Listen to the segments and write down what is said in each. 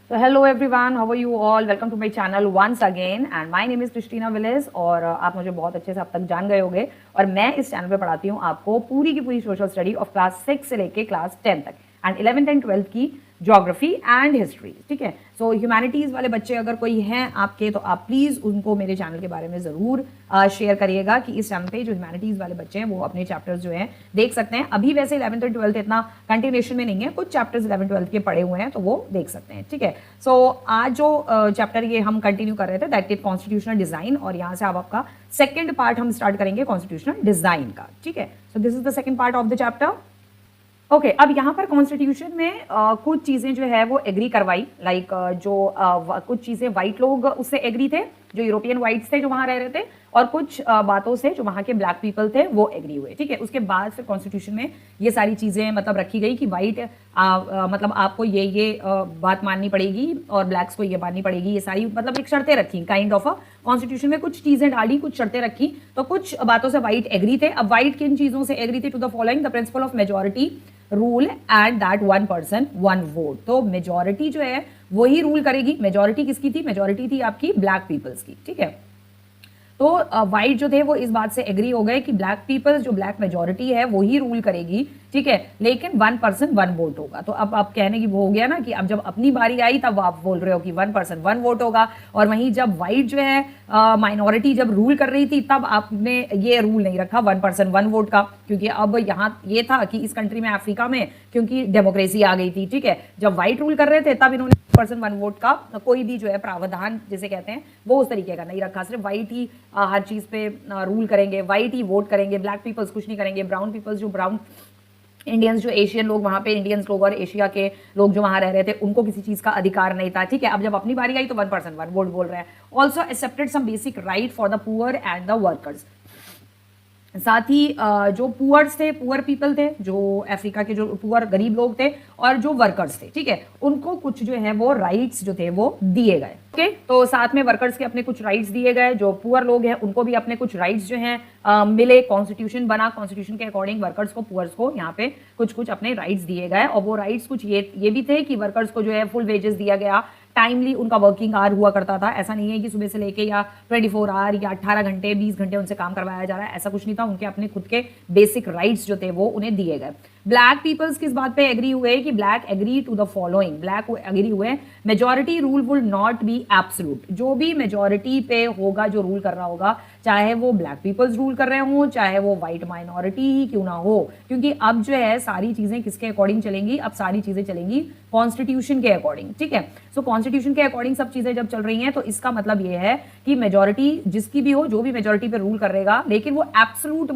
So hello everyone, how are you all? Welcome to my channel once again and my name is Christina Willis और आप मुझे बहुत अच्छे से अब तक जान गए होंगे और मैं इस चैनल पे पढ़ाती हूँ आपको पूरी की पूरी सोशल स्टडी ऑफ क्लास 6 से लेके क्लास 10 तक एंड 11th एंड 12th की ज्योग्राफी एंड हिस्ट्री। ठीक है, सो ह्यूमैनिटीज़ वाले बच्चे अगर कोई हैं आपके तो आप प्लीज़ उनको मेरे चैनल के बारे में ज़रूर शेयर करिएगा कि इस चैनल पे जो ह्यूमैनिटीज़ वाले बच्चे हैं वो अपने चैप्टर्स जो हैं देख सकते हैं। अभी वैसे 11th और 12th इतना कंटिन्यूशन में नहीं है, कुछ चैप्टर्स 11th 12th के पढ़े हुए हैं तो वो देख सकते हैं। ठीक है, सो आज जो चैप्टर ये हम कंटिन्यू कर रहे थे दैट इज कॉन्स्टिट्यूशनल डिज़ाइन और यहाँ से अब आपका सेकेंड पार्ट हम स्टार्ट करेंगे कॉन्स्टिट्यूशनल डिज़ाइन का। ठीक है, so this is the second part of the chapter. Okay अब यहाँ पर कॉन्स्टिट्यूशन में कुछ चीज़ें जो है वो एग्री करवाई, लाइक कुछ चीज़ें वाइट लोग उससे एग्री थे, जो यूरोपियन वाइट्स थे जो वहाँ रह रहे थे, और कुछ बातों से जो वहाँ के ब्लैक पीपल थे वो एग्री हुए। ठीक है, उसके बाद फिर कॉन्स्टिट्यूशन में ये सारी चीज़ें मतलब रखी गई कि वाइट मतलब आपको ये बात माननी पड़ेगी और ब्लैक्स को ये माननी पड़ेगी, ये सारी मतलब एक शर्तें रखी काइंड ऑफ कॉन्स्टिट्यूशन में कुछ चीज़ें डाली, कुछ शर्तें रखी। तो कुछ बातों से वाइट एग्री थे। अब वाइट किन चीज़ों से एग्री थे? To the following the principle of majority rule and that one person one vote. तो मेजोरिटी जो है वही रूल करेगी। मेजोरिटी किसकी थी? मेजोरिटी थी आपकी ब्लैक पीपल्स की। ठीक है, तो वाइट जो थे वो इस बात से एग्री हो गए कि ब्लैक पीपल्स जो ब्लैक मेजोरिटी है वो ही रूल करेगी। ठीक है, लेकिन वन पर्सन वन वोट होगा। तो अब आप कहने की वो हो गया ना कि अब जब अपनी बारी आई तब आप बोल रहे हो कि वन पर्सन वन वोट होगा, और वहीं जब वाइट जो है माइनॉरिटी जब रूल कर रही थी तब आपने ये रूल नहीं रखा वन पर्सन वन वोट का, क्योंकि अब यहाँ ये था कि इस कंट्री में अफ्रीका में क्योंकि डेमोक्रेसी आ गई थी। ठीक है, जब वाइट रूल कर रहे थे तब इन्होंने पर्सन वन वोट का कोई भी जो है प्रावधान जिसे कहते हैं वो उस तरीके का नहीं रखा। सिर्फ वाइट ही हर चीज़ पे रूल करेंगे, वाइट ही वोट करेंगे, ब्लैक पीपल्स कुछ नहीं करेंगे। ब्राउन पीपल्स जो ब्राउन इंडियंस जो एशियन लोग वहाँ पे इंडियंस लोग और एशिया के लोग जो वहाँ रह रहे थे उनको किसी चीज़ का अधिकार नहीं था। ठीक है, अब जब अपनी बारी आई तो वन पर्सन वन वोट बोल रहे हैं। Also accepted some basic right for the poor and the workers. साथ ही जो पुअर्स थे, पुअर पीपल थे, जो अफ्रीका के जो पुअर गरीब लोग थे और जो वर्कर्स थे, ठीक है, उनको कुछ जो है वो राइट्स जो थे वो दिए गए। ओके, तो साथ में वर्कर्स के अपने कुछ राइट्स दिए गए, जो पुअर लोग हैं उनको भी अपने कुछ राइट्स जो हैं मिले। कॉन्स्टिट्यूशन बना, कॉन्स्टिट्यूशन के अकॉर्डिंग वर्कर्स को पुअर्स को यहाँ पे कुछ कुछ अपने राइट्स दिए गए, और वो राइट्स कुछ ये भी थे कि वर्कर्स को जो है फुल वेजेस दिया गया, टाइमली उनका वर्किंग आवर हुआ करता था। ऐसा नहीं है कि सुबह से लेके या 24 आवर या 18 घंटे 20 घंटे उनसे काम करवाया जा रहा है, ऐसा कुछ नहीं था। उनके अपने खुद के बेसिक राइट्स जो थे वो उन्हें दिए गए। ब्लैक पीपल्स किस बात पे एग्री हुए कि black agree to the following, black agree हुए majority rule will not be absolute. जो भी मेजॉरिटी पे होगा, जो रूल कर रहा होगा, चाहे वो ब्लैक पीपल्स रूल कर रहे हों, चाहे वो वाइट माइनॉरिटी ही क्यों ना हो, क्योंकि अब जो है सारी चीजें किसके अकॉर्डिंग चलेंगी? अब सारी चीजें चलेंगी कॉन्स्टिट्यूशन के अकॉर्डिंग। ठीक है, सो कॉन्स्टिट्यूशन के अकॉर्डिंग सब चीजें जब चल रही हैं तो इसका मतलब ये है कि मेजॉरिटी जिसकी भी हो, जो भी मेजॉरिटी पे रूल करेगा, लेकिन वो एब्सोल्यूट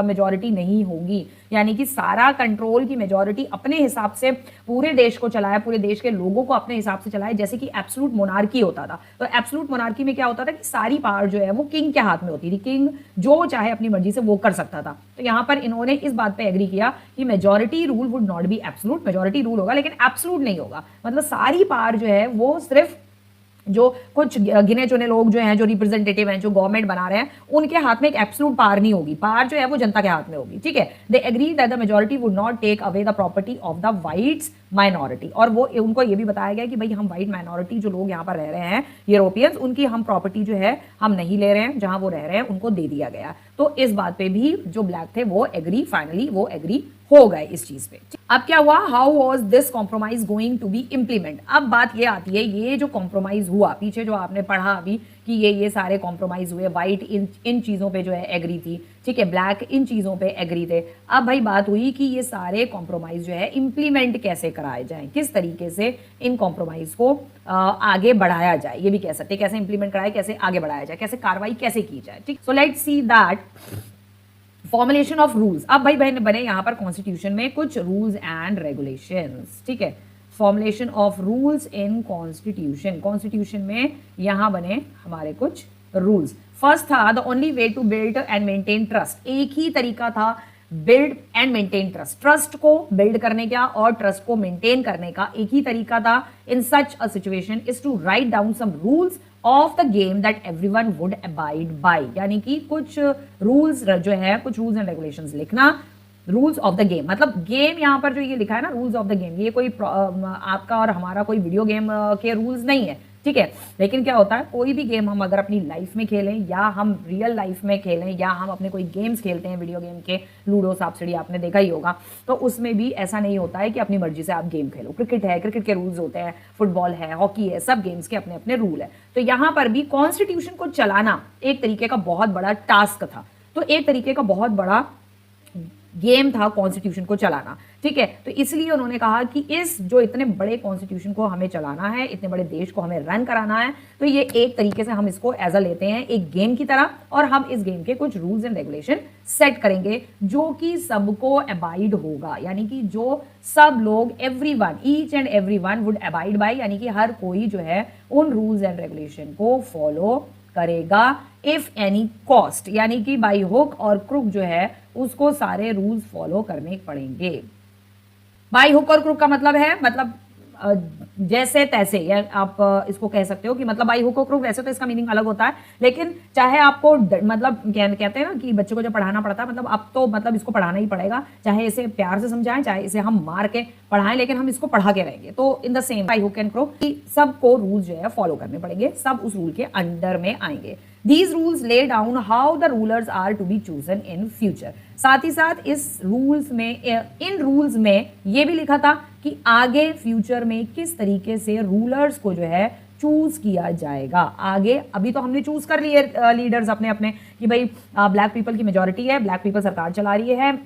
मेजॉरिटी नहीं होगी, यानी कि सारा कंट्रोल की मेजॉरिटी अपने हिसाब से पूरे देश को चलाए, पूरे देश के लोगों को अपने हिसाब से चलाए, जैसे कि एब्सोल्यूट मोनार्की होता था। तो एब्सोल्यूट मोनार्की में क्या होता था कि सारी पावर जो है वो किंग के हाथ में होती थी, किंग जो चाहे अपनी मर्जी से वो कर सकता था। तो यहाँ पर इन्होंने इस बात पे एग्री किया कि majority rule would not be absolute, majority rule होगा लेकिन एब्सोल्यूट नहीं होगा। मतलब सारी पावर जो है वो सिर्फ जो कुछ गिने चुने लोग जो हैं, जो रिप्रेजेंटेटिव हैं, जो गवर्नमेंट बना रहे हैं, उनके हाथ में एक एब्सोल्यूट पावर नहीं होगी। पावर जो है वो जनता के हाथ में होगी। ठीक है, they agree that the majority would not take away the property of the whites minority. और वो उनको ये भी बताया गया कि भाई हम वाइट माइनॉरिटी जो लोग यहाँ पर रह रहे हैं यूरोपियंस, उनकी हम प्रॉपर्टी जो है हम नहीं ले रहे हैं, जहां वो रह रहे हैं उनको दे दिया गया। तो इस बात पे भी जो ब्लैक थे वो एग्री, फाइनली वो एग्री हो गए इस चीज पे। अब क्या हुआ? How was this compromise going to be implement? अब बात ये आती है, ये जो कॉम्प्रोमाइज हुआ, पीछे जो आपने पढ़ा अभी कि ये सारे कॉम्प्रोमाइज हुए, वाइट इन चीजों पे जो है एग्री थी, ठीक है, ब्लैक इन चीजों पे एग्री थे। अब भाई बात हुई कि ये सारे कॉम्प्रोमाइज जो है इम्प्लीमेंट कैसे कराए जाएं, किस तरीके से इन कॉम्प्रोमाइज को आगे बढ़ाया जाए, ये भी कह सकते हैं, कैसे इंप्लीमेंट कराए, कैसे आगे बढ़ाया जाए, कैसे कार्रवाई कैसे की जाए। ठीक, so let's see that formulation of rules. अब भाई बहन बने यहाँ पर कॉन्स्टिट्यूशन में कुछ रूल्स एंड रेगुलेशंस। ठीक है, formulation of rules in constitution, constitution में यहाँ बने हमारे कुछ रूल्स। फर्स्ट था the only way to build and maintain trust. एक ही तरीका था build and maintain trust, trust को बिल्ड करने का और ट्रस्ट को मेंटेन करने का एक ही तरीका था। In such a situation is to write down some rules of the game that everyone would abide by, यानी कि कुछ रूल्स जो है, कुछ रूल्स एंड रेगुलेशंस लिखना रूल्स ऑफ द गेम, मतलब गेम यहाँ पर जो ये लिखा है ना रूल्स ऑफ द गेम, ये कोई आपका और हमारा कोई वीडियो गेम के रूल्स नहीं है, ठीक है। लेकिन क्या होता है, कोई भी गेम हम अगर अपनी लाइफ में खेलें या हम रियल लाइफ में खेलें या हम अपने कोई गेम्स खेलते हैं वीडियो गेम के, लूडो सांप सीढ़ी आपने देखा ही होगा, तो उसमें भी ऐसा नहीं होता है कि अपनी मर्जी से आप गेम खेलो। क्रिकेट है, क्रिकेट के रूल्स होते हैं, फुटबॉल है, हॉकी है, सब गेम्स के अपने अपने रूल है। तो यहाँ पर भी कॉन्स्टिट्यूशन को चलाना एक तरीके का बहुत बड़ा टास्क था, तो एक तरीके का बहुत बड़ा गेम था कॉन्स्टिट्यूशन को चलाना, ठीक है। तो इसलिए उन्होंने कहा कि इस जो इतने बड़े कॉन्स्टिट्यूशन को हमें चलाना है, इतने बड़े देश को हमें रन कराना है, तो ये एक तरीके से हम इसको एज अ लेते हैं एक गेम की तरह, और हम इस गेम के कुछ रूल्स एंड रेगुलेशन सेट करेंगे जो कि सबको अबाइड होगा, यानी कि जो सब लोग everyone, each and everyone would abide by, यानी कि हर कोई जो है उन रूल्स एंड रेगुलेशन को फॉलो करेगा इफ एनी कॉस्ट, यानी कि बाई हुक और क्रुक जो है उसको सारे रूल्स फॉलो करने पड़ेंगे। बाई हुक और क्रुक का मतलब है, मतलब जैसे तैसे, या आप इसको कह सकते हो कि मतलब बाई हुक और क्रुक, वैसे तो इसका मीनिंग अलग होता है, लेकिन चाहे आपको मतलब कहते हैं ना कि बच्चों को जो पढ़ाना पड़ता है, मतलब अब तो मतलब इसको पढ़ाना ही पड़ेगा, चाहे इसे प्यार से समझाएं, चाहे इसे हम मार के पढ़ाएं, लेकिन हम इसको पढ़ा के रहेंगे। तो in the same by hook and crook, सबको रूल्स जो है फॉलो करने पड़ेंगे, सब उस रूल के अंडर में आएंगे। These rules lay down how the rulers are to be chosen in future। साथ ही साथ इस रूल्स में, इन रूल्स में ये भी लिखा था कि आगे फ्यूचर में किस तरीके से रूलर्स को जो है चूज किया जाएगा। आगे अभी तो हमने चूज कर लिए लीडर्स अपने अपने कि भाई ब्लैक पीपल की मेजॉरिटी है, ब्लैक पीपल सरकार चला रही है,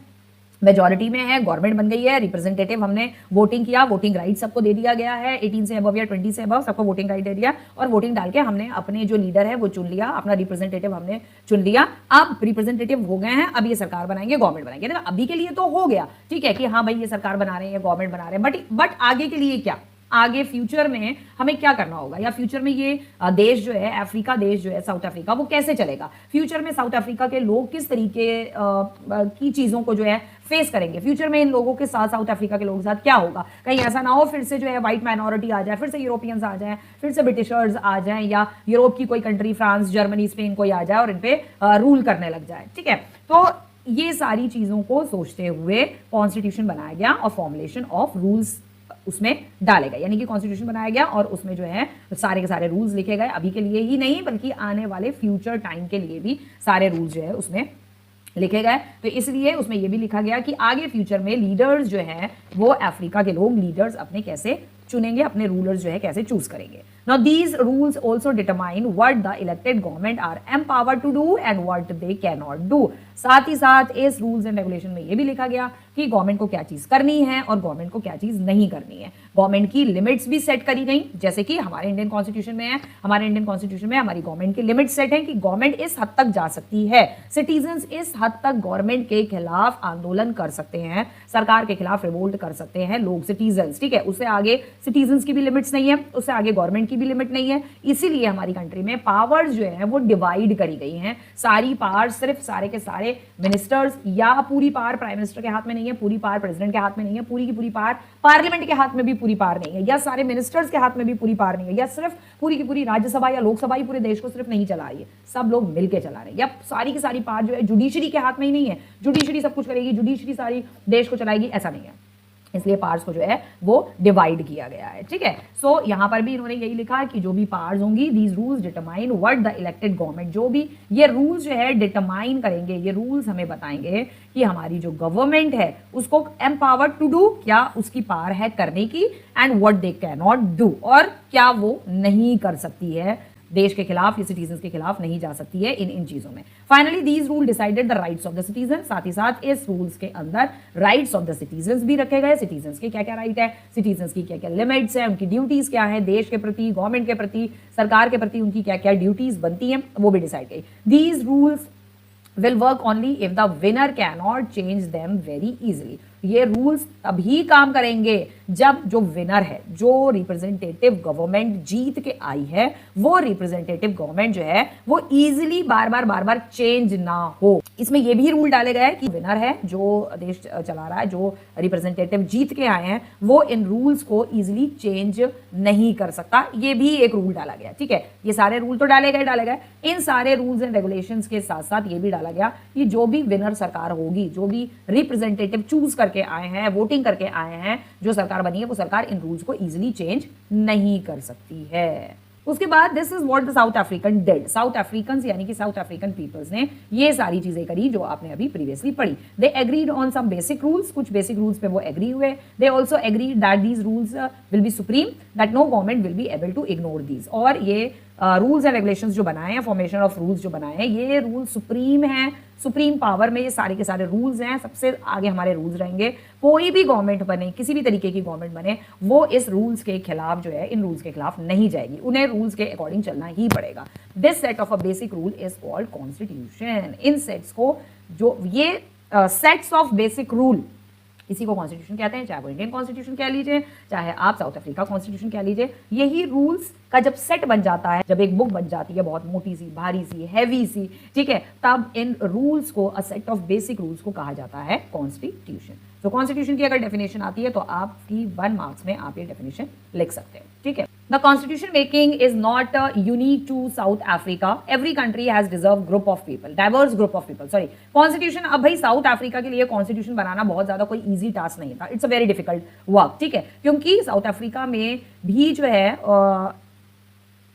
मेजॉरिटी में है, गवर्नमेंट बन गई है, रिप्रेजेंटेटिव हमने वोटिंग किया, वोटिंग राइट सबको दे दिया गया है, 18 से अबव या 20 से अबव सबको वोटिंग राइट दे दिया, और वोटिंग डाल के हमने अपने जो लीडर है वो चुन लिया, अपना रिप्रेजेंटेटिव हमने चुन लिया। अब रिप्रेजेंटेटिव हो गए हैं, अब ये सरकार बनाएंगे, गवर्नमेंट बनाएंगे। तो अभी के लिए तो हो गया, ठीक है कि हाँ भाई ये सरकार बना रहे हैं, गवर्नमेंट बना रहे हैं, बट आगे के लिए क्या, आगे फ्यूचर में हमें क्या करना होगा, या फ्यूचर में ये देश जो है, अफ्रीका देश जो है, साउथ अफ्रीका, वो कैसे चलेगा, फ्यूचर में साउथ अफ्रीका के लोग किस तरीके की चीजों को जो है फेस करेंगे, फ्यूचर में इन लोगों के साथ, साउथ अफ्रीका के लोगों के साथ क्या होगा, कहीं ऐसा ना हो फिर से जो है व्हाइट माइनॉरिटी आ जाए, फिर से यूरोपियंस आ जाए, फिर से ब्रिटिशर्स आ जाए, या यूरोप की कोई कंट्री, फ्रांस, जर्मनी, स्पेन कोई आ जाए और इन पे रूल करने लग जाए, ठीक है। तो ये सारी चीजों को सोचते हुए कॉन्स्टिट्यूशन बनाया गया और फॉर्मुलेशन ऑफ रूल्स उसमें डाले गए, यानी कि कॉन्स्टिट्यूशन बनाया गया और उसमें जो है सारे के सारे रूल्स लिखे गए, अभी के लिए ही नहीं बल्कि आने वाले फ्यूचर टाइम के लिए भी सारे रूल्स जो है उसमें लिखे गए। तो इसलिए उसमें यह भी लिखा गया कि आगे फ्यूचर में लीडर्स जो हैं वो अफ्रीका के लोग लीडर्स अपने कैसे चुनेंगे, अपने रूलर्स जो है कैसे चूज करेंगे। Now these rules also determine what the elected government are empowered to do and what they can not do. साथ ही साथ इस रूल्स एंड रेगुलेशन में यह भी लिखा गया कि गवर्नमेंट को क्या चीज करनी है और गवर्नमेंट को क्या चीज नहीं करनी है। गवर्नमेंट की लिमिट्स भी सेट करी गई, जैसे कि हमारे इंडियन कॉन्स्टिट्यूशन में है, हमारे इंडियन कॉन्स्टिट्यूशन में हमारी गवर्नमेंट की लिमिट सेट है कि गवर्नमेंट इस हद तक जा सकती है, सिटीजन्स इस हद तक गवर्नमेंट के खिलाफ आंदोलन कर सकते हैं, सरकार के खिलाफ रिवोल्ट कर सकते हैं लोग, सिटीजन्स, ठीक है। उससे आगे सिटीजन्स की भी लिमिट्स नहीं है, उससे आगे गवर्नमेंट की भी लिमिट नहीं है। इसीलिए हमारी कंट्री में पावर्स जो है वो डिवाइड करी गई हैं। सारी पावर सिर्फ सारे के सारे मिनिस्टर्स, या पूरी पावर प्राइम मिनिस्टर के हाथ में नहीं है, पूरी पावर प्रेसिडेंट के हाथ में नहीं है, पूरी की पूरी पावर पार्लियामेंट के हाथ में भी पूरी पावर नहीं है, या सारे मिनिस्टर्स के हाथ में भी पूरी पावर नहीं है, या सिर्फ पूरी की पूरी राज्यसभा या लोकसभा ही पूरे देश को सिर्फ नहीं चला रही है, सब लोग मिलकर चला रहे हैं। या सारी की सारी पावर जो है जुडिशरी के हाथ में ही नहीं है, जुडिशरी सब कुछ करेगी, जुडिशरी सारी देश को चलाएगी, ऐसा नहीं है। इसलिए पावर्स को जो है वो डिवाइड किया गया है, ठीक है। सो यहां पर भी इन्होंने यही लिखा कि जो भी पावर्स होंगी, these rules determine what the elected government, जो भी ये रूल्स जो है डिटरमाइन करेंगे, ये रूल्स हमें बताएंगे कि हमारी जो गवर्नमेंट है उसको एम्पावर्ड टू डू, क्या उसकी पावर है करने की, and what they can not do, और क्या वो नहीं कर सकती है, देश के खिलाफ या सिटीजन के खिलाफ नहीं जा सकती है इन चीजों में। Finally these rule decided the rights of the citizen, साथ ही साथ इस रूल्स के अंदर राइट्स ऑफ द सिटीजन भी रखे गए। सिटीजन के क्या क्या राइट है, सिटीजन की क्या क्या लिमिट्स है, उनकी ड्यूटीज क्या है, देश के प्रति, गवर्नमेंट के प्रति, सरकार के प्रति उनकी क्या क्या ड्यूटीज बनती हैं, वो भी डिसाइड गई। These rules will work only if the winner cannot change them very easily। ये रूल्स तभी काम करेंगे जब जो विनर है, जो रिप्रेजेंटेटिव गवर्नमेंट जीत के आई है, वो रिप्रेजेंटेटिव गवर्नमेंट जो है वो इजीली बार बार चेंज ना हो। इसमें ये भी रूल डाले गए हैं कि विनर है, जो देश चला रहा है, जो रिप्रेजेंटेटिव जीत के आए हैं, वो इन रूल्स को इजीली चेंज नहीं कर सकता। ये भी एक रूल डाला गया, ठीक है। ये सारे रूल तो डाले गए। इन सारे रूल्स एंड रेगुलेशंस के साथ साथ ये भी डाला गया कि जो भी विनर सरकार होगी, जो भी रिप्रेजेंटेटिव चूज करके आए हैं, वोटिंग करके आए हैं, जो सरकार बनी है, वो सरकार इन रूल्स को इजीली चेंज नहीं कर सकती है। उसके बाद this is what the south African did. South African यानी कि साउथ अफ्रीकन पीपल्स ने ये सारी चीजें करी जो आपने अभी प्रीवियसली पढ़ी। They agreed on some basic rules, कुछ बेसिक रूल्स पे वो एग्री हुए। They also agreed that these rules will be supreme, that no government will be able to ignore these. और ये रूल्स एंड रेगुलेशंस जो बनाए हैं, फॉर्मेशन ऑफ रूल्स जो बनाए हैं, ये रूल सुप्रीम है, सुप्रीम पावर में ये सारे के सारे रूल्स हैं, सबसे आगे हमारे रूल्स रहेंगे। कोई भी गवर्नमेंट बने, किसी भी तरीके की गवर्नमेंट बने, वो इस रूल्स के खिलाफ जो है, इन रूल्स के खिलाफ नहीं जाएगी, उन्हें रूल्स के अकॉर्डिंग चलना ही पड़ेगा। This set of a basic rule is called constitution. In sets को, जो ये सेट्स ऑफ बेसिक रूल, इसी को कॉन्स्टिट्यूशन कहते हैं। चाहे वो इंडियन कॉन्स्टिट्यूशन कह लीजिए, चाहे आप साउथ अफ्रीका कॉन्स्टिट्यूशन कह लीजिए, यही रूल्स का जब सेट बन जाता है, जब एक बुक बन जाती है बहुत मोटी सी, भारी सी, हैवी सी, ठीक है, तब इन रूल्स को, अ सेट ऑफ बेसिक रूल्स को कहा जाता है कॉन्स्टिट्यूशन। तो कॉन्स्टिट्यूशन की अगर डेफिनेशन आती है तो आपकी 1 मार्क्स में आप ये डेफिनेशन लिख सकते हैं, ठीक है। The constitution making is not unique to South Africa. Every country has diverse group of people. Sorry, constitution, अब भाई साउथ अफ्रीका के लिए कॉन्स्टिट्यूशन बनाना बहुत ज्यादा कोई इजी टास्क नहीं था। It's a very difficult work, ठीक है, क्योंकि साउथ अफ्रीका में भी जो है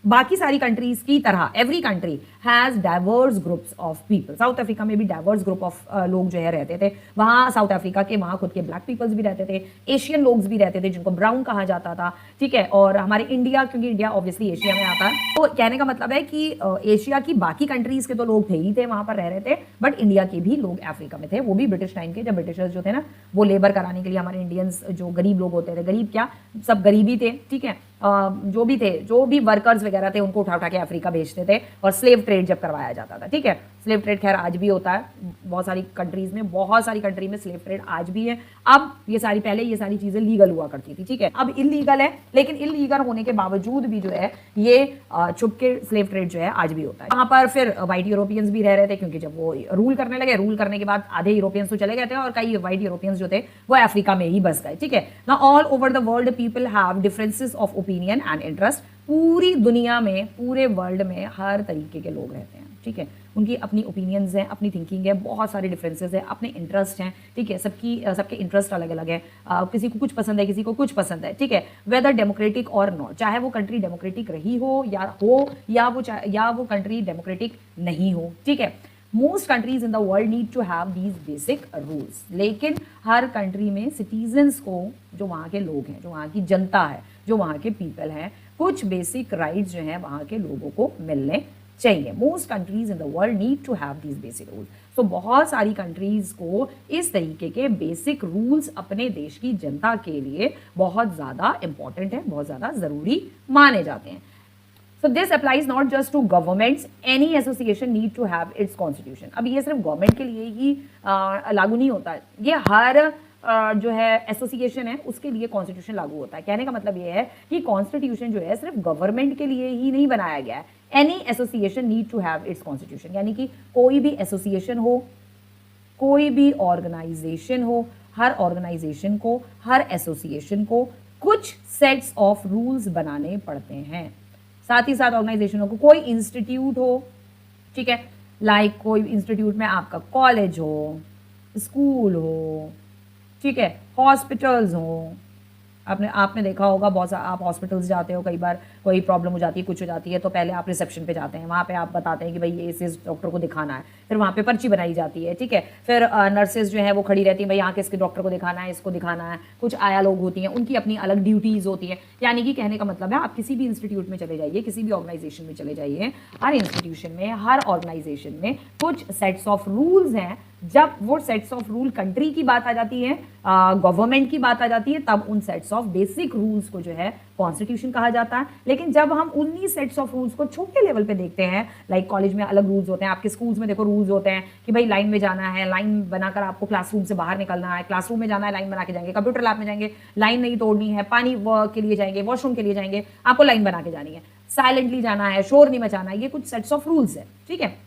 बाकी सारी कंट्रीज की तरह every country has diverse groups of people. South Africa में भी डाइवर्स ग्रुप ऑफ लोग जो है रहते थे। वहाँ साउथ अफ्रीका के वहाँ खुद के ब्लैक पीपल्स भी रहते थे, एशियन लोग भी रहते थे जिनको ब्राउन कहा जाता था, ठीक है। और हमारे इंडिया, क्योंकि इंडिया ऑब्वियसली एशिया में आता है, तो कहने का मतलब है कि एशिया की बाकी कंट्रीज के तो लोग थे ही थे, वहाँ पर रह रहे थे, बट इंडिया के भी लोग अफ्रीका में थे। वो भी ब्रिटिश टाइम के, जब ब्रिटिशर्स जो थे ना, वो लेबर कराने के लिए हमारे इंडियंस जो गरीब लोग होते थे, गरीब क्या, सब गरीबी थे, ठीक है, जो भी थे, जो भी वर्कर्स वगैरह थे, उनको उठा उठा के अफ्रीका भेजते थे और स्लेव ट्रेड जब करवाया जाता था, ठीक है। स्लेव ट्रेड खैर आज भी होता है बहुत सारी कंट्रीज में, बहुत सारी कंट्री में स्लेव ट्रेड आज भी है। अब ये सारी, पहले ये सारी चीजें लीगल हुआ करती थी, ठीक है, अब इलीगल है, लेकिन इलीगल होने के बावजूद भी जो है ये छुप के स्लेव ट्रेड जो है आज भी होता है। वहां पर फिर व्हाइट यूरोपियंस भी रह रहे थे, क्योंकि जब वो रूल करने लगे, रूल करने के बाद आधे यूरोपियंस तो चले गए थे और कई व्हाइट यूरोपियंस जो थे वो अफ्रीका में ही बस गए, ठीक है ना। All over the world people have differences of opinion and interest. पूरी दुनिया में, पूरे वर्ल्ड में हर तरीके के लोग रहते हैं, ठीक है, उनकी अपनी ओपिनियंस हैं, अपनी थिंकिंग है, बहुत सारे डिफरेंसेस हैं, अपने इंटरेस्ट हैं, ठीक है, सबके इंटरेस्ट अलग अलग है, किसी को कुछ पसंद है, किसी को कुछ पसंद है, ठीक है, वेदर डेमोक्रेटिक और नॉट, चाहे वो कंट्री डेमोक्रेटिक रही हो या वो कंट्री डेमोक्रेटिक नहीं हो, ठीक है। Most countries in the world need to have these basic rules, लेकिन हर कंट्री में सिटीजन्स को, जो वहाँ के लोग हैं, जो वहाँ की जनता है, जो वहाँ के पीपल हैं, कुछ बेसिक राइट्स जो हैं वहाँ के लोगों को मिलने चाहिए। Most countries in the world need to have these basic rules. तो बहुत सारी कंट्रीज को इस तरीके के बेसिक रूल्स अपने देश की जनता के लिए बहुत ज़्यादा इंपॉर्टेंट है, बहुत ज़्यादा ज़रूरी माने जाते हैं। So this applies not just to governments, any association need to have its constitution. अब ये सिर्फ गवर्नमेंट के लिए ही लागू नहीं होता है, ये हर जो है एसोसिएशन है उसके लिए कॉन्स्टिट्यूशन लागू होता है। कहने का मतलब ये है कि कॉन्स्टिट्यूशन जो है सिर्फ गवर्नमेंट के लिए ही नहीं बनाया गया है। Any association need to have its constitution, यानी कि कोई भी एसोसिएशन हो, कोई भी ऑर्गेनाइजेशन हो, हर ऑर्गेनाइजेशन को, हर एसोसिएशन को कुछ सेट्स ऑफ रूल्स बनाने पड़ते हैं। साथ ही साथ ऑर्गेनाइजेशनों को, कोई इंस्टीट्यूट हो, ठीक है, लाइक कोई इंस्टीट्यूट में आपका कॉलेज हो, स्कूल हो, ठीक है, हॉस्पिटल्स हो। आपने देखा होगा, बहुत सारा आप हॉस्पिटल्स जाते हो, कई बार कोई प्रॉब्लम हो जाती है, कुछ हो जाती है, तो पहले आप रिसेप्शन पे जाते हैं, वहाँ पे आप बताते हैं कि भाई ये इस डॉक्टर को दिखाना है, फिर वहाँ पे पर्ची बनाई जाती है, ठीक है, फिर नर्सेज जो है वो खड़ी रहती हैं, भाई यहाँ किसके डॉक्टर को दिखाना है, इसको दिखाना है, कुछ आया लोग होती हैं, उनकी अपनी अलग ड्यूटीज़ होती हैं। यानी कि कहने का मतलब है, आप किसी भी इंस्टीट्यूट में चले जाइए, किसी भी ऑर्गेनाइजेशन में चले जाइए, हर इंस्टीट्यूशन में, हर ऑर्गेनाइजेशन में कुछ सेट्स ऑफ रूल्स हैं जब वो सेट्स ऑफ रूल कंट्री की बात आ जाती है, गवर्नमेंट की बात आ जाती है, तब उन सेट्स ऑफ बेसिक रूल्स को जो है कॉन्स्टिट्यूशन कहा जाता है। लेकिन जब हम उन्हीं सेट्स ऑफ रूल्स को छोटे लेवल पे देखते हैं, लाइक कॉलेज में अलग रूल्स होते हैं, आपके स्कूल्स में देखो रूल्स होते हैं कि भाई लाइन में जाना है, लाइन बनाकर आपको क्लासरूम से बाहर निकलना है, क्लासरूम में जाना है लाइन बना के जाएंगे, कंप्यूटर लैब में जाएंगे लाइन नहीं तोड़नी है, पानी के लिए जाएंगे, वॉशरूम के लिए जाएंगे, आपको लाइन बना के जानी है, साइलेंटली जाना है, शोर नहीं मचाना है, ये कुछ सेट्स ऑफ रूल्स है, ठीक है।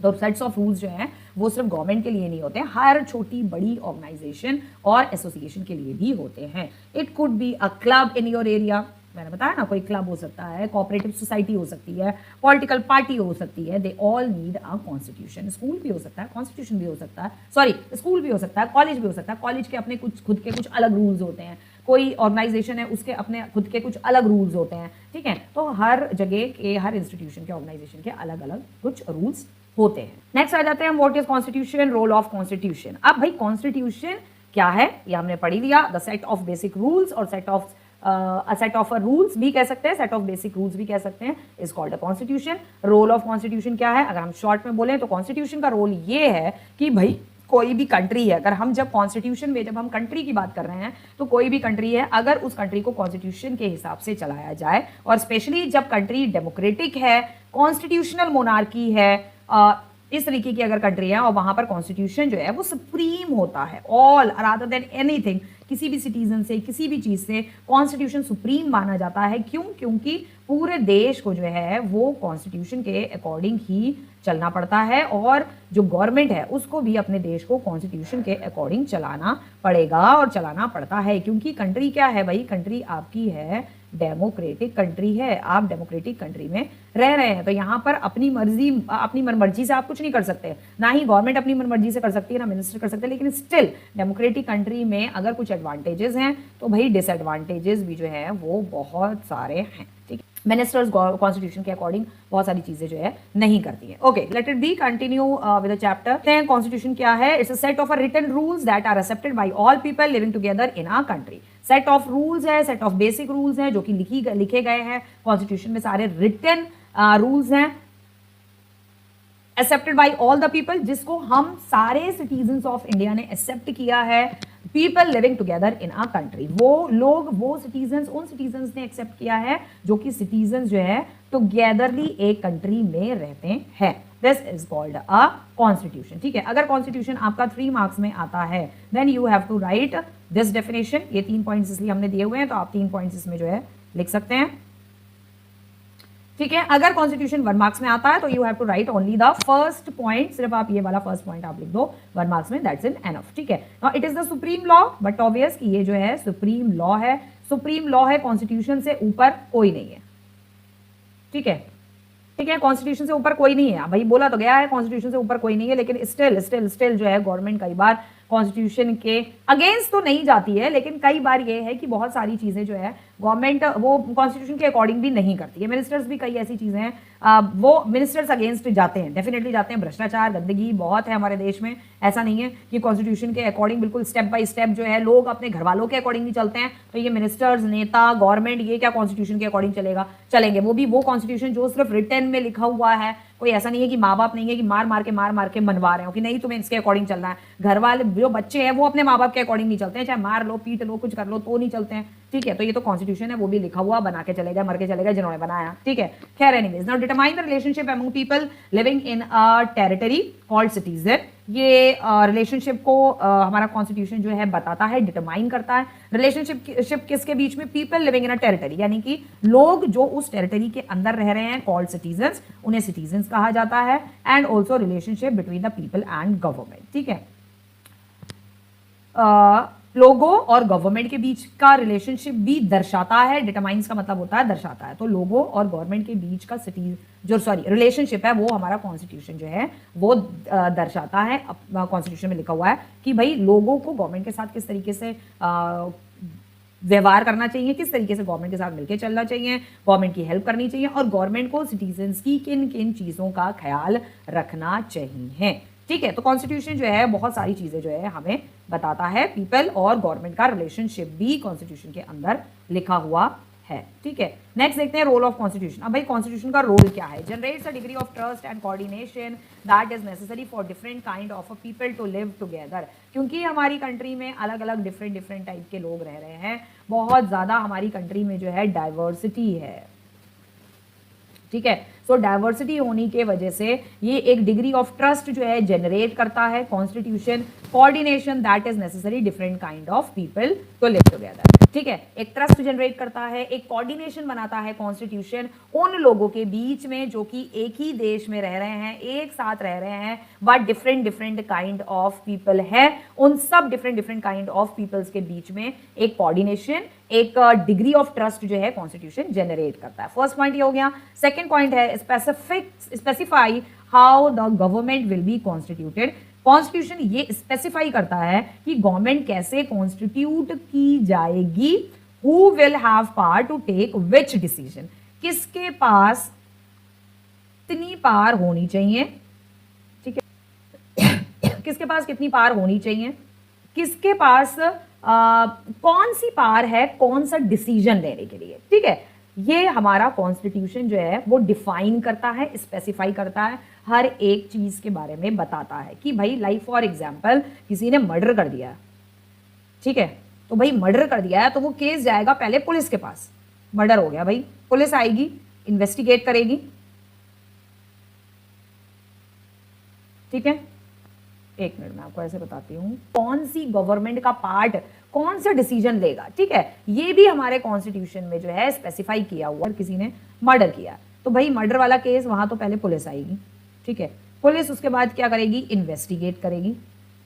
तो सेट्स ऑफ रूल्स जो हैं वो सिर्फ गवर्नमेंट के लिए नहीं होते हैं, हर छोटी बड़ी ऑर्गेनाइजेशन और एसोसिएशन के लिए भी होते हैं। It could be a club in your area, मैंने बताया ना, कोई क्लब हो सकता है, कोऑपरेटिव सोसाइटी हो सकती है, पॉलिटिकल पार्टी हो सकती है, they all need a constitution. School भी हो सकता है, कॉन्स्टिट्यूशन भी हो सकता है, सॉरी स्कूल भी हो सकता है, कॉलेज भी हो सकता है, कॉलेज के अपने कुछ खुद के कुछ अलग रूल्स होते हैं, कोई ऑर्गेनाइजेशन है उसके अपने खुद के कुछ अलग रूल्स होते हैं, ठीक है। तो हर जगह के, हर इंस्टीट्यूशन के, ऑर्गेनाइजेशन के अलग अलग कुछ रूल्स होते हैं। नेक्स्ट आ जाते हैं what is constitution, role of constitution. अब भाई कॉन्स्टिट्यूशन क्या है ये हमने पढ़ लिया, the set of basic rules और set of set of rules भी कह सकते हैं, सेट ऑफ बेसिक रूल्स भी कह सकते हैं, is called a constitution. Role of constitution क्या है, अगर हम शॉर्ट में बोलें तो कॉन्स्टिट्यूशन का रोल ये है कि भाई कोई भी कंट्री है, अगर हम जब कॉन्स्टिट्यूशन में जब हम कंट्री की बात कर रहे हैं तो कोई भी कंट्री है, अगर उस कंट्री को कॉन्स्टिट्यूशन के हिसाब से चलाया जाए, और स्पेशली जब कंट्री डेमोक्रेटिक है, कॉन्स्टिट्यूशनल मोनार्की है, इस तरीके की अगर कंट्री है और वहां पर कॉन्स्टिट्यूशन जो है वो सुप्रीम होता है, ऑल रादर देन एनीथिंग, किसी भी सिटीजन से, किसी भी चीज से कॉन्स्टिट्यूशन सुप्रीम माना जाता है। क्यों? क्योंकि पूरे देश को जो है वो कॉन्स्टिट्यूशन के अकॉर्डिंग ही चलना पड़ता है, और जो गवर्नमेंट है उसको भी अपने देश को कॉन्स्टिट्यूशन के अकॉर्डिंग चलाना पड़ेगा और चलाना पड़ता है। क्योंकि कंट्री क्या है भाई, कंट्री आपकी है, डेमोक्रेटिक कंट्री है, आप डेमोक्रेटिक कंट्री में रह रहे हैं, तो यहाँ पर अपनी मर्जी, अपनी मनमर्जी से आप कुछ नहीं कर सकते, ना ही गवर्नमेंट अपनी मनमर्जी से कर सकती है, ना मिनिस्टर कर सकते हैं। लेकिन स्टिल डेमोक्रेटिक कंट्री में अगर कुछ एडवांटेजेस हैं तो भाई डिसएडवांटेजेस भी जो है वो बहुत सारे हैं, ठीक है। मिनिस्टर्स कॉन्स्टिट्यूशन के अकॉर्डिंग बहुत सारी चीजें जो है नहीं करती है। Okay, let it be continue with the chapter. Constitution क्या है? It's a set of written rules that are accepted by all people living together in a country. Set of rules है, सेट ऑफ बेसिक रूल्स हैं जो कि लिखे गए हैं constitution में, सारे रिटन रूल्स हैं accepted by all the people, जिसको हम सारे सिटीजन्स ऑफ इंडिया ने एक्सेप्ट किया है। People living together in a country, वो लोग, वो सिटीजन्स, उन सिटीजन्स ने एक्सेप्ट किया है जो कि सिटीजन्स जो है टुगेदरली एक कंट्री में रहते हैं। This is called a constitution, ठीक है। अगर कॉन्स्टिट्यूशन आपका 3 मार्क्स में आता है then you have to write this definition. ये 3 पॉइंट्स इसलिए हमने दिए हुए हैं, तो आप 3 पॉइंट्स इसमें जो है लिख सकते हैं, ठीक है। अगर कॉन्स्टिट्यूशन 1 मार्क्स में आता है तो you have to write only the first point, सिर्फ आप ये वाला फर्स्ट पॉइंट आप लिख दो 1 मार्क्स में, दैट्स एनफ, ठीक है। Now it is the supreme law, but obvious कि ये जो है सुप्रीम लॉ है, सुप्रीम लॉ है, कॉन्स्टिट्यूशन से ऊपर कोई नहीं है, ठीक है, ठीक है। कॉन्स्टिट्यूशन से ऊपर कोई नहीं है, भाई बोला तो गया है कॉन्स्टिट्यूशन से ऊपर कोई नहीं है, लेकिन स्टिल जो है गवर्नमेंट कई बार कॉन्स्टिट्यूशन के अगेंस्ट तो नहीं जाती है, लेकिन कई बार ये है कि बहुत सारी चीजें जो है गवर्नमेंट वो कॉन्स्टिट्यूशन के अकॉर्डिंग भी नहीं करती है। मिनिस्टर्स भी कई ऐसी चीजें हैं वो मिनिस्टर्स अगेंस्ट जाते हैं, डेफिनेटली जाते हैं। भ्रष्टाचार, गंदगी बहुत है हमारे देश में, ऐसा नहीं है कि कॉन्स्टिट्यूशन के अकॉर्डिंग बिल्कुल स्टेप बाय स्टेप जो है लोग अपने घर वालों के अकॉर्डिंग ही चलते हैं। तो ये मिनिस्टर्स, नेता, गवर्नमेंट, ये क्या कॉन्स्टिट्यूशन के अकॉर्डिंग चलेंगे? वो भी वो कॉन्स्टिट्यूशन जो सिर्फ रिटन में लिखा हुआ है, कोई ऐसा नहीं है कि माँ बाप नहीं है कि मार मार के मनवा रहे हो कि नहीं तुम्हें इसके अकॉर्डिंग चलना है। घर वाले जो बच्चे हैं वो अपने माँ बाप के अकॉर्डिंग नहीं चलते हैं, चाहे मार लो, पीट लो, कुछ कर लो, तो नहीं चलते हैं, ठीक है। तो ये तो कॉन्स्टिट्यूशन है, वो भी लिखा हुआ, बना के चले गए, मर के चले गए जिन्होंने बनाया, ठीक है। खैर anyways, now determine the relationship among people living in a territory called citizen. ये रिलेशनशिप को हमारा कॉन्स्टिट्यूशन जो है बताता है, डिटरमाइन करता है। रिलेशनशिप किसके बीच में? People living in a territory, यानी कि लोग जो उस टेरिटरी के अंदर रह रहे हैं, कॉल्ड सिटीजन्स, उन्हें सिटीजन्स कहा जाता है। And also relationship between the people and government, ठीक है। लोगों और गवर्नमेंट के बीच का रिलेशनशिप भी दर्शाता है, डिटरमाइंस का मतलब होता है दर्शाता है। तो लोगों और गवर्नमेंट के बीच का रिलेशनशिप है वो हमारा कॉन्स्टिट्यूशन जो है वो दर्शाता है। कॉन्स्टिट्यूशन में लिखा हुआ है कि भाई लोगों को गवर्नमेंट के साथ किस तरीके से व्यवहार करना चाहिए, किस तरीके से गवर्नमेंट के साथ मिलकर चलना चाहिए, गवर्नमेंट की हेल्प करनी चाहिए, और गवर्नमेंट को सिटीजन्स की किन किन चीज़ों का ख्याल रखना चाहिए, ठीक है। तो कॉन्स्टिट्यूशन जो है बहुत सारी चीज़ें जो है हमें बताता है। पीपल और गवर्नमेंट का रिलेशनशिप भी कॉन्स्टिट्यूशन के अंदर लिखा हुआ है, ठीक है। नेक्स्ट देखते हैं रोल ऑफ कॉन्स्टिट्यूशन। अब भाई कॉन्स्टिट्यूशन का रोल क्या है? Generates a degree of trust and coordination that is necessary for different kind of a people to live together. क्योंकि हमारी कंट्री में अलग अलग डिफरेंट टाइप के लोग रह रहे हैं, बहुत ज़्यादा हमारी कंट्री में जो है डाइवर्सिटी है, ठीक है। सो डाइवर्सिटी होने के वजह से ये एक डिग्री ऑफ ट्रस्ट जो है जनरेट करता है constitution, coordination that is necessary different kind of people to live together, ठीक है। एक ट्रस्ट जनरेट करता है, एक कोऑर्डिनेशन बनाता है कॉन्स्टिट्यूशन उन लोगों के बीच में जो कि एक ही देश में रह रहे हैं, एक साथ रह रहे हैं, but different kind of people है। उन सब डिफरेंट काइंड ऑफ पीपल्स के बीच में एक कोऑर्डिनेशन, एक डिग्री ऑफ ट्रस्ट जो है कॉन्स्टिट्यूशन जनरेट करता है। फर्स्ट पॉइंट ये हो गया। सेकंड पॉइंट है specify how the government will be constituted. Constitution ये स्पेसिफाई करता है कि गवर्नमेंट कैसे कॉन्स्टिट्यूट की जाएगी, who will have power to take which decision, किसके पास कितनी पावर होनी चाहिए, ठीक है, किसके पास कितनी पावर होनी चाहिए, किसके पास कौन सी पावर है कौन सा डिसीजन लेने के लिए, ठीक है। ये हमारा कॉन्स्टिट्यूशन जो है वो डिफाइन करता है, स्पेसिफाई करता है, हर एक चीज के बारे में बताता है कि भाई लाइक फॉर एग्जांपल किसी ने मर्डर कर दिया, ठीक है, तो भाई मर्डर कर दिया है तो वो केस जाएगा पहले पुलिस के पास। मर्डर हो गया भाई, पुलिस आएगी, इन्वेस्टिगेट करेगी, ठीक है। एक मिनट में आपको ऐसे बताती हूँ कौन सी गवर्नमेंट का पार्ट कौन सा डिसीजन लेगा, ठीक है। ये भी हमारे कॉन्स्टिट्यूशन में जो है स्पेसिफाई किया हुआ। किसी ने मर्डर किया तो भाई मर्डर वाला केस वहां तो पहले पुलिस आएगी, ठीक है। पुलिस उसके बाद क्या करेगी, इन्वेस्टिगेट करेगी,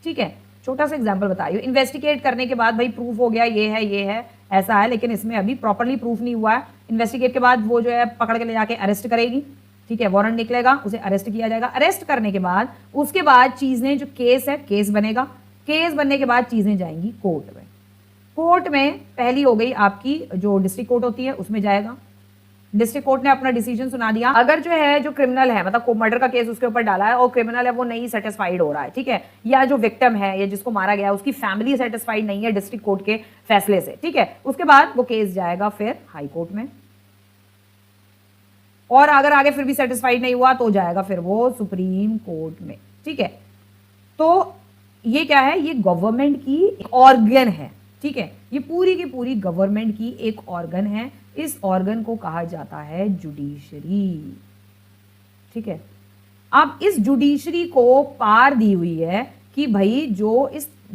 ठीक है। छोटा सा एग्जांपल बता रही हूँ। इन्वेस्टिगेट करने के बाद भाई प्रूफ हो गया ये है ऐसा है, लेकिन इसमें अभी प्रॉपरली प्रूफ नहीं हुआ है। इन्वेस्टिगेट के बाद वो जो है पकड़ के ले जाके अरेस्ट करेगी, ठीक है। वारंट निकलेगा, उसे अरेस्ट किया जाएगा। अरेस्ट करने के बाद उसके बाद चीजें जो केस है, केस बनेगा, केस बनने के बाद चीजें जाएंगी कोर्ट में। कोर्ट में पहली हो गई आपकी जो डिस्ट्रिक्ट कोर्ट होती है उसमें जाएगा। डिस्ट्रिक्ट कोर्ट ने अपना डिसीजन सुना दिया। अगर जो है जो क्रिमिनल है, मतलब मर्डर का केस उसके ऊपर डाला है और क्रिमिनल है वो नहीं सेटिस्फाइड हो रहा है, ठीक है, या जो विक्टिम है या जिसको मारा गया उसकी फैमिली सेटिस्फाइड नहीं है डिस्ट्रिक्ट कोर्ट के फैसले से, ठीक है, उसके बाद वो केस जाएगा फिर हाई कोर्ट में, और अगर आगे फिर भी सेटिस्फाइड नहीं हुआ तो जाएगा फिर वो सुप्रीम कोर्ट में, ठीक है। तो ये क्या है, ये गवर्नमेंट की ऑर्गन है, ठीक है। ये पूरी की पूरी गवर्नमेंट की एक ऑर्गन है। इस ऑर्गन को कहा जाता है जुडिशरी, ठीक है। अब इस जुडिशरी को पावर दी हुई है कि भाई जो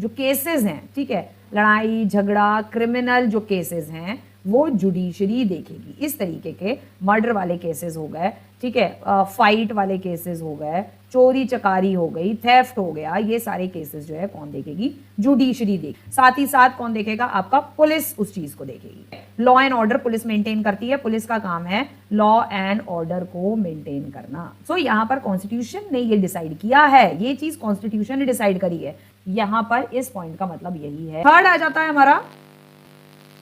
केसेस हैं, ठीक है, लड़ाई झगड़ा क्रिमिनल जो केसेस हैं वो जुडिशरी देखेगी। इस तरीके के मर्डर वाले केसेस हो गए, ठीक है, फाइट वाले केसेस हो गए, चोरी चकारी हो गई, थेफ्ट हो गया, ये सारे केसेस जो है कौन देखेगी, जुडिशरी देखेगी। साथ ही साथ कौन देखेगा, आपका पुलिस उस चीज को देखेगी। Law and order police maintain करती है, पुलिस का काम है लॉ एंड ऑर्डर को मेंटेन करना। सो यहाँ पर कॉन्स्टिट्यूशन ने ये डिसाइड किया है, ये चीज कॉन्स्टिट्यूशन ने डिसाइड करी है। यहाँ पर इस पॉइंट का मतलब यही है। थर्ड आ जाता है हमारा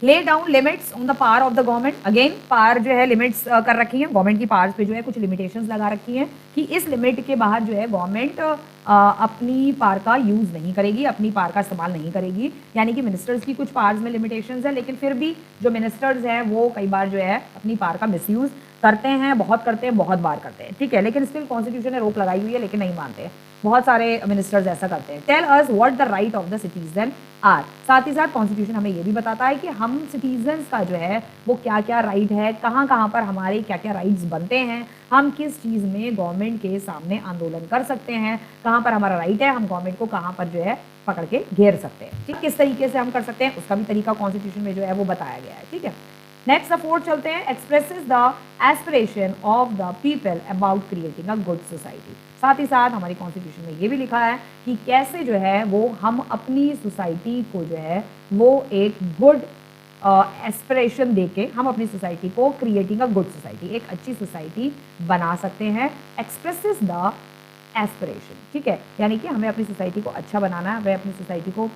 lay down limits on the power of the government. Again power जो है लिमिट्स कर रखी है, गवर्नमेंट की पावर्स पे जो है कुछ लिमिटेशंस लगा रखी हैं कि इस लिमिट के बाहर जो है गवर्नमेंट अपनी पावर का यूज नहीं करेगी, अपनी पावर का इस्तेमाल नहीं करेगी। यानी कि मिनिस्टर्स की कुछ पावर्स में लिमिटेशंस है, लेकिन फिर भी जो मिनिस्टर्स हैं वो कई बार जो है अपनी पावर का मिसयूज करते हैं, बहुत करते हैं, बहुत बार करते हैं, ठीक है। लेकिन स्टिल कॉन्स्टिट्यूशन ने रोक लगाई हुई है, लेकिन नहीं मानते, बहुत सारे मिनिस्टर्स ऐसा करते हैं। Tell us what the right of the citizen are. साथ ही साथ कॉन्स्टिट्यूशन हमें ये भी बताता है कि हम सिटीजन्स का जो है वो क्या क्या राइट है, कहाँ कहाँ पर हमारे क्या क्या राइट्स बनते हैं, हम किस चीज़ में गवर्नमेंट के सामने आंदोलन कर सकते हैं, कहाँ पर हमारा राइट है, हम गवर्नमेंट को कहाँ पर जो है पकड़ के घेर सकते हैं, ठीक, किस तरीके से हम कर सकते हैं, उसका भी तरीका कॉन्स्टिट्यूशन में जो है वो बताया गया है, ठीक है। नेक्स्ट फोर्थ चलते हैं, expresses the aspiration of the people about creating a good society. साथ ही साथ हमारी कॉन्स्टिट्यूशन में ये भी लिखा है कि कैसे जो है वो हम अपनी सोसाइटी को जो है वो एक गुड एस्पिरेशन देके हम अपनी सोसाइटी को क्रिएटिंग अ गुड सोसाइटी, एक अच्छी सोसाइटी बना सकते हैं। एक्सप्रेसेस द एस्पिरेशन, ठीक है, यानी कि हमें अपनी सोसाइटी को अच्छा बनाना है, हमें अपनी सोसाइटी को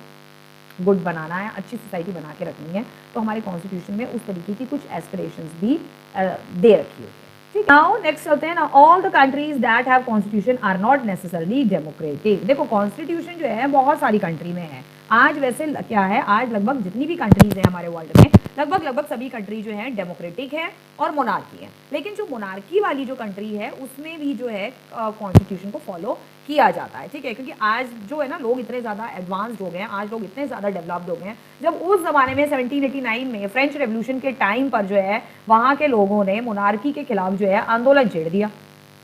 गुड बनाना है, अच्छी सोसाइटी बना के रखनी है, तो हमारे कॉन्स्टिट्यूशन में उस तरीके की कुछ एस्पिरेशंस भी दे रखी होती है, ठीक है। नाउ नेक्स्ट चलते हैं ना, all the countries that have constitution are not necessarily democratic. देखो कॉन्स्टिट्यूशन जो है बहुत सारी कंट्री में है, आज वैसे क्या है, आज लगभग जितनी भी कंट्रीज हैं हमारे वर्ल्ड में, लगभग सभी कंट्री जो है डेमोक्रेटिक है और मोनार्की है। लेकिन जो मोनार्की वाली जो कंट्री है उसमें भी जो है कॉन्स्टिट्यूशन को फॉलो किया जाता है, ठीक है, क्योंकि आज जो है ना लोग इतने ज़्यादा एडवांस्ड हो गए हैं, आज लोग इतने ज़्यादा डेवलप्ड हो गए हैं। जब उस ज़माने में 1789 में फ्रेंच रेवोल्यूशन के टाइम पर जो है वहाँ के लोगों ने मोनार्की के खिलाफ जो है आंदोलन छेड़ दिया,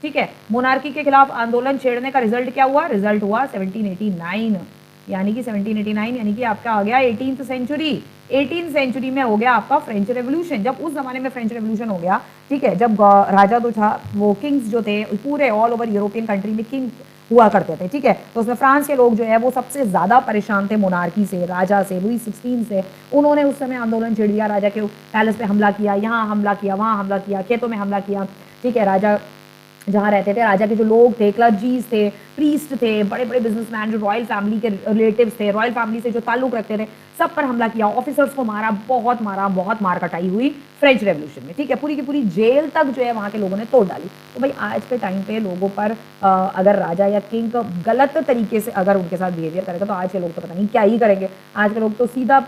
ठीक है। मोनार्की के खिलाफ आंदोलन छेड़ने का रिजल्ट क्या हुआ? रिजल्ट हुआ 1789, यानी कि 1789 यानी कि आपका आ गया 18th सेंचुरी। 18th सेंचुरी में हो गया आपका फ्रेंच रेवोल्यूशन। जब उस जमाने में फ्रेंच रेवोल्यूशन हो गया, ठीक है, जब राजा तो था, वो किंग्स जो थे पूरे ऑल ओवर यूरोपियन कंट्री में किंग हुआ करते थे, ठीक है। तो उसमें फ्रांस के लोग जो है वो सबसे ज्यादा परेशान थे मोनार्की से, राजा से, लुई 16 से। उन्होंने उस समय आंदोलन छेड़ दिया, राजा के पैलेस पे हमला किया, यहाँ हमला किया, वहाँ हमला किया, खेतों में हमला किया, ठीक है। राजा जहाँ रहते थे, राजा के जो लोग थे, क्लर्जीज थे, प्रीस्ट थे, बड़े बड़े बिजनेसमैन जो रॉयल फैमिली के रिलेटिव्स थे, रॉयल फैमिली से जो ताल्लुक रखते थे, सब पर हमला किया, ऑफिसर्स को मारा, बहुत मार कटाई हुई फ्रेंच रेवोल्यूशन में, ठीक है। पूरी की पूरी जेल तक जो है वहाँ के लोगों ने तोड़ डाली। तो भाई आज के टाइम पे लोगों पर अगर राजा या किंग गलत तरीके से अगर उनके साथ बिहेवियर करेगा तो आज के लोग तो पता नहीं क्या ही करेंगे। आज के लोग तो सीधा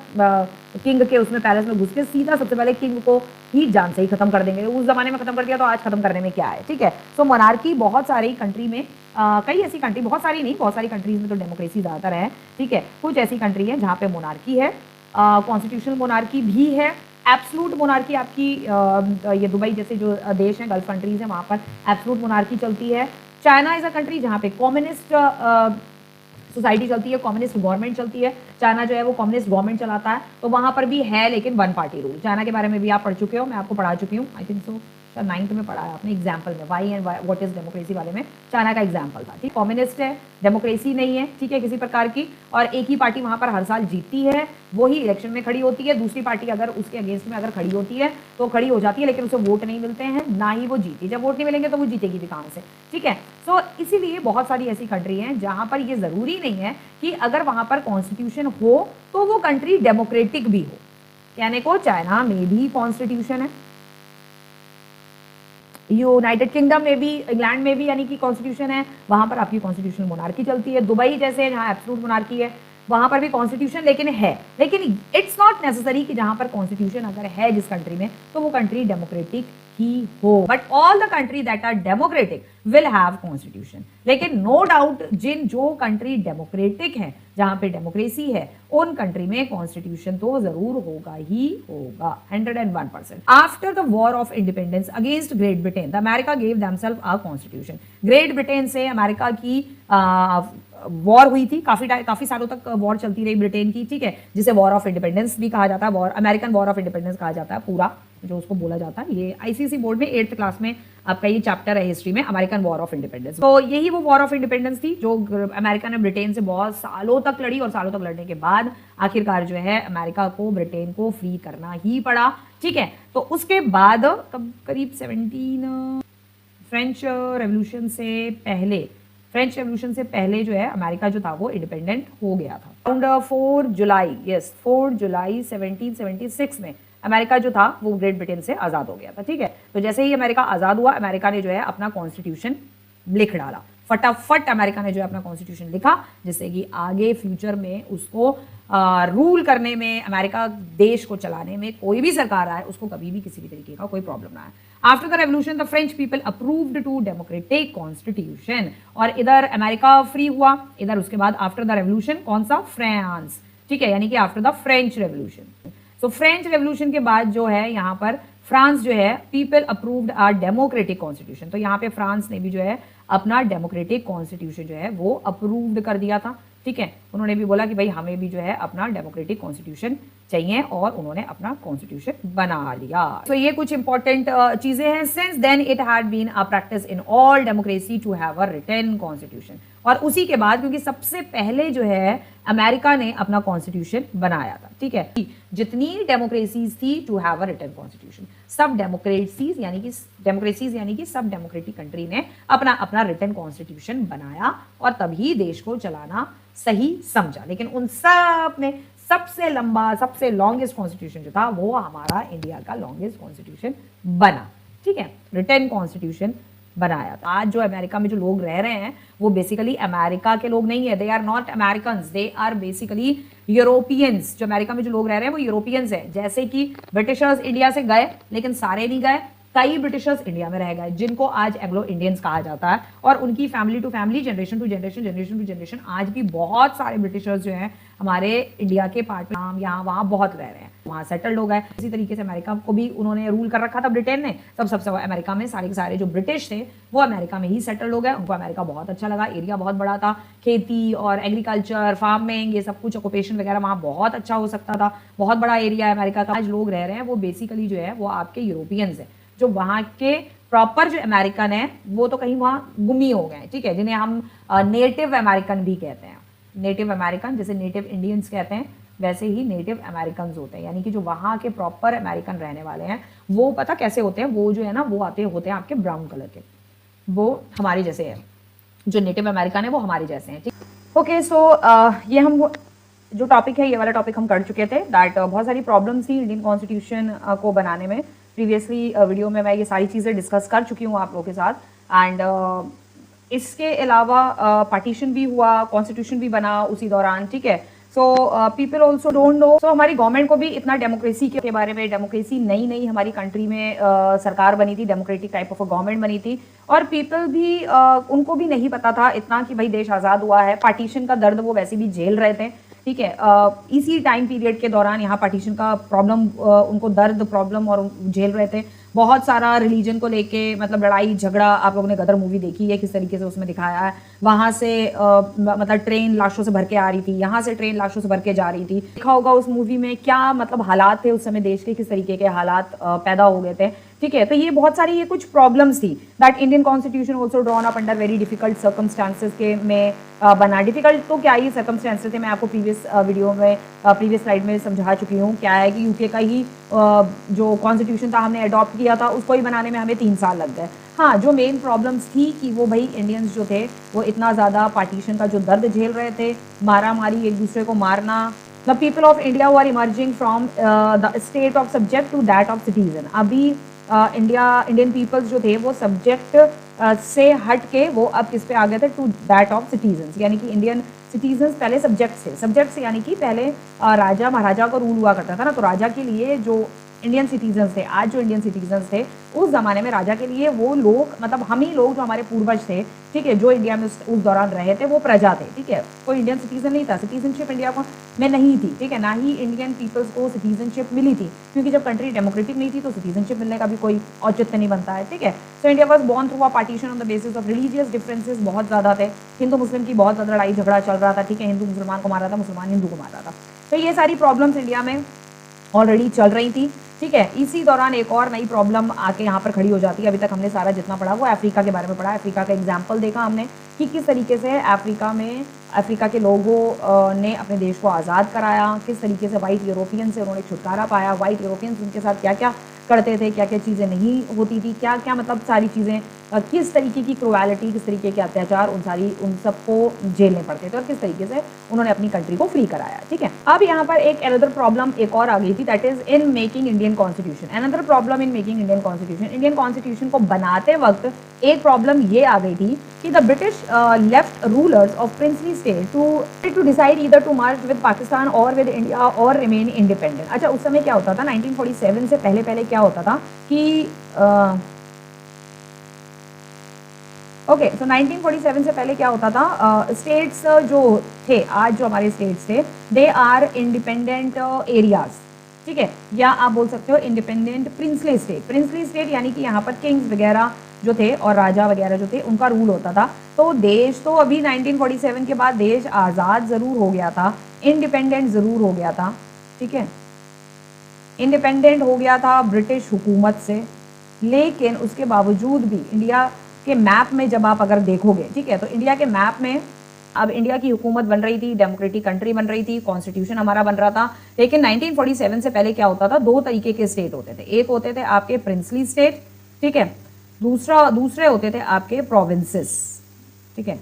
किंग के उसमें पैलेस में घुस के सीधा सबसे पहले किंग को ही जान से ही खत्म कर देंगे। उस जमाने में खत्म कर दिया तो आज खत्म करने में क्या है, ठीक है। सो मोनार्की बहुत सारी कंट्री में कई ऐसी कंट्री, बहुत सारी नहीं, बहुत सारी कंट्रीज में तो डेमोक्रेसी ज़्यादातर है, ठीक है। कुछ ऐसी कंट्री है जहाँ पे मोनार्की है, कॉन्स्टिट्यूशनल मोनार्की भी है, एब्सोल्यूट मोनार्की आपकी ये दुबई जैसे जो देश हैं, गल्फ कंट्रीज हैं, वहाँ पर एब्सोल्यूट मोनार्की चलती है। चाइना इज़ अ कंट्री जहाँ पे कम्युनिस्ट सोसाइटी चलती है, कम्युनिस्ट गवर्नमेंट चलती है। चाइना जो है वो कम्युनिस्ट गवर्नमेंट चलाता है, तो वहाँ पर भी है लेकिन वन पार्टी रूल। चाइना के बारे में भी आप पढ़ चुके हो, मैं आपको पढ़ा चुकी हूँ, आई थिंक सो 9th में पढ़ा है आपने एग्जाम्पल में, why and what is democracy वाले में चाइना का एग्जाम्पल था, ठीक। कम्युनिस्ट है, डेमोक्रेसी नहीं है, ठीक है, किसी प्रकार की, और एक ही पार्टी वहां पर हर साल जीतती है, वही इलेक्शन में खड़ी होती है। दूसरी पार्टी अगर उसके अगेंस्ट में अगर खड़ी होती है तो खड़ी हो जाती है, लेकिन उसे वोट नहीं मिलते हैं, ना ही वो जीती। जब वोट नहीं मिलेंगे तो वो जीतेगी भी कहाँ से, ठीक है। सो इसीलिए बहुत सारी ऐसी कंट्री हैं जहां पर ये जरूरी नहीं है कि अगर वहां पर कॉन्स्टिट्यूशन हो तो वो कंट्री डेमोक्रेटिक भी हो। कहने को चाइना में भी कॉन्स्टिट्यूशन है, यूनाइटेड किंगडम में भी, इंग्लैंड में भी यानी कि कॉन्स्टिट्यूशन है, वहां पर आपकी कॉन्स्टिट्यूशनल मोनार्की चलती है। दुबई जैसे जहाँ एब्सोल्यूट मोनार्की है वहां पर भी कॉन्स्टिट्यूशन लेकिन है, लेकिन इट्स नॉट नेसेसरी कि जहां पर कॉन्स्टिट्यूशन अगर है जिस कंट्री में तो वो कंट्री डेमोक्रेटिक ही हो। But all the country that are democratic will have constitution. लेकिन नो डाउट जो कंट्री डेमोक्रेटिक है, जहां पे डेमोक्रेसी है, उन कंट्री में कॉन्स्टिट्यूशन तो जरूर होगा ही होगा, 101%। After the war of independence against Great Britain, the America gave themself a constitution. Great Britain से अमेरिका की वॉर हुई थी, काफी सालों तक वॉर चलती रही ब्रिटेन की, ठीक है, जिसे वॉर ऑफ इंडिपेंडेंस भी कहा जाता है, war American war of independence कहा जाता है पूरा जो उसको बोला जाता है। ये आईसीएसई बोर्ड में 8th क्लास में आपका ये चैप्टर है हिस्ट्री में, अमेरिकन वॉर ऑफ इंडिपेंडेंस। तो यही वो वॉर ऑफ इंडिपेंडेंस थी जो अमेरिका ने ब्रिटेन से बहुत सालों तक लड़ी, और सालों तक लड़ने के बाद आखिरकार जो है अमेरिका को ब्रिटेन को फ्री करना ही पड़ा, ठीक है। तो उसके बाद करीब 17 फ्रेंच रेवोल्यूशन से पहले जो है अमेरिका जो था वो इंडिपेंडेंट हो गया था। अराउंड 4 जुलाई 1776 में अमेरिका जो था वो ग्रेट ब्रिटेन से आजाद हो गया था, ठीक है। तो जैसे ही अमेरिका आजाद हुआ, अमेरिका ने जो है अपना कॉन्स्टिट्यूशन लिख डाला, फटाफट अमेरिका ने जो है अपना कॉन्स्टिट्यूशन लिखा, जिससे कि आगे फ्यूचर में उसको रूल करने में, अमेरिका देश को चलाने में कोई भी सरकार आए उसको कभी भी किसी भी तरीके का कोई प्रॉब्लम ना आए। After the revolution the French people approved to democratic constitution, और इधर अमेरिका फ्री हुआ, इधर उसके बाद आफ्टर द रेवोल्यूशन कौन सा, फ्रांस, ठीक है, यानी कि after the French revolution. So French revolution के बाद जो है यहाँ पर फ्रांस जो है people approved are democratic constitution, तो यहाँ पे फ्रांस ने भी जो है अपना डेमोक्रेटिक कॉन्स्टिट्यूशन जो है वो अप्रूव्ड कर दिया था, ठीक है। उन्होंने भी बोला कि भाई हमें भी जो है अपना डेमोक्रेटिक कॉन्स्टिट्यूशन चाहिए, और उन्होंने अपना कॉन्स्टिट्यूशन बना लिया। तो ये कुछ इंपॉर्टेंट चीजें हैं। Since then it had been a practice in all democracy to have a written constitution, और उसी के बाद क्योंकि सबसे पहले जो है अमेरिका ने अपना कॉन्स्टिट्यूशन बनाया था, ठीक है। जितनी डेमोक्रेसीज थी to have a written constitution, सब डेमोक्रेसीज यानी कि सब डेमोक्रेटिक कंट्री ने अपना अपना रिटन कॉन्स्टिट्यूशन बनाया, और तभी देश को चलाना सही समझा। लेकिन उन सब में सबसे लंबा, सबसे लॉन्गेस्ट कॉन्स्टिट्यूशन जो था वो हमारा इंडिया का लॉन्गेस्ट कॉन्स्टिट्यूशन बना, ठीक है, रिटन कॉन्स्टिट्यूशन बनाया था। आज जो अमेरिका में जो लोग रह रहे हैं वो बेसिकली अमेरिका के लोग नहीं है, they are not Americans, they are basically Europeans. जो अमेरिका में जो लोग रह रहे हैं वो यूरोपियंस हैं। जैसे कि ब्रिटिशर्स इंडिया से गए लेकिन सारे नहीं गए, कई ब्रिटिशर्स इंडिया में रह गए जिनको आज एंग्लो इंडियंस कहा जाता है, और उनकी family to family, generation to generation, generation to generation आज भी बहुत सारे ब्रिटिशर्स जो हैं हमारे इंडिया के पार्ट में यहाँ वहाँ बहुत रह रहे हैं, वहाँ सेटल्ड हो गए। इसी तरीके से अमेरिका को भी उन्होंने रूल कर रखा था ब्रिटेन ने, तब सबसे अमेरिका में सारे के सारे जो ब्रिटिश थे वो अमेरिका में ही सेटल्ड हो गए। उनको अमेरिका बहुत अच्छा लगा, एरिया बहुत बड़ा था, खेती और एग्रीकल्चर, फार्मिंग, ये सब कुछ ऑक्यूपेशन वगैरह वहाँ बहुत अच्छा हो सकता था, बहुत बड़ा एरिया है अमेरिका का। आज लोग रह रहे हैं वो बेसिकली जो है वो आपके यूरोपियंस है, जो वहाँ के प्रॉपर जो अमेरिकन है वो तो कहीं वहाँ गुमी हो गए, ठीक है, जिन्हें हम नेटिव अमेरिकन भी कहते हैं। नेटिव अमेरिकन जैसे नेटिव इंडियंस कहते हैं वैसे ही नेटिव अमेरिकन होते हैं, यानी कि जो वहाँ के प्रॉपर अमेरिकन रहने वाले हैं वो पता कैसे होते हैं, वो जो है ना वो होते हैं आपके ब्राउन कलर के, वो हमारे जैसे है। जो नेटिव अमेरिकन है वो हमारे जैसे हैं, ठीक। ओके, सो ये हम जो टॉपिक है ये वाला टॉपिक हम कर चुके थे, दैट बहुत सारी प्रॉब्लम्स थी इंडियन कॉन्स्टिट्यूशन को बनाने में। प्रीवियसली वीडियो में मैं ये सारी चीज़ें डिस्कस कर चुकी हूँ आप लोगों के साथ। एंड इसके अलावा पार्टीशन भी हुआ, कॉन्स्टिट्यूशन भी बना उसी दौरान, ठीक है। So people also don't know, so हमारी गवर्नमेंट को भी इतना डेमोक्रेसी के बारे में, डेमोक्रेसी नई नई हमारी कंट्री में सरकार बनी थी, डेमोक्रेटिक टाइप ऑफ गवर्नमेंट बनी थी, और पीपल भी उनको भी नहीं पता था इतना कि भाई देश आज़ाद हुआ है। पार्टीशन का दर्द वो वैसे भी झेल रहे थे, ठीक है। इसी टाइम पीरियड के दौरान यहाँ पार्टीशन का प्रॉब्लम, उनको दर्द प्रॉब्लम और झेल रहे थे। बहुत सारा रिलीजन को लेके मतलब लड़ाई झगड़ा, आप लोगों ने गदर मूवी देखी है किस तरीके से उसमें दिखाया है। वहाँ से मतलब ट्रेन लाशों से भर के आ रही थी, यहाँ से ट्रेन लाशों से भर के जा रही थी। देखा होगा उस मूवी में क्या मतलब हालात थे उस समय देश के, किस तरीके के हालात पैदा हो गए थे, ठीक है। तो ये बहुत सारी ये कुछ प्रॉब्लम्स थी that Indian constitution also drawn up under very difficult circumstances के में बना। डिफिकल्ट तो क्या ही सर्कमस्टांसेस थे, मैं आपको प्रीवियस वीडियो में प्रीवियस स्लाइड में समझा चुकी हूँ। क्या है कि यूके का ही जो कॉन्स्टिट्यूशन था हमने अडॉप्ट किया था, उसको ही बनाने में हमें 3 साल लग गए। हाँ, जो मेन प्रॉब्लम्स थी कि वो भाई इंडियंस जो थे वो इतना ज़्यादा पार्टीशन का जो दर्द झेल रहे थे, मारा मारी, एक दूसरे को मारना। The people of India who are emerging from the state of subject to that of citizen. अभी इंडियन पीपल्स जो थे वो सब्जेक्ट से हट के वो अब किस पे आ गए थे, टू दैट ऑफ सिटीजन्स। यानी कि इंडियन सिटीजन्स पहले सब्जेक्ट से यानी कि पहले राजा महाराजा का रूल हुआ करता था ना, तो राजा के लिए जो इंडियन सिटीजन्स थे, आज जो इंडियन सिटीजन्स थे उस जमाने में राजा के लिए वो लोग, मतलब हम ही लोग जो हमारे पूर्वज थे, ठीक है, जो इंडिया में उस दौरान रहे थे वो प्रजा थे, ठीक है। कोई इंडियन सिटीजन नहीं था, सिटीजनशिप इंडिया को में नहीं थी, ठीक है, ना ही इंडियन पीपल्स को सिटीजनशिप मिली थी, क्योंकि जब कंट्री डेमोक्रेटिक नहीं थी तो सिटीजनशिप मिलने का भी कोई औचित्य नहीं बनता है, ठीक है। So India was born through a partition on the basis of religious differences. बहुत ज़्यादा थे, हिंदू मुस्लिम की बहुत ज़्यादा लड़ाई झगड़ा चल रहा था, ठीक है, हिंदू मुसलमान को मार रहा था, मुसलमान हिंदू को मार रहा था। तो ये सारी प्रॉब्लम्स इंडिया में ऑलरेडी चल रही थी, ठीक है। इसी दौरान एक और नई प्रॉब्लम आके यहाँ पर खड़ी हो जाती है। अभी तक हमने सारा जितना पढ़ा वो अफ्रीका के बारे में पढ़ा, अफ्रीका का एग्जाम्पल देखा हमने कि किस तरीके से अफ्रीका के लोगों ने अपने देश को आज़ाद कराया, किस तरीके से वाइट यूरोपियन से उन्होंने छुटकारा पाया। वाइट यूरोपियंस उनके साथ क्या क्या करते थे, क्या क्या चीज़ें नहीं होती थी, क्या क्या मतलब सारी चीज़ें, किस तरीके की क्रुएलिटी, किस तरीके के अत्याचार उन सबको झेलने पड़ते थे, और किस तरीके से उन्होंने अपनी कंट्री को फ्री कराया, ठीक है। अब यहाँ पर एक अनदर प्रॉब्लम एक और आ गई थी, that is in making Indian constitution. Another problem in making Indian constitution, Indian constitution को बनाते वक्त एक प्रॉब्लम ये आ गई थी कि the British left rulers of princely state to decide either to merge with Pakistan और विद इंडिया और रिमेन इंडिपेंडेंट। अच्छा, उस समय क्या होता था 1947 से पहले क्या होता था कि ओके, तो 1947 से पहले क्या होता था, स्टेट्स जो थे, आज जो हमारे स्टेट्स थे, दे आर इंडिपेंडेंट एरियाज, ठीक है, या आप बोल सकते हो independent princely state. Princely state यानी कि यहाँ पर किंग्स वगैरह जो थे और राजा वगैरह जो थे उनका रूल होता था। तो देश तो अभी 1947 के बाद देश आज़ाद ज़रूर हो गया था, इंडिपेंडेंट ज़रूर हो गया था, ठीक है, इंडिपेंडेंट हो गया था ब्रिटिश हुकूमत से, लेकिन उसके बावजूद भी इंडिया के मैप में जब आप अगर देखोगे, ठीक है, तो इंडिया के मैप में अब इंडिया की हुकूमत बन रही थी, डेमोक्रेटिक कंट्री बन रही थी, कॉन्स्टिट्यूशन हमारा बन रहा था। लेकिन 1947 से पहले क्या होता था, 2 तरीके के स्टेट होते थे। एक होते थे आपके प्रिंसली स्टेट, ठीक है, दूसरे होते थे आपके प्रोविंसेस, ठीक है,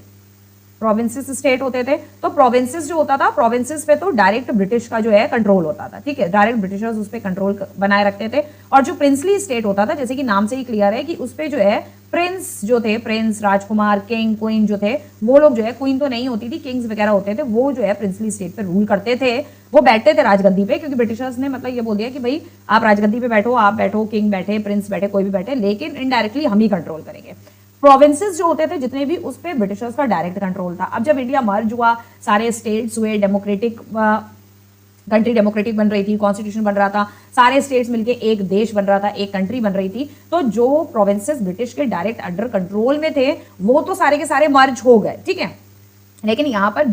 प्रोविंसेस स्टेट होते थे। तो प्रोविंसेस जो होता था, प्रोविंसेस पे तो डायरेक्ट ब्रिटिश का जो है कंट्रोल होता था, ठीक है, डायरेक्ट ब्रिटिशर्स उस पर कंट्रोल बनाए रखते थे। और जो प्रिंसली स्टेट होता था, जैसे कि नाम से ही क्लियर है कि उस पर जो है प्रिंस जो थे, प्रिंस, राजकुमार, किंग, क्वीन जो थे, वो लोग जो है, क्वीन तो नहीं होती थी, किंग्स वगैरह होते थे, वो जो है प्रिंसली स्टेट पे रूल करते थे, वो बैठते थे राजगद्दी पे, क्योंकि ब्रिटिशर्स ने मतलब ये बोल दिया कि भाई आप राजगद्दी पे बैठो, आप बैठो, किंग बैठे, प्रिंस बैठे, कोई भी बैठे, लेकिन इनडायरेक्टली हम ही कंट्रोल करेंगे। प्रोविंसेस जो होते थे जितने भी, उस पर ब्रिटिशर्स का डायरेक्ट कंट्रोल था। अब जब इंडिया मर्ज हुआ, सारे स्टेट्स हुए, डेमोक्रेटिक कंट्री डेमोक्रेटिक बन रही थी, कॉन्स्टिट्यूशन बन रहा था, सारे स्टेट्स मिलके एक देश बन रहा था, एक कंट्री बन रही थी, तो जो प्रोविंसेस ब्रिटिश के डायरेक्ट अंडर कंट्रोल में थे वो तो सारे के सारे मर्ज हो गए, ठीक है। लेकिन यहाँ पर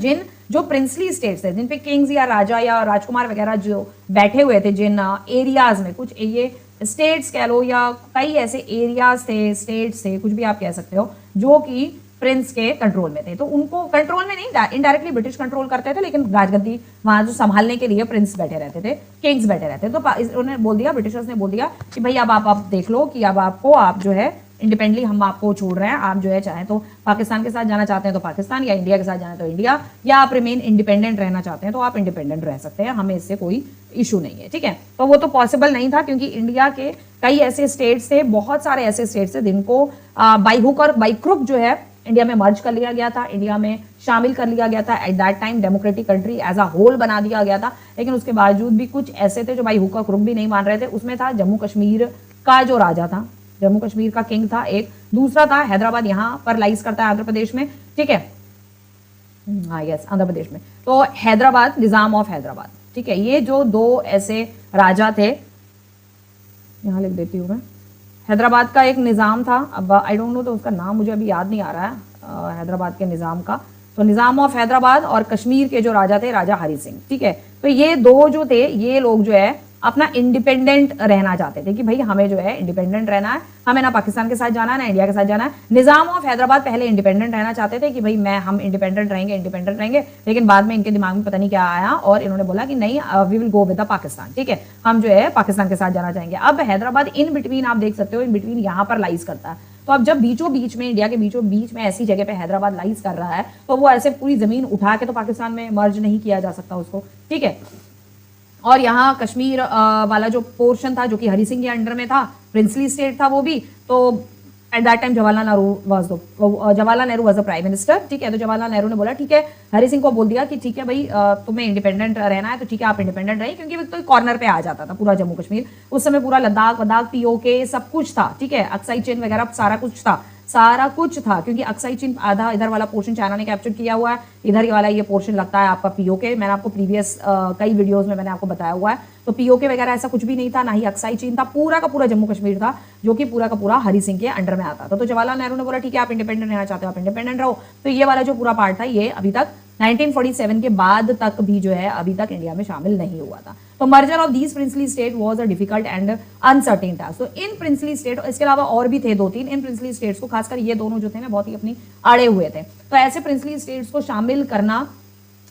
जो प्रिंसली स्टेट्स थे, जिन पे किंग्स या राजा या राजकुमार वगैरह जो बैठे हुए थे, जिन एरियाज में, कुछ ये स्टेट्स कह लो या कई ऐसे एरियाज थे, स्टेट्स थे, कुछ भी आप कह सकते हो, जो कि प्रिंस के कंट्रोल में थे, तो उनको कंट्रोल में नहीं, इनडायरेक्टली ब्रिटिश कंट्रोल करते थे, लेकिन राजगद्दी वहां जो संभालने के लिए प्रिंस बैठे रहते थे, किंग्स बैठे रहते थे। तो उन्होंने बोल दिया, ब्रिटिशर्स ने बोल दिया कि भाई अब आप देख लो कि अब आप जो है इंडिपेंडेंटली हम आपको छोड़ रहे हैं, आप जो है चाहे तो पाकिस्तान के साथ जाना चाहते हैं तो पाकिस्तान, या इंडिया के साथ जाना तो इंडिया, या आप रिमेन इंडिपेंडेंट रहना चाहते हैं तो आप इंडिपेंडेंट रह सकते हैं, हमें इससे कोई इशू नहीं है, ठीक है। तो वो तो पॉसिबल नहीं था, क्योंकि इंडिया के कई ऐसे स्टेट्स थे, बहुत सारे ऐसे स्टेट्स थे जिनको बाई हुक और बाई क्रुक जो है इंडिया में मर्ज कर लिया गया था, इंडिया में शामिल कर लिया गया था, at that time democratic country as a whole बना दिया गया था। लेकिन उसके बावजूद भी कुछ ऐसे थे जो बाई हुक और क्रुक भी नहीं मान रहे थे। उसमें था जम्मू कश्मीर का जो राजा था, जम्मू कश्मीर का किंग था एक, दूसरा था हैदराबाद, यहाँ पर लाइज करता है आंध्र प्रदेश में, ठीक है, हाँ यस आंध्र प्रदेश में, तो हैदराबाद, निजाम ऑफ हैदराबाद, ठीक है। ये जो दो ऐसे राजा थे, यहाँ लिख देती हूँ मैं, हैदराबाद का एक निज़ाम था, अब आई डोंट नो तो उसका नाम मुझे अभी याद नहीं आ रहा है, हैदराबाद के निज़ाम का, तो निज़ाम ऑफ हैदराबाद, और कश्मीर के जो राजा थे राजा हरि सिंह, ठीक है। तो ये दो जो थे, ये लोग जो है अपना इंडिपेंडेंट रहना चाहते थे कि भाई हमें जो है इंडिपेंडेंट रहना है, हमें ना पाकिस्तान के साथ जाना है ना इंडिया के साथ जाना है। निज़ाम ऑफ हैदराबाद पहले इंडिपेंडेंट रहना चाहते थे कि भाई हम इंडिपेंडेंट रहेंगे, लेकिन बाद में इनके दिमाग में पता नहीं क्या आया और इन्होंने बोला कि नहीं, we will go with the Pakistan, ठीक है, हम जो है पाकिस्तान के साथ जाना चाहेंगे। अब हैदराबाद इन बिटवीन, आप देख सकते हो, इन बिटवीन यहाँ पर लाइज करता है। तो अब जब बीचों बीच में, इंडिया के बीचों बीच में ऐसी जगह पे हैदराबाद लाइज कर रहा है, तो वो ऐसे पूरी जमीन उठा के तो पाकिस्तान में मर्ज नहीं किया जा सकता उसको, ठीक है। और यहाँ कश्मीर वाला जो पोर्शन था, जो कि हरि सिंह के अंडर में था, प्रिंसली स्टेट था वो भी, तो eight that time Jawaharlal Nehru was the prime minister, ठीक है। तो जवाहरलाल नेहरू ने बोला ठीक है, हरि सिंह को बोल दिया कि ठीक है भाई, तुम्हें इंडिपेंडेंट रहना है तो ठीक है, आप इंडिपेंडेंट रहिए, क्योंकि वो तो कॉर्नर पे आ जाता था पूरा जम्मू कश्मीर, उस समय पूरा लद्दाख वद्दाख, पीओके सब कुछ था, ठीक है, अक्साई चिन वगैरह सारा कुछ था, क्योंकि अक्साई चिन आधा इधर वाला पोर्शन चाइना ने कैप्चर किया हुआ है, इधर वाला ये पोर्शन लगता है आपका पीओके। मैंने आपको प्रीवियस कई वीडियोस में मैंने आपको बताया हुआ है, तो पीओके वगैरह ऐसा कुछ भी नहीं था, ना ही अक्साई चीन था, पूरा का पूरा जम्मू कश्मीर था, जो कि पूरा का पूरा हरि सिंह के अंडर में आता था। तो जवाहरलाल नेहरू ने बोला ठीक है, आप इंडिपेंडेंट रहना चाहते हो, आप इंडिपेंडेंट रहो। तो ये वाला जो पूरा पार्ट था, ये अभी तक 1947 के बाद तक भी जो है अभी तक इंडिया में शामिल नहीं हुआ था। तो merger of these princely state was a difficult and uncertain task. तो इन प्रिंसली स्टेट, इसके अलावा और भी थे 2-3, इन प्रिंसली स्टेट्स को, खासकर ये दोनों जो थे ना, बहुत ही अपनी अड़े हुए थे। तो ऐसे प्रिंसली स्टेट्स को शामिल करना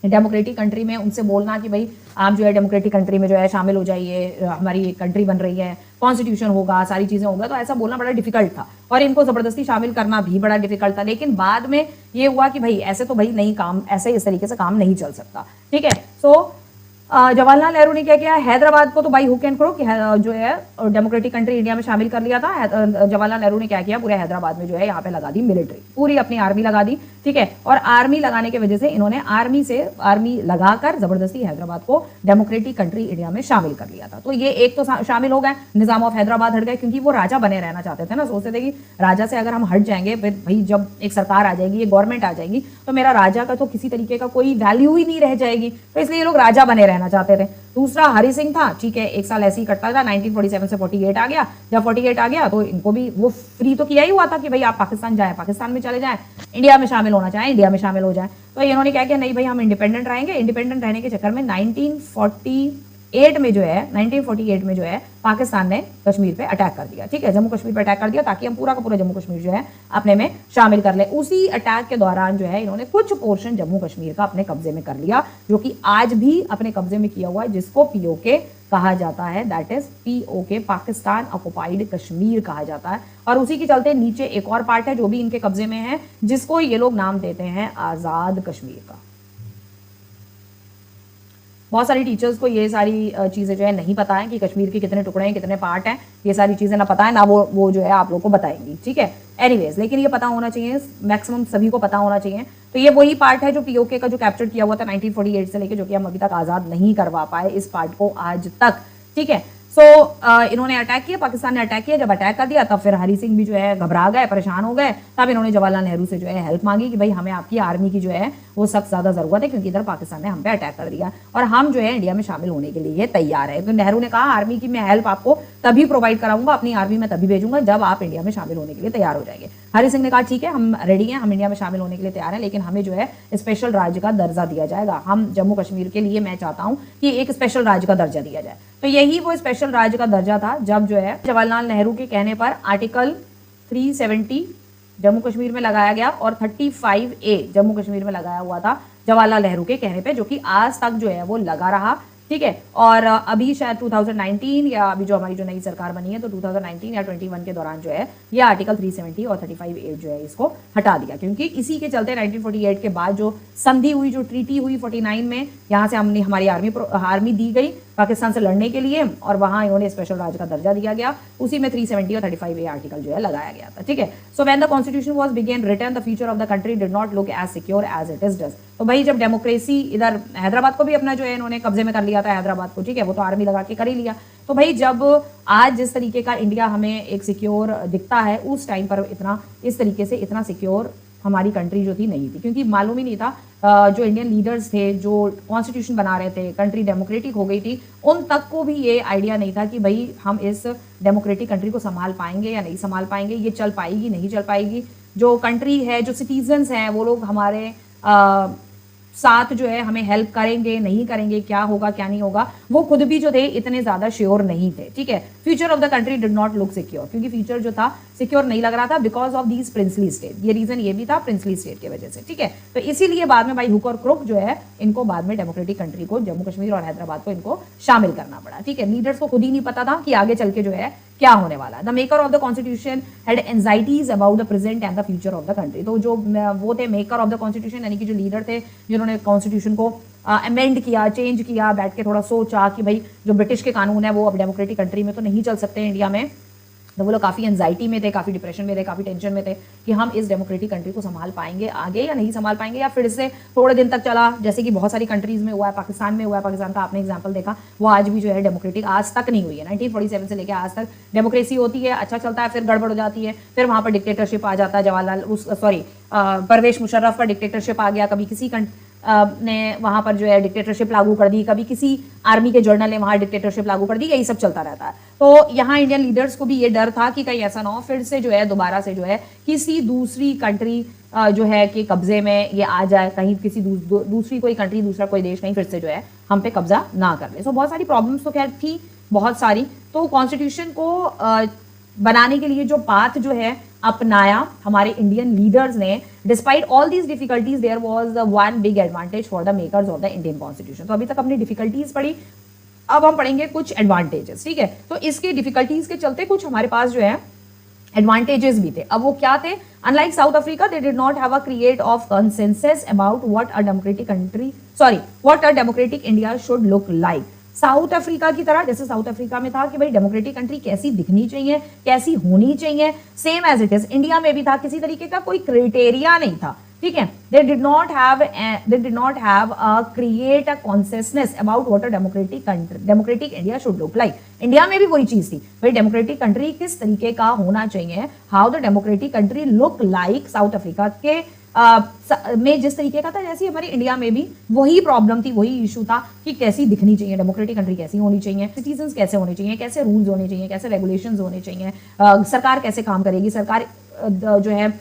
डेमोक्रेटिक कंट्री में, उनसे बोलना कि भाई आप जो है डेमोक्रेटिक कंट्री में जो है शामिल हो जाइए, हमारी एक कंट्री बन रही है, कॉन्स्टिट्यूशन होगा, सारी चीजें होगा, तो ऐसा बोलना बड़ा डिफिकल्ट था, और इनको जबरदस्ती शामिल करना भी बड़ा डिफिकल्ट था। लेकिन बाद में ये हुआ कि भाई ऐसे तो भाई नहीं, काम ऐसे इस तरीके से काम नहीं चल सकता, ठीक है। सो जवाहरलाल नेहरू ने क्या किया, हैदराबाद को तो भाई हुक एंड क्रोक जो है डेमोक्रेटिक कंट्री इंडिया में शामिल कर लिया था। जवाहरलाल नेहरू ने क्या किया, पूरे हैदराबाद में जो है यहाँ पे लगा दी मिलिट्री, पूरी अपनी आर्मी लगा दी, ठीक है। और आर्मी लगाने की वजह से इन्होंने आर्मी लगाकर जबरदस्ती हैदराबाद को डेमोक्रेटिक कंट्री इंडिया में शामिल कर लिया था। तो ये एक तो शामिल हो गए, निजाम ऑफ हैदराबाद हट गए, क्योंकि वो राजा बने रहना चाहते थे ना, सोचते थे कि राजा से अगर हम हट जाएंगे, फिर भाई जब एक सरकार आ जाएगी, ये गवर्नमेंट आ जाएगी, तो मेरा राजा का तो किसी तरीके का कोई वैल्यू ही नहीं रह जाएगी, तो इसलिए ये लोग राजा बने रहना चाहते थे। दूसरा हरि सिंह था, ठीक है, एक साल ऐसे ही कटता था, 1947 से 48 आ गया। जब 48 आ गया तो इनको भी वो फ्री तो किया ही हुआ था कि भाई आप पाकिस्तान जाए, पाकिस्तान में चले जाएं, इंडिया में शामिल होना चाहें, इंडिया में शामिल हो जाए। तो इन्होंने क्या किया, नहीं भाई हम इंडिपेंडेंट रहेंगे। इंडिपेंडेंट रहने के चक्कर में 1948 में जो है पाकिस्तान ने कश्मीर पे अटैक कर दिया, ठीक है, जम्मू कश्मीर पे अटैक कर दिया, ताकि हम पूरा का पूरा जम्मू कश्मीर जो है अपने में शामिल कर ले। उसी अटैक के दौरान जो है इन्होंने कुछ पोर्शन जम्मू कश्मीर का अपने कब्जे में कर लिया, जो कि आज भी अपने कब्जे में किया हुआ है, जिसको पीओके कहा जाता है, that is PoK, Pakistan occupied Kashmir कहा जाता है। और उसी के चलते नीचे एक और पार्ट है जो भी इनके कब्जे में है, जिसको ये लोग नाम देते हैं आजाद कश्मीर का। बहुत सारी टीचर्स को ये सारी चीज़ें जो है नहीं पता है कि कश्मीर के कितने टुकड़े हैं, कितने पार्ट हैं, ये सारी चीज़ें ना पता है, ना वो जो है आप लोग को बताएंगी, ठीक है। एनीवेज, लेकिन ये पता होना चाहिए, मैक्सिमम सभी को पता होना चाहिए। तो ये वही पार्ट है जो पीओके का जो कैप्चर किया हुआ था 1948 से लेके, जो कि हम अभी तक आज़ाद नहीं करवा पाए इस पार्ट को आज तक, ठीक है। सो इन्होंने अटैक किया, पाकिस्तान ने अटैक किया। जब अटैक कर दिया तब फिर हरी सिंह भी जो है घबरा गए, परेशान हो गए। तब इन्होंने जवाहरलाल नेहरू से जो है हेल्प मांगी कि भाई हमें आपकी आर्मी की जो है वो सख्त ज़्यादा ज़रूरत है, क्योंकि इधर पाकिस्तान ने हम पे अटैक कर दिया और हम जो है इंडिया में शामिल होने के लिए तैयार है। तो नेहरू ने कहा आर्मी की मैं हेल्प आपको तभी प्रोवाइड कराऊंगा, अपनी आर्मी में तभी भेजूंगा जब आप इंडिया में शामिल होने के लिए तैयार हो जाएंगे। हरी सिंह ने कहा ठीक है, हम रेडी हैं, हम इंडिया में शामिल होने के लिए तैयार हैं, लेकिन हमें जो है स्पेशल राज्य का दर्जा दिया जाएगा। हम जम्मू कश्मीर के लिए मैं चाहता हूं कि एक स्पेशल राज्य का दर्जा दिया जाए। तो यही वो स्पेशल राज्य का दर्जा था जब जो है जवाहरलाल नेहरू के कहने पर आर्टिकल 370 जम्मू कश्मीर में लगाया गया और 35A जम्मू कश्मीर में लगाया हुआ था जवाहरलाल नेहरू के कहने पे, जो कि आज तक जो है वो लगा रहा, ठीक है। और अभी शायद 2019 या अभी जो हमारी जो नई सरकार बनी है तो 2019 या 21 के दौरान जो है ये आर्टिकल 370 और 35A जो है इसको हटा दिया, क्योंकि इसी के चलते 1948 के बाद जो संधि हुई, जो ट्रीटी हुई 49 में, यहाँ से हमने हमारी आर्मी दी गई पाकिस्तान से लड़ने के लिए और वहां इन्होंने स्पेशल राज्य का दर्जा दिया गया, उसी में 370 और 35A आर्टिकल जो है लगाया गया था, ठीक है। So when the constitution was begin written the future of the country did not look as secure as it is does. तो भाई जब डेमोक्रेसी इधर हैदराबाद को भी अपना जो है इन्होंने कब्जे में कर लिया था, हैदराबाद को, ठीक है, वो तो आर्मी लगा के कर ही लिया। तो भाई जब आज जिस तरीके का इंडिया हमें एक सिक्योर दिखता है, उस टाइम पर इस तरीके से इतना सिक्योर हमारी कंट्री जो थी नहीं थी, क्योंकि मालूम ही नहीं था। जो इंडियन लीडर्स थे जो कॉन्स्टिट्यूशन बना रहे थे, कंट्री डेमोक्रेटिक हो गई थी, उन तक को भी ये आइडिया नहीं था कि भाई हम इस डेमोक्रेटिक कंट्री को संभाल पाएंगे या नहीं संभाल पाएंगे, ये चल पाएगी नहीं चल पाएगी। जो कंट्री है, जो सिटीजन्स हैं, वो लोग हमारे साथ जो है हमें हेल्प करेंगे नहीं करेंगे, क्या होगा क्या नहीं होगा, वो खुद भी जो थे इतने ज्यादा श्योर नहीं थे, ठीक है। Future of the country did not look secure, क्योंकि फ्यूचर जो था सिक्योर नहीं लग रहा था because of these princely state. ये रीजन ये भी था प्रिंसली स्टेट की वजह से, ठीक है। तो इसीलिए बाद में भाई हुक और क्रुक जो है इनको बाद में डेमोक्रेटिक कंट्री को, जम्मू कश्मीर और हैदराबाद को इनको शामिल करना पड़ा, ठीक है। लीडर्स को खुद ही नहीं पता था कि आगे चल के जो है क्या होने वाला है। The maker of the constitution had anxieties about the present and the future of the country. तो जो वो थे मेकर ऑफ द कॉन्स्टिट्यूशन, यानी कि जो लीडर थे जिन्होंने कॉन्स्टिट्यूशन को अमेंड किया, चेंज किया, बैठ के थोड़ा सोचा कि भाई जो ब्रिटिश के कानून है वो अब डेमोक्रेटिक कंट्री में तो नहीं चल सकते इंडिया में। तो वो लोग काफ़ी एंजाइटी में थे, काफ़ी डिप्रेशन में थे, काफ़ी टेंशन में थे कि हम इस डेमोक्रेटिक कंट्री को संभाल पाएंगे आगे या नहीं संभाल पाएंगे, या फिर से थोड़े दिन तक चला, जैसे कि बहुत सारी कंट्रीज में हुआ है, पाकिस्तान में हुआ है। पाकिस्तान का आपने एग्जांपल देखा, वो आज भी जो है डेमोक्रेटिक आज तक नहीं हुई है। 1947 से लेकर आज तक डेमोक्रेसी होती है, अच्छा चलता है, फिर गड़बड़ हो जाती है, फिर वहाँ पर डिक्टेटरशिप आ जाता है। परवेज मुशर्रफ का डिक्टेटरशिप आ गया, कभी किसी ने वहां पर जो है डिक्टेटरशिप लागू कर दी, कभी किसी आर्मी के जर्नल ने वहां डिक्टेटरशिप लागू कर दी, यही सब चलता रहता है। तो यहाँ इंडियन लीडर्स को भी ये डर था कि कहीं ऐसा ना हो फिर से जो है दोबारा से जो है किसी दूसरी कंट्री जो है कि कब्जे में ये आ जाए, कहीं किसी दूसरी कोई कंट्री, दूसरा कोई देश कहीं फिर से जो है हम पे कब्जा ना कर ले। सो बहुत सारी प्रॉब्लम्स तो खैर थी, बहुत सारी। तो कॉन्स्टिट्यूशन को बनाने के लिए जो पाथ जो है अपनाया हमारे इंडियन लीडर्स ने, despite all these difficulties there was one big advantage for the makers of the Indian constitution. तो अभी तक हमने डिफिकल्टीज पढ़ी, अब हम पढ़ेंगे कुछ एडवांटेजेस, ठीक है। तो इसके डिफिकल्टीज के चलते कुछ हमारे पास जो है एडवांटेजेस भी थे। अब वो क्या थे? Unlike south Africa, they did not have a create of consensus about what a democratic India should look like. South Africa की तरह, जैसे साउथ अफ्रीका में था कि भाई डेमोक्रेटिक कंट्री कैसी दिखनी चाहिए, कैसी होनी चाहिए, same as it is India में भी था, किसी तरीके का कोई क्राइटेरिया नहीं था, ठीक है। They did not have create a consciousness about what a democratic India should look like. India में भी वही चीज थी, भाई डेमोक्रेटिक कंट्री किस तरीके का होना चाहिए, how the democratic country look like. South Africa के में जिस तरीके का था, जैसे हमारी इंडिया में भी वही प्रॉब्लम थी, वही इशू था कि कैसी दिखनी चाहिए डेमोक्रेटिक कंट्री, कैसी होनी चाहिए, सिटीजन्स कैसे होने चाहिए, कैसे रूल्स होने चाहिए, कैसे रेगुलेशंस होने चाहिए, सरकार कैसे काम करेगी, सरकार जो है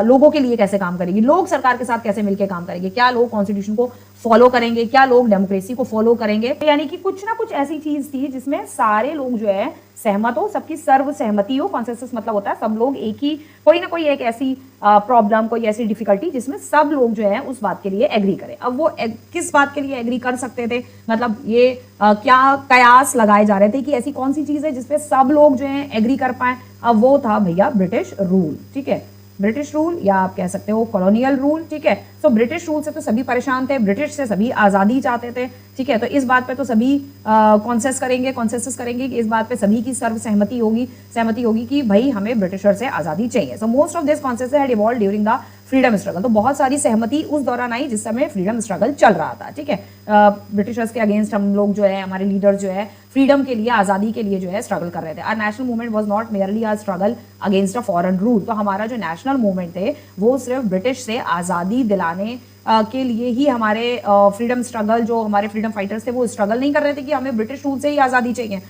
लोगों के लिए कैसे काम करेगी, लोग सरकार के साथ कैसे मिलकर काम करेंगे, क्या लोग कॉन्स्टिट्यूशन को फॉलो करेंगे, क्या लोग डेमोक्रेसी को फॉलो करेंगे। यानी कि कुछ ना कुछ ऐसी चीज थी जिसमें सारे लोग जो है सहमत हो, सबकी सर्व सहमति हो। कॉन्सेंसस मतलब होता है सब लोग एक ही, कोई ना कोई एक ऐसी प्रॉब्लम, कोई ऐसी डिफिकल्टी जिसमें सब लोग जो है उस बात के लिए एग्री करें। अब वो किस बात के लिए एग्री कर सकते थे, मतलब ये क्या कयास लगाए जा रहे थे कि ऐसी कौन सी चीज है जिसपे सब लोग जो है एग्री कर पाए। अब वो था भैया ब्रिटिश रूल, ठीक है, ब्रिटिश रूल या आप कह सकते हो कॉलोनियल रूल, ठीक है। सो ब्रिटिश रूल से तो सभी परेशान थे, ब्रिटिश से सभी आज़ादी चाहते थे, ठीक है। तो इस बात पे तो सभी कॉन्सेस करेंगे कि इस बात पे सभी की सर्व सहमति होगी कि भाई हमें ब्रिटिशर से आज़ादी चाहिए। So most of this consensus had evolve during the freedom struggle. तो बहुत सारी सहमति उस दौरान आई जिस समय फ्रीडम स्ट्रगल चल रहा था, ठीक है। ब्रिटिशर्स के अगेंस्ट हम लोग जो है, हमारे लीडर जो है फ्रीडम के लिए, आज़ादी के लिए जो है स्ट्रगल कर रहे थे। Our national movement was not merely a struggle against a foreign rule. तो हमारा जो नेशनल मूवमेंट थे वो सिर्फ ब्रिटिश से आज़ादी दिलाने के लिए ही, हमारे फ्रीडम स्ट्रगल जो हमारे फ्रीडम फाइटर्स थे वो स्ट्रगल नहीं कर रहे थे कि हमें ब्रिटिश रूल से ही आज़ादी चाहिए।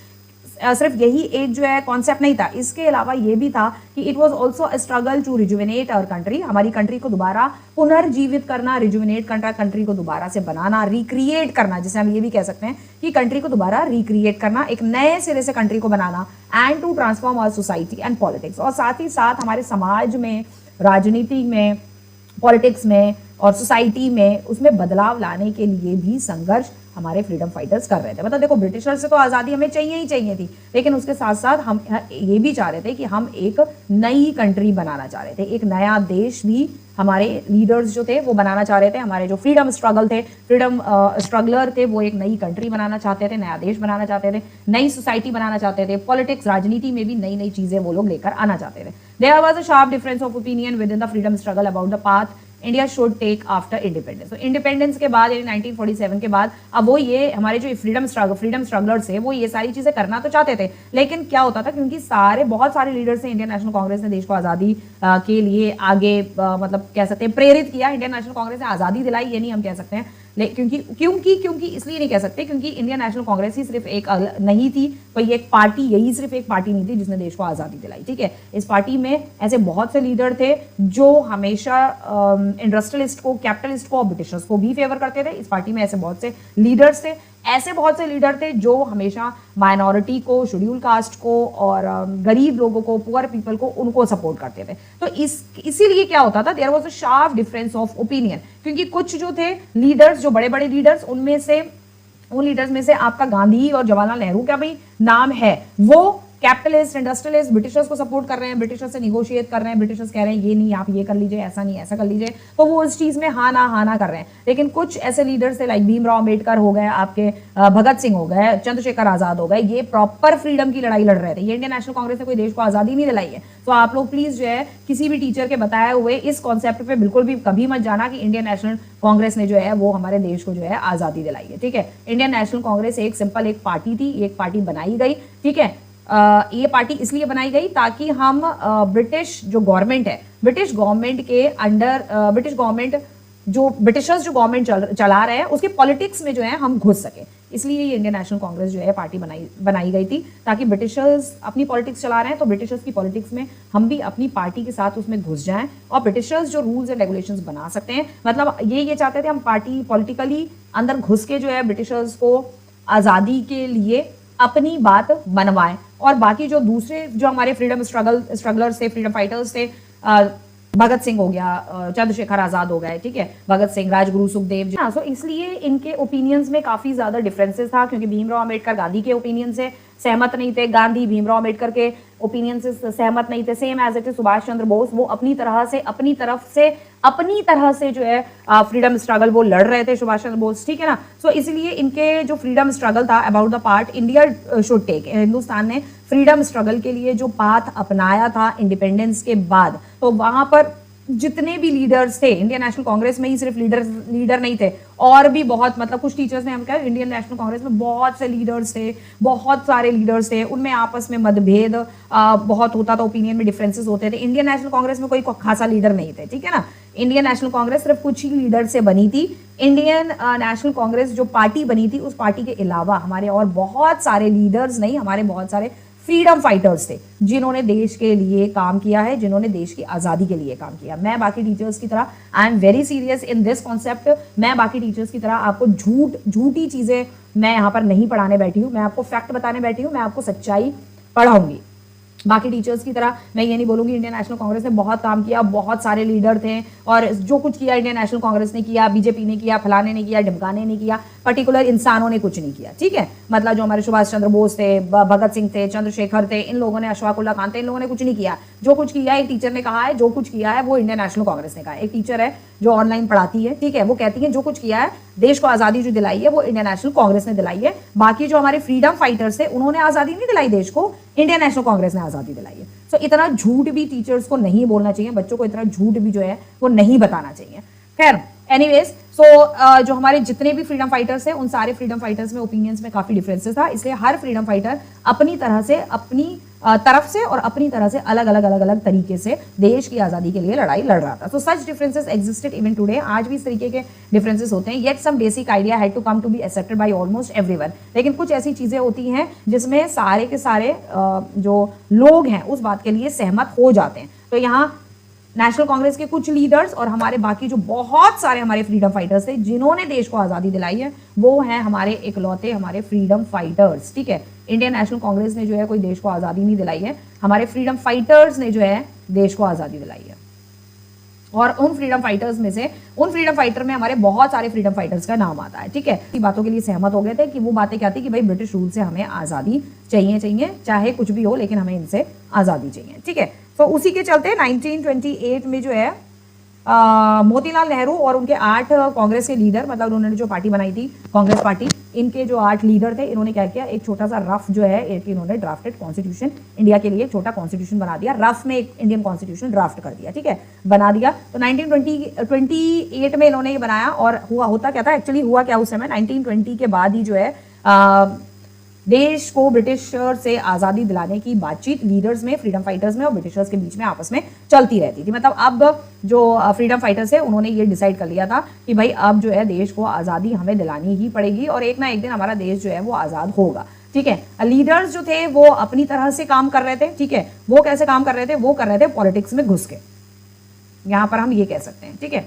सिर्फ यही एक जो है कॉन्सेप्ट नहीं था, इसके अलावा ये भी था कि it was also a struggle to rejuvenate our country, हमारी कंट्री को दोबारा पुनर्जीवित करना, रिजुविनेट करना, कंट्री को दोबारा से बनाना, रिक्रिएट करना, जिसे हम ये भी कह सकते हैं कि कंट्री को दोबारा रिक्रिएट करना, एक नए सिरे से कंट्री को बनाना, and to transform our society and politics. और साथ ही साथ हमारे समाज में, राजनीति में, पॉलिटिक्स में और सोसाइटी में उसमें बदलाव लाने के लिए भी संघर्ष हमारे फ्रीडम फाइटर्स कर रहे थे। मतलब देखो, ब्रिटिशर से तो आज़ादी हमें चाहिए ही चाहिए थी, लेकिन उसके साथ साथ हम ये भी चाह रहे थे कि हम एक नई कंट्री बनाना चाह रहे थे, एक नया देश भी हमारे लीडर्स जो थे वो बनाना चाह रहे थे। हमारे जो फ्रीडम स्ट्रगल थे, फ्रीडम स्ट्रगलर थे, वो एक नई कंट्री बनाना चाहते थे, नया देश बनाना चाहते थे, नई सोसाइटी बनाना चाहते थे। पॉलिटिक्स, राजनीति में भी नई नई चीजें वो लोग लेकर आना चाहते थे। There was a sharp difference of opinion within the freedom struggle about the path India should take after independence. तो इंडिपेंडेंस के बाद यानी 1947 के बाद अब वो ये हमारे जो फ्रीडम स्ट्रगलर्स थे वो ये सारी चीजें करना तो चाहते थे, लेकिन क्या होता था, क्योंकि बहुत सारे लीडर्स ने, इंडियन नेशनल कांग्रेस ने देश को आज़ादी के लिए आगे मतलब कह सकते हैं प्रेरित किया। इंडियन नेशनल कांग्रेस ने आज़ादी दिलाई, ये नहीं हम कह सकते हैं, क्योंकि इसलिए नहीं कह सकते क्योंकि इंडियन नेशनल कांग्रेस ही सिर्फ एक नहीं थी, कोई एक पार्टी, यही सिर्फ एक पार्टी नहीं थी जिसने देश को आज़ादी दिलाई, ठीक है। इस पार्टी में ऐसे बहुत से लीडर थे जो हमेशा इंडस्ट्रियलिस्ट को, कैपिटलिस्ट को और ब्रिटिशर्स को भी फेवर करते थे। इस पार्टी में ऐसे बहुत से लीडर्स थे, ऐसे बहुत से लीडर थे जो हमेशा माइनॉरिटी को, शेड्यूल कास्ट को और गरीब लोगों को, पुअर पीपल को, उनको सपोर्ट करते थे। तो इसीलिए क्या होता था, there was a sharp difference of opinion, क्योंकि कुछ जो थे लीडर्स, जो बड़े बड़े लीडर्स, उन लीडर्स में से आपका गांधी और जवाहरलाल नेहरू का भी नाम है, वो कैपिटलिस्ट, इंडस्ट्रियलिस्ट, ब्रिटिशर्स को सपोर्ट कर रहे हैं, ब्रिटिशर्स से निगोशिएट कर रहे हैं, ब्रिटिशर्स कह रहे हैं ये नहीं, आप ये कर लीजिए, ऐसा नहीं, ऐसा कर लीजिए, तो वो उस चीज में हाँ ना कर रहे हैं। लेकिन कुछ ऐसे लीडर्स थे लाइक भीमराव अम्बेडकर हो गए, आपके भगत सिंह हो गए, चंद्रशेखर आजाद हो गए, ये प्रॉपर फ्रीडम की लड़ाई लड़ रहे थे। ये इंडियन नेशनल कांग्रेस ने कोई देश को आजादी नहीं दिलाई है। तो आप लोग प्लीज जो है किसी भी टीचर के बताए हुए इस कॉन्सेप्ट पे बिल्कुल भी कभी मत जाना कि इंडियन नेशनल कांग्रेस ने जो है वो हमारे देश को जो है आजादी दिलाई है, ठीक है। इंडियन नेशनल कांग्रेस एक सिंपल एक पार्टी थी, एक पार्टी बनाई गई, ठीक है। ये पार्टी इसलिए बनाई गई ताकि हम ब्रिटिश जो गवर्नमेंट है, ब्रिटिश गवर्नमेंट के अंडर, ब्रिटिशर्स जो गवर्नमेंट चला रहे हैं उसके पॉलिटिक्स में जो है हम घुस सके। इसलिए ये इंडियन नेशनल कांग्रेस जो है पार्टी बनाई गई थी, ताकि ब्रिटिशर्स अपनी पॉलिटिक्स चला रहे हैं तो ब्रिटिशर्स की पॉलिटिक्स में हम भी अपनी पार्टी के साथ उसमें घुस जाएं और ब्रिटिशर्स जो रूल्स एंड रेगुलेशंस बना सकते हैं, मतलब ये चाहते थे हम पार्टी पॉलिटिकली अंदर घुस के जो है ब्रिटिशर्स को आज़ादी के लिए अपनी बात मनवाएं, और बाकी जो दूसरे जो हमारे फ्रीडम स्ट्रगलर्स थे, फ्रीडम फाइटर्स थे, भगत सिंह हो गया, चंद्रशेखर आजाद हो गए, ठीक है, भगत सिंह, राजगुरु सुखदेव, हाँ। सो इसलिए इनके ओपिनियंस में काफी ज्यादा डिफरेंसेस था, क्योंकि भीमराव अम्बेडकर गांधी के ओपिनियन से सहमत नहीं थे, गांधी भीमराव अम्बेडकर के ओपिनियन से सहमत नहीं थे। Same as it is Subhash Chandra Bose, वो अपनी तरह से जो है फ्रीडम स्ट्रगल वो लड़ रहे थे, सुभाष चंद्र बोस, ठीक है ना। सो इसलिए इनके जो फ्रीडम स्ट्रगल था about the part India should take, Hindustan ने फ्रीडम स्ट्रगल के लिए जो पाथ अपनाया था इंडिपेंडेंस के बाद, तो वहां पर जितने भी लीडर्स थे, इंडियन नेशनल कांग्रेस में ही सिर्फ लीडर नहीं थे, और भी बहुत, मतलब कुछ टीचर्स ने हम कहा इंडियन नेशनल कांग्रेस में बहुत से लीडर्स थे, बहुत सारे लीडर्स थे, उनमें आपस में मतभेद बहुत होता था, ओपिनियन में डिफरेंसेस होते थे। इंडियन नेशनल कांग्रेस में कोई खासा लीडर नहीं थे, ठीक है ना। इंडियन नेशनल कांग्रेस सिर्फ कुछ ही लीडर से बनी थी। इंडियन नेशनल कांग्रेस जो पार्टी बनी थी, उस पार्टी के अलावा हमारे और बहुत सारे लीडर्स नहीं, हमारे बहुत सारे फ्रीडम फाइटर्स थे जिन्होंने देश के लिए काम किया है, जिन्होंने देश की आज़ादी के लिए काम किया। मैं बाकी टीचर्स की तरह, I am very serious in this concept, मैं बाकी टीचर्स की तरह आपको झूठी चीज़ें मैं यहाँ पर नहीं पढ़ाने बैठी हूँ, मैं आपको फैक्ट बताने बैठी हूँ, मैं आपको सच्चाई पढ़ाऊंगी। बाकी टीचर्स की तरह मैं ये नहीं बोलूंगी इंडियन नेशनल कांग्रेस ने बहुत काम किया, बहुत सारे लीडर थे और जो कुछ किया इंडियन नेशनल कांग्रेस ने किया, बीजेपी ने किया, फलाने ने किया, ढिमकाने ने किया, पर्टिकुलर इंसानों ने कुछ नहीं किया। ठीक है, मतलब जो हमारे सुभाष चंद्र बोस थे, भगत सिंह थे, चंद्रशेखर थे, इन लोगों ने, अशफाकुल्ला खान थे, इन लोगों ने कुछ नहीं किया। जो कुछ किया एक टीचर ने कहा है, जो कुछ किया है वो इंडियन नेशनल कांग्रेस ने कहा है। एक टीचर है जो ऑनलाइन पढ़ाती है, ठीक है, वो कहती है जो कुछ किया है, देश को आजादी जो दिलाई है वो इंडियन नेशनल कांग्रेस ने दिलाई है। बाकी जो हमारे फ्रीडम फाइटर्स थे उन्होंने आजादी नहीं दिलाई देश को, इंडियन नेशनल कांग्रेस ने आजादी दिलाई है। तो इतना झूठ भी टीचर्स को नहीं बोलना चाहिए, बच्चों को इतना झूठ भी जो है वो नहीं बताना चाहिए। खैर एनीवेज, सो जो हमारे जितने भी फ्रीडम फाइटर्स थे उन सारे फ्रीडम फाइटर्स में ओपिनियंस में काफी डिफरेंसेस था, इसलिए हर फ्रीडम फाइटर अपनी तरह से, अपनी तरफ से और अपनी तरह से अलग अलग तरीके से देश की आजादी के लिए लड़ाई लड़ रहा था। So such differences existed even today, आज भी इस तरीके के डिफरेंसेस होते हैं। Yet some basic idea had to come to be accepted by almost everyone, लेकिन कुछ ऐसी चीजें होती हैं जिसमें सारे के सारे जो लोग हैं उस बात के लिए सहमत हो जाते हैं। तो यहाँ नेशनल कांग्रेस के कुछ लीडर्स और हमारे बाकी जो बहुत सारे हमारे फ्रीडम फाइटर्स थे जिन्होंने देश को आजादी दिलाई है, वो हैं हमारे इकलौते हमारे फ्रीडम फाइटर्स। ठीक है, इंडियन नेशनल कांग्रेस ने जो है कोई देश को आजादी नहीं दिलाई है, हमारे फ्रीडम फाइटर्स ने जो है देश को आजादी दिलाई है। और उन फ्रीडम फाइटर्स में से, उन फ्रीडम फाइटर में हमारे बहुत सारे फ्रीडम फाइटर्स का नाम आता है। ठीक है, इस बातों के लिए सहमत हो गए थे कि वो बातें क्या थी कि भाई ब्रिटिश रूल से हमें आजादी चाहिए, चाहे कुछ भी हो, लेकिन हमें इनसे आजादी चाहिए। ठीक है, तो उसी के चलते 1928 में जो है मोतीलाल नेहरू और उनके 8 कांग्रेस के लीडर, मतलब उन्होंने जो पार्टी बनाई थी कांग्रेस पार्टी, इनके जो 8 लीडर थे, इन्होंने क्या किया, एक छोटा सा रफ जो है एक इन्होंने ड्राफ्टेड कॉन्स्टिट्यूशन इंडिया के लिए, छोटा कॉन्स्टिट्यूशन बना दिया, रफ में एक इंडियन कॉन्स्टिट्यूशन ड्राफ्ट कर दिया। ठीक है, बना दिया। तो 1928 में इन्होंने ये बनाया और होता क्या था, एक्चुअली हुआ क्या उस समय 1920 के बाद ही जो है देश को ब्रिटिशर से आजादी दिलाने की बातचीत लीडर्स में, फ्रीडम फाइटर्स में और ब्रिटिशर्स के बीच में आपस में चलती रहती थी। मतलब अब जो फ्रीडम फाइटर्स है उन्होंने ये डिसाइड कर लिया था कि भाई अब जो है देश को आजादी हमें दिलानी ही पड़ेगी और एक ना एक दिन हमारा देश जो है वो आजाद होगा। ठीक है, लीडर्स जो थे वो अपनी तरह से काम कर रहे थे। ठीक है, वो कैसे काम कर रहे थे, वो कर रहे थे पॉलिटिक्स में घुस के, यहां पर हम ये कह सकते हैं। ठीक है,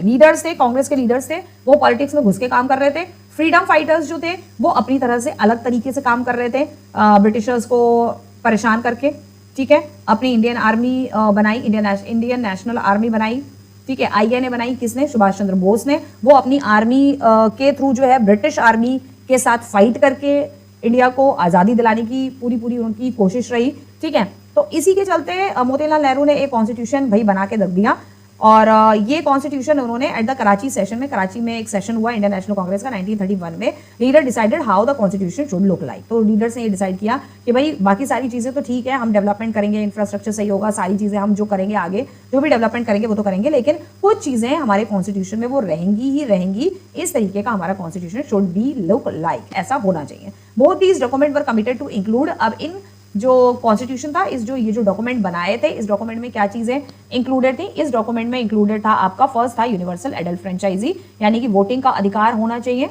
लीडर्स थे, कांग्रेस के लीडर्स थे, वो पॉलिटिक्स में घुस के काम कर रहे थे। फ्रीडम फाइटर्स जो थे वो अपनी तरह से अलग तरीके से काम कर रहे थे, ब्रिटिशर्स को परेशान करके। ठीक है, अपनी इंडियन आर्मी बनाई, इंडियन नेशनल आर्मी बनाई। ठीक है, INA बनाई, किसने, सुभाष चंद्र बोस ने। वो अपनी आर्मी के थ्रू जो है ब्रिटिश आर्मी के साथ फाइट करके इंडिया को आजादी दिलाने की पूरी उनकी कोशिश रही। ठीक है, तो इसी के चलते मोतीलाल नेहरू ने एक कॉन्स्टिट्यूशन भाई बना के रख दिया और ये कॉन्स्टिट्यूशन उन्होंने एट द कराची सेशन में, कराची में एक सेशन हुआ इंडियन नेशनल कांग्रेस का 1931 में, leader decided how the constitution should look like. तो लीडर्स ने ये डिसाइड किया कि भाई बाकी सारी चीजें तो ठीक है, हम डेवलपमेंट करेंगे, इंफ्रास्ट्रक्चर सही होगा, सारी चीजें हम जो करेंगे आगे, जो भी डेवलपमेंट करेंगे वो तो करेंगे, लेकिन कुछ चीजें हमारे कॉन्स्टिट्यूशन में वो रहेंगी ही रहेंगी। इस तरीके का हमारा constitution should be look like, ऐसा होना चाहिए। Both these document were committed to include, अब इन जो कॉन्स्टिट्यूशन था, ये जो डॉक्यूमेंट बनाए थे, इस डॉक्यूमेंट में क्या चीजें इंक्लूडेड थी, इस डॉक्यूमेंट में इंक्लूडेड था आपका फर्स्ट था यूनिवर्सल एडल्ट फ्रेंचाइजी, यानी कि वोटिंग का अधिकार होना चाहिए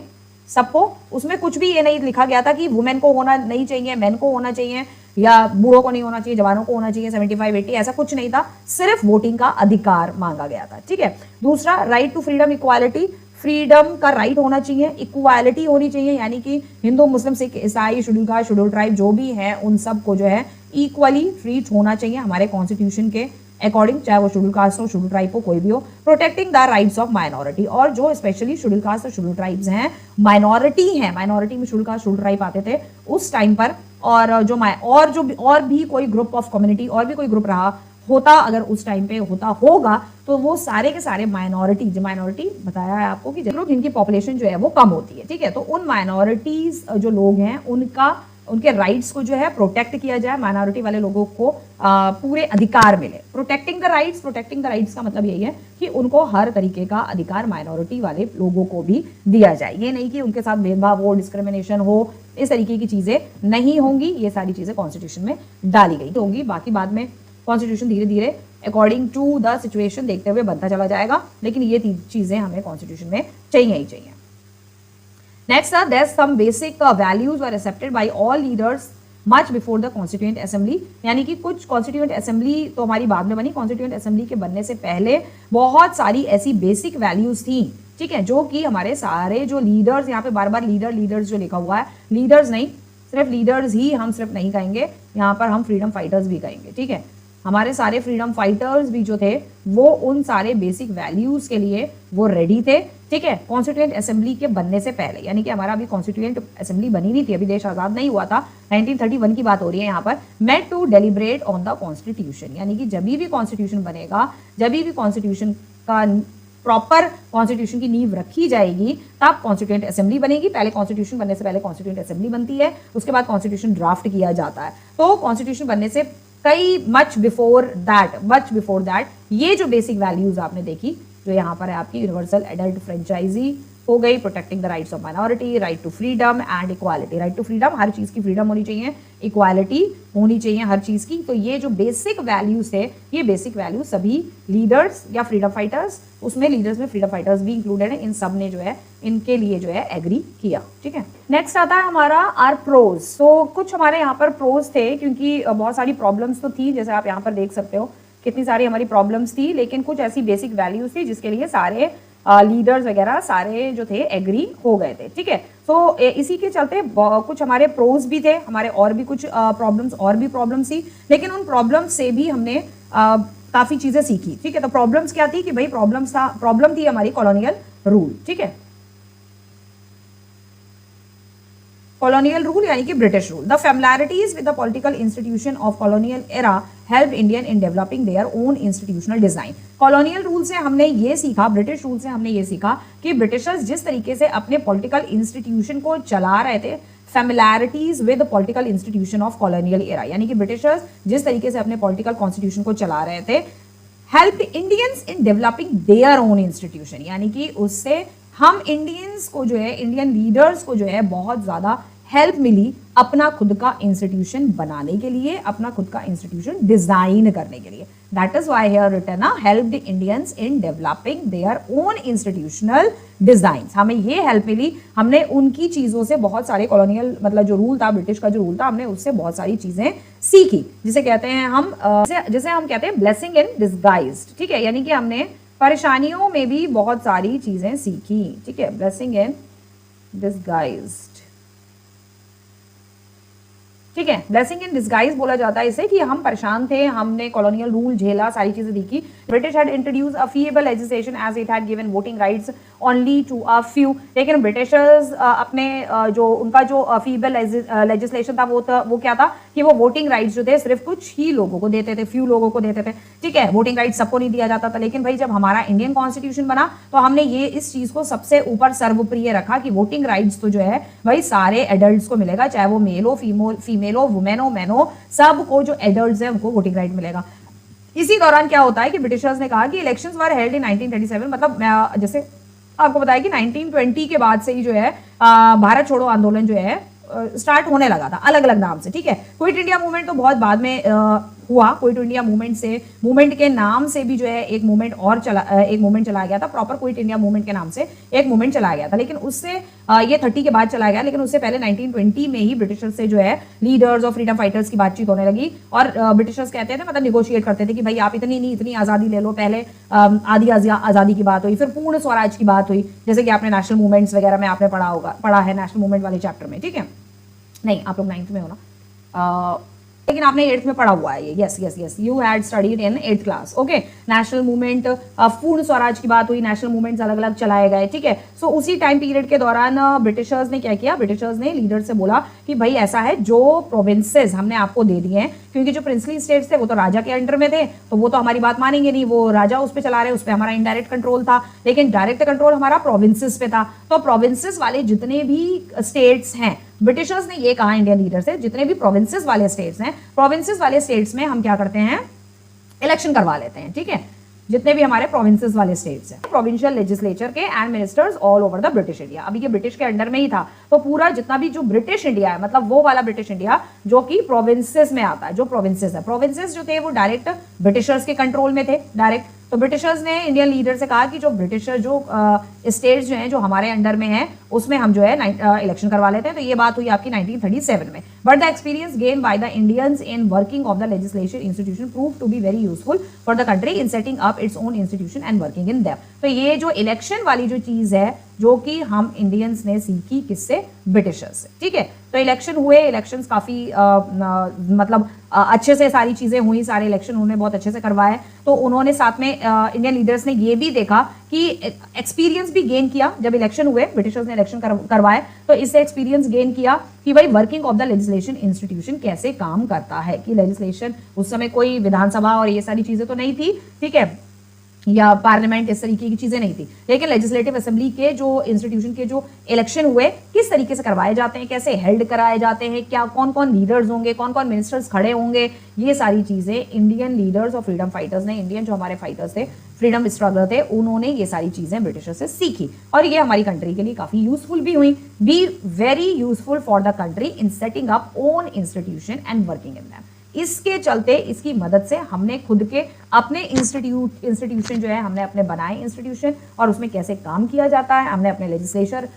सबको। उसमें कुछ भी ये नहीं लिखा गया था कि वुमेन को होना नहीं चाहिए, मेन को होना चाहिए, या बूढ़ों को नहीं होना चाहिए, जवानों को होना चाहिए 75-80, ऐसा कुछ नहीं था, सिर्फ वोटिंग का अधिकार मांगा गया था। ठीक है, दूसरा right to freedom equality, freedom का राइट होना चाहिए, इक्वालिटी होनी चाहिए, यानी कि हिंदू, मुस्लिम, सिख, ईसाई, शेड्यूल कास्ट, शेड्यूल ट्राइब जो भी है उन सब को जो है इक्वली ट्रीट होना चाहिए हमारे कॉन्स्टिट्यूशन के अकॉर्डिंग, चाहे वो शेड्यूल कास्ट हो, शेड्यूल ट्राइब हो, कोई भी हो। Protecting the rights of minority, और जो स्पेशली शेड्यूल कास्ट और शेड्यूल ट्राइब्स हैं, माइनॉरिटी हैं, माइनॉरिटी में शेड्यूल कास्ट, शेड्यूल ट्राइब आते थे उस टाइम पर, और भी कोई ग्रुप ऑफ कम्युनिटी, और भी कोई ग्रुप रहा होता, अगर उस टाइम पे होता होगा, तो वो सारे के सारे माइनॉरिटी बताया है आपको कि जिनकी पॉपुलेशन जो है वो कम होती है। ठीक है, तो उन माइनॉरिटीज जो लोग हैं उनके राइट्स को जो है प्रोटेक्ट किया जाए, माइनॉरिटी वाले लोगों को पूरे अधिकार मिले। प्रोटेक्टिंग द राइट्स का मतलब यही है कि उनको हर तरीके का अधिकार माइनॉरिटी वाले लोगों को भी दिया जाए। ये नहीं कि उनके साथ भेदभाव हो, डिस्क्रिमिनेशन हो, इस तरीके की चीजें नहीं होंगी। ये सारी चीजें कॉन्स्टिट्यूशन में डाली गई होंगी। बाकी बाद में कॉन्स्टिट्यूशन धीरे धीरे अकॉर्डिंग टू द सिचुएशन देखते हुए बनता चला जाएगा, लेकिन ये चीजें हमें कॉन्स्टिट्यूशन में चाहिए ही चाहिए। Next there's some basic values were accepted by all leaders much before the constituent assembly, यानी कि कुछ कॉन्स्टिट्यूएंट असेंबली तो हमारी बाद में बनी, कॉन्स्टिट्यूएंट असेंबली के बनने से पहले बहुत सारी ऐसी बेसिक वैल्यूज थी। ठीक है, जो कि हमारे सारे जो लीडर्स, यहाँ पे बार बार लीडर्स जो लिखा हुआ है, लीडर्स नहीं, सिर्फ लीडर्स ही हम सिर्फ नहीं कहेंगे, यहाँ पर हम फ्रीडम फाइटर्स भी कहेंगे, ठीक है। हमारे सारे फ्रीडम फाइटर्स भी जो थे वो उन सारे बेसिक वैल्यूज के लिए वो रेडी थे, ठीक है, कॉन्स्टिट्यूएंट असेंबली के बनने से पहले। यानी कि हमारा अभी कॉन्स्टिट्यूएंट असेंबली बनी नहीं थी, अभी देश आजाद नहीं हुआ था, 1931 की बात हो रही है यहाँ पर। Met to deliberate on the constitution, यानी कि जब भी कॉन्स्टिट्यूशन बनेगा, जब भी कॉन्स्टिट्यूशन का प्रॉपर कॉन्स्टिट्यूशन की नींव रखी जाएगी, तब कॉन्स्टिट्यूएंट असेंबली बनेगी। पहले कॉन्स्टिट्यूशन बनने से पहले कॉन्स्टिट्यूएंट असेंबली बनती है, उसके बाद कॉन्स्टिट्यूशन ड्राफ्ट किया जाता है। तो कॉन्स्टिट्यूशन बनने से कई मच बिफोर दैट ये जो बेसिक वैल्यूज आपने देखी, जो यहाँ पर है आपकी यूनिवर्सल एडल्ट फ्रेंचाइजी हो गई, protecting the rights of minority, right to freedom and equality. Right to freedom, हर चीज की फ्रीडम होनी चाहिए, इक्वालिटी होनी चाहिए हर चीज की। तो ये जो बेसिक वैल्यूज थे, ये बेसिक वैल्यूज सभी लीडर्स या फ्रीडम फाइटर्स, उसमें लीडर्स में फ्रीडम फाइटर्स भी इंक्लूडेड है, इन सब ने जो है इनके लिए जो है एग्री किया, ठीक है। नेक्स्ट आता है हमारा आर प्रोज। तो कुछ हमारे यहाँ पर प्रोज थे, क्योंकि बहुत सारी प्रॉब्लम्स तो थी, जैसे आप यहाँ पर देख सकते हो कितनी सारी हमारी प्रॉब्लम्स थी, लेकिन कुछ ऐसी बेसिक वैल्यूज थी जिसके लिए सारे लीडर्स वगैरह सारे जो थे एग्री हो गए थे, ठीक है। तो इसी के चलते कुछ हमारे प्रोज भी थे, हमारे और भी कुछ प्रॉब्लम्स थी, लेकिन उन प्रॉब्लम्स से भी हमने काफी चीजें सीखी, ठीक है। तो प्रॉब्लम्स क्या थी कि भाई प्रॉब्लम थी हमारी कॉलोनियल रूल, ठीक है, कॉलोनियल रूल यानी कि British rule. The familiarities with the political institution of colonial era help Indian in developing their own institutional design. Colonial rule से हमने ये सीखा, ब्रिटिश रूल से हमने ये सीखा कि ब्रिटिशर्स जिस तरीके से अपने पॉलिटिकल इंस्टीट्यूशन को चला रहे थे, familiarities with political institution of colonial era, यानी कि ब्रिटिशर्स जिस तरीके से अपने पॉलिटिकल कॉन्स्टिट्यूशन को चला रहे थे, help Indians in developing their own institution, यानी कि उससे हम इंडियंस को जो है, इंडियन लीडर्स को जो है बहुत ज्यादा हेल्प मिली अपना खुद का इंस्टीट्यूशन बनाने के लिए, अपना खुद का इंस्टीट्यूशन डिजाइन करने के लिए। That is why here written help the Indians in developing their own institutional design. हमें ये हेल्प मिली, हमने उनकी चीजों से बहुत सारे कॉलोनियल मतलब जो रूल था, ब्रिटिश का जो रूल था, हमने उससे बहुत सारी चीजें सीखी, जिसे कहते हैं हम जिसे हम कहते हैं ब्लेसिंग इन डिस्गाइज्ड, ठीक है। यानी कि हमने परेशानियों में भी बहुत सारी चीजें सीखी, ठीक है, ब्लेसिंग इन डिस्गाइज्ड, ठीक है। ब्लेसिंग इन डिस्गाइज बोला जाता है इसे कि हम परेशान थे, हमने कॉलोनियल रूल झेला, सारी चीजें देखी। British had introduce a feeble legislation as it had given voting rights only to a few. लेकिन ब्रिटिशर्स अपने जो उनका जो फीएबल लेजिस्लेशन था वो क्या था कि वो वोटिंग राइट्स जो थे सिर्फ कुछ ही लोगों को देते थे, फ्यू लोगों को देते थे, ठीक है। वोटिंग राइट्स सबको नहीं दिया जाता था। लेकिन भाई जब हमारा इंडियन कॉन्स्टिट्यूशन बना तो हमने ये इस चीज को सबसे ऊपर सर्वप्रिय रखा कि वोटिंग राइट्स तो जो है भाई सारे एडल्ट्स को मिलेगा, चाहे वो मेल हो, फीमेल हो, वुमेन हो, मैन हो, सबको जो एडल्ट्स है उनको वोटिंग राइट मिलेगा। इसी दौरान क्या होता है कि ब्रिटिशर्स ने कहा कि इलेक्शंस वर हेल्ड इन 1937, मतलब जैसे आपको बताया कि 1920 के बाद से ही जो है भारत छोड़ो आंदोलन जो है स्टार्ट होने लगा था अलग अलग नाम से, ठीक है। क्विट इंडिया मूवमेंट तो बहुत बाद में हुआ। क्विट इंडिया मूवमेंट के नाम से भी जो है एक मूवमेंट चला गया था, प्रॉपर क्विट इंडिया मूवमेंट के नाम से एक मूवमेंट चला गया था, लेकिन उससे ये 30 के बाद चला गया। लेकिन उससे पहले 1920 में ही ब्रिटिशर्स से जो है लीडर्स और फ्रीडम फाइटर्स की बातचीत होने लगी, और ब्रिटिशर्स कहते थे, मतलब निगोशिएट करते थे कि भाई आप इतनी आजादी ले लो। पहले आधी आजादी की बात हुई, फिर पूर्ण स्वराज की बात हुई, जैसे कि आपने नेशनल मूवमेंट्स वगैरह में आपने पढ़ा है नेशनल मूवमेंट वाले चैप्टर में, ठीक है। नहीं, आप लोग 9th में हो ना, लेकिन आपने 8th में पढ़ा हुआ है ये। Yes you had studied in 8th class, okay. National movement, पूर्ण स्वराज की बात हुई, नेशनल मूवमेंट्स अलग अलग चलाए गए, ठीक है। सो उसी टाइम पीरियड के दौरान ब्रिटिशर्स ने क्या किया, ब्रिटिशर्स ने लीडर से बोला कि भाई ऐसा है, जो प्रोविंसेस हमने आपको दे दिए हैं, क्योंकि जो प्रिंसली स्टेट्स थे वो तो राजा के अंडर में थे, तो वो तो हमारी बात मानेंगे नहीं, वो राजा उस पर चला रहे, उस पर हमारा इनडायरेक्ट कंट्रोल था। लेकिन डायरेक्ट कंट्रोल हमारा प्रोविंसेस पे था। तो प्रोविंसेस वाले जितने भी स्टेट्स हैं, ब्रिटिशर्स ने ये कहा इंडियन लीडर से, जितने भी प्रोविंसेस वाले स्टेट्स हैं, प्रोविंसेस वाले स्टेट्स में हम क्या करते हैं, इलेक्शन करवा लेते हैं, ठीक है। जितने भी हमारे प्रोविंसेस वाले स्टेट्स हैं, प्रोविंशियल लेजिस्लेचर के and ministers all over the British India. अभी ये ब्रिटिश के अंडर में ही था, तो पूरा जितना भी जो ब्रिटिश इंडिया है, मतलब वो वाला ब्रिटिश इंडिया जो कि प्रोविंसेस में आता है, जो प्रोविंसेस है, प्रोविंसेस जो थे वो डायरेक्ट ब्रिटिशर्स के कंट्रोल में थे, डायरेक्ट। तो ब्रिटिशर्स ने इंडियन लीडर से कहा कि जो ब्रिटिशर जो स्टेट्स जो हैं जो हमारे अंडर में हैं, उसमें हम जो है इलेक्शन करवा लेते हैं। तो ये बात हुई आपकी 1937 में। But the experience gain by the Indians in working of the legislation institution prove to be very useful for the country in setting up its own institution and working in them. तो ये जो election वाली जो चीज है, जो कि हम इंडियंस ने सीखी किससे, ब्रिटिशर्स से, ठीक है। तो इलेक्शन हुए, इलेक्शंस काफ़ी मतलब अच्छे से सारी चीज़ें हुई, सारे इलेक्शन उन्होंने बहुत अच्छे से करवाए। तो उन्होंने साथ में इंडियन लीडर्स ने ये भी देखा कि एक्सपीरियंस भी गेन किया। जब इलेक्शन हुए, ब्रिटिशर्स ने इलेक्शन करवाए, तो इससे एक्सपीरियंस गेन किया कि भाई working of the legislation institution कैसे काम करता है, कि लेजिस्लेशन उस समय कोई विधानसभा और ये सारी चीज़ें तो नहीं थी, ठीक है, या पार्लियामेंट, इस तरीके की चीजें नहीं थी, लेकिन लेजिस्लेटिव असेंबली के जो इंस्टीट्यूशन के जो इलेक्शन हुए किस तरीके से करवाए जाते हैं, कैसे हेल्ड कराए जाते हैं, क्या कौन कौन लीडर्स होंगे, कौन कौन मिनिस्टर्स खड़े होंगे, ये सारी चीजें इंडियन लीडर्स और फ्रीडम फाइटर्स ने, इंडियन जो हमारे फाइटर्स थे, फ्रीडम स्ट्रगलर थे, उन्होंने ये सारी चीजें ब्रिटिशर से सीखी और ये हमारी कंट्री के लिए काफी यूजफुल भी हुई, B very useful for the country in setting up own institution and working in them. इसके चलते, इसकी मदद से हमने खुद के अपने इंस्टीट्यूशन जो है हमने अपने बनाए इंस्टीट्यूशन, और उसमें कैसे काम किया जाता है, हमने अपने लेजिस्लेचर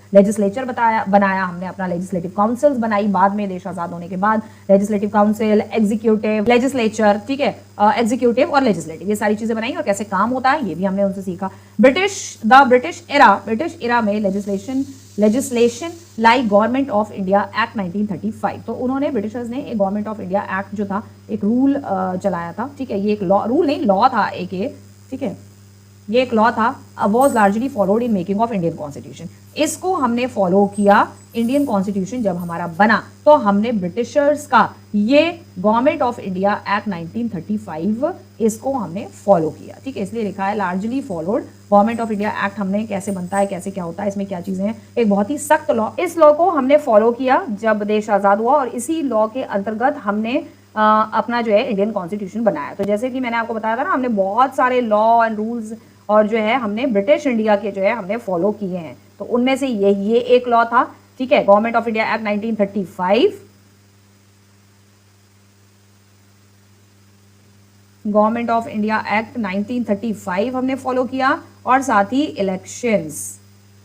बनाया, हमने अपना लेजिस्लेटिव काउंसिल्स बनाई, बाद में देश आजाद होने के बाद लेजिस्लेटिव काउंसिल, एग्जीक्यूटिव, लेजिस्लेचर, ठीक है, एग्जीक्यूटिव और लेजिस्लेटिव, ये सारी चीजें बनाई और कैसे काम होता है ये भी हमने उनसे सीखा। ब्रिटिश एरा में legislation like government of India act 1935, तो उन्होंने ब्रिटिशर्स ने एक गवर्नमेंट ऑफ इंडिया एक्ट जो था, एक रूल चलाया था, ठीक है, ये एक रूल नहीं, लॉ था एक ये, ठीक है, ये एक लॉ था, was largely followed in making of Indian constitution. इसको हमने फॉलो किया, इंडियन कॉन्स्टिट्यूशन जब हमारा बना तो हमने ब्रिटिशर्स का ये गवर्नमेंट ऑफ इंडिया एक्ट 1935 इसको हमने फॉलो किया, ठीक है, इसलिए लिखा है largely followed government of India act. हमने कैसे बनता है, कैसे क्या होता है, इसमें क्या चीजें हैं, एक बहुत ही सख्त लॉ, इस लॉ को हमने फॉलो किया जब देश आजाद हुआ और इसी लॉ के अंतर्गत हमने अपना जो है इंडियन कॉन्स्टिट्यूशन बनाया। तो जैसे कि मैंने आपको बताया था ना, हमने बहुत सारे लॉ एंड रूल्स और जो है हमने ब्रिटिश इंडिया के जो है हमने फॉलो किए हैं, तो उनमें से ये एक लॉ था, ठीक है, government of India act 1935, government of India act 1935 हमने फॉलो किया, और साथ ही इलेक्शंस,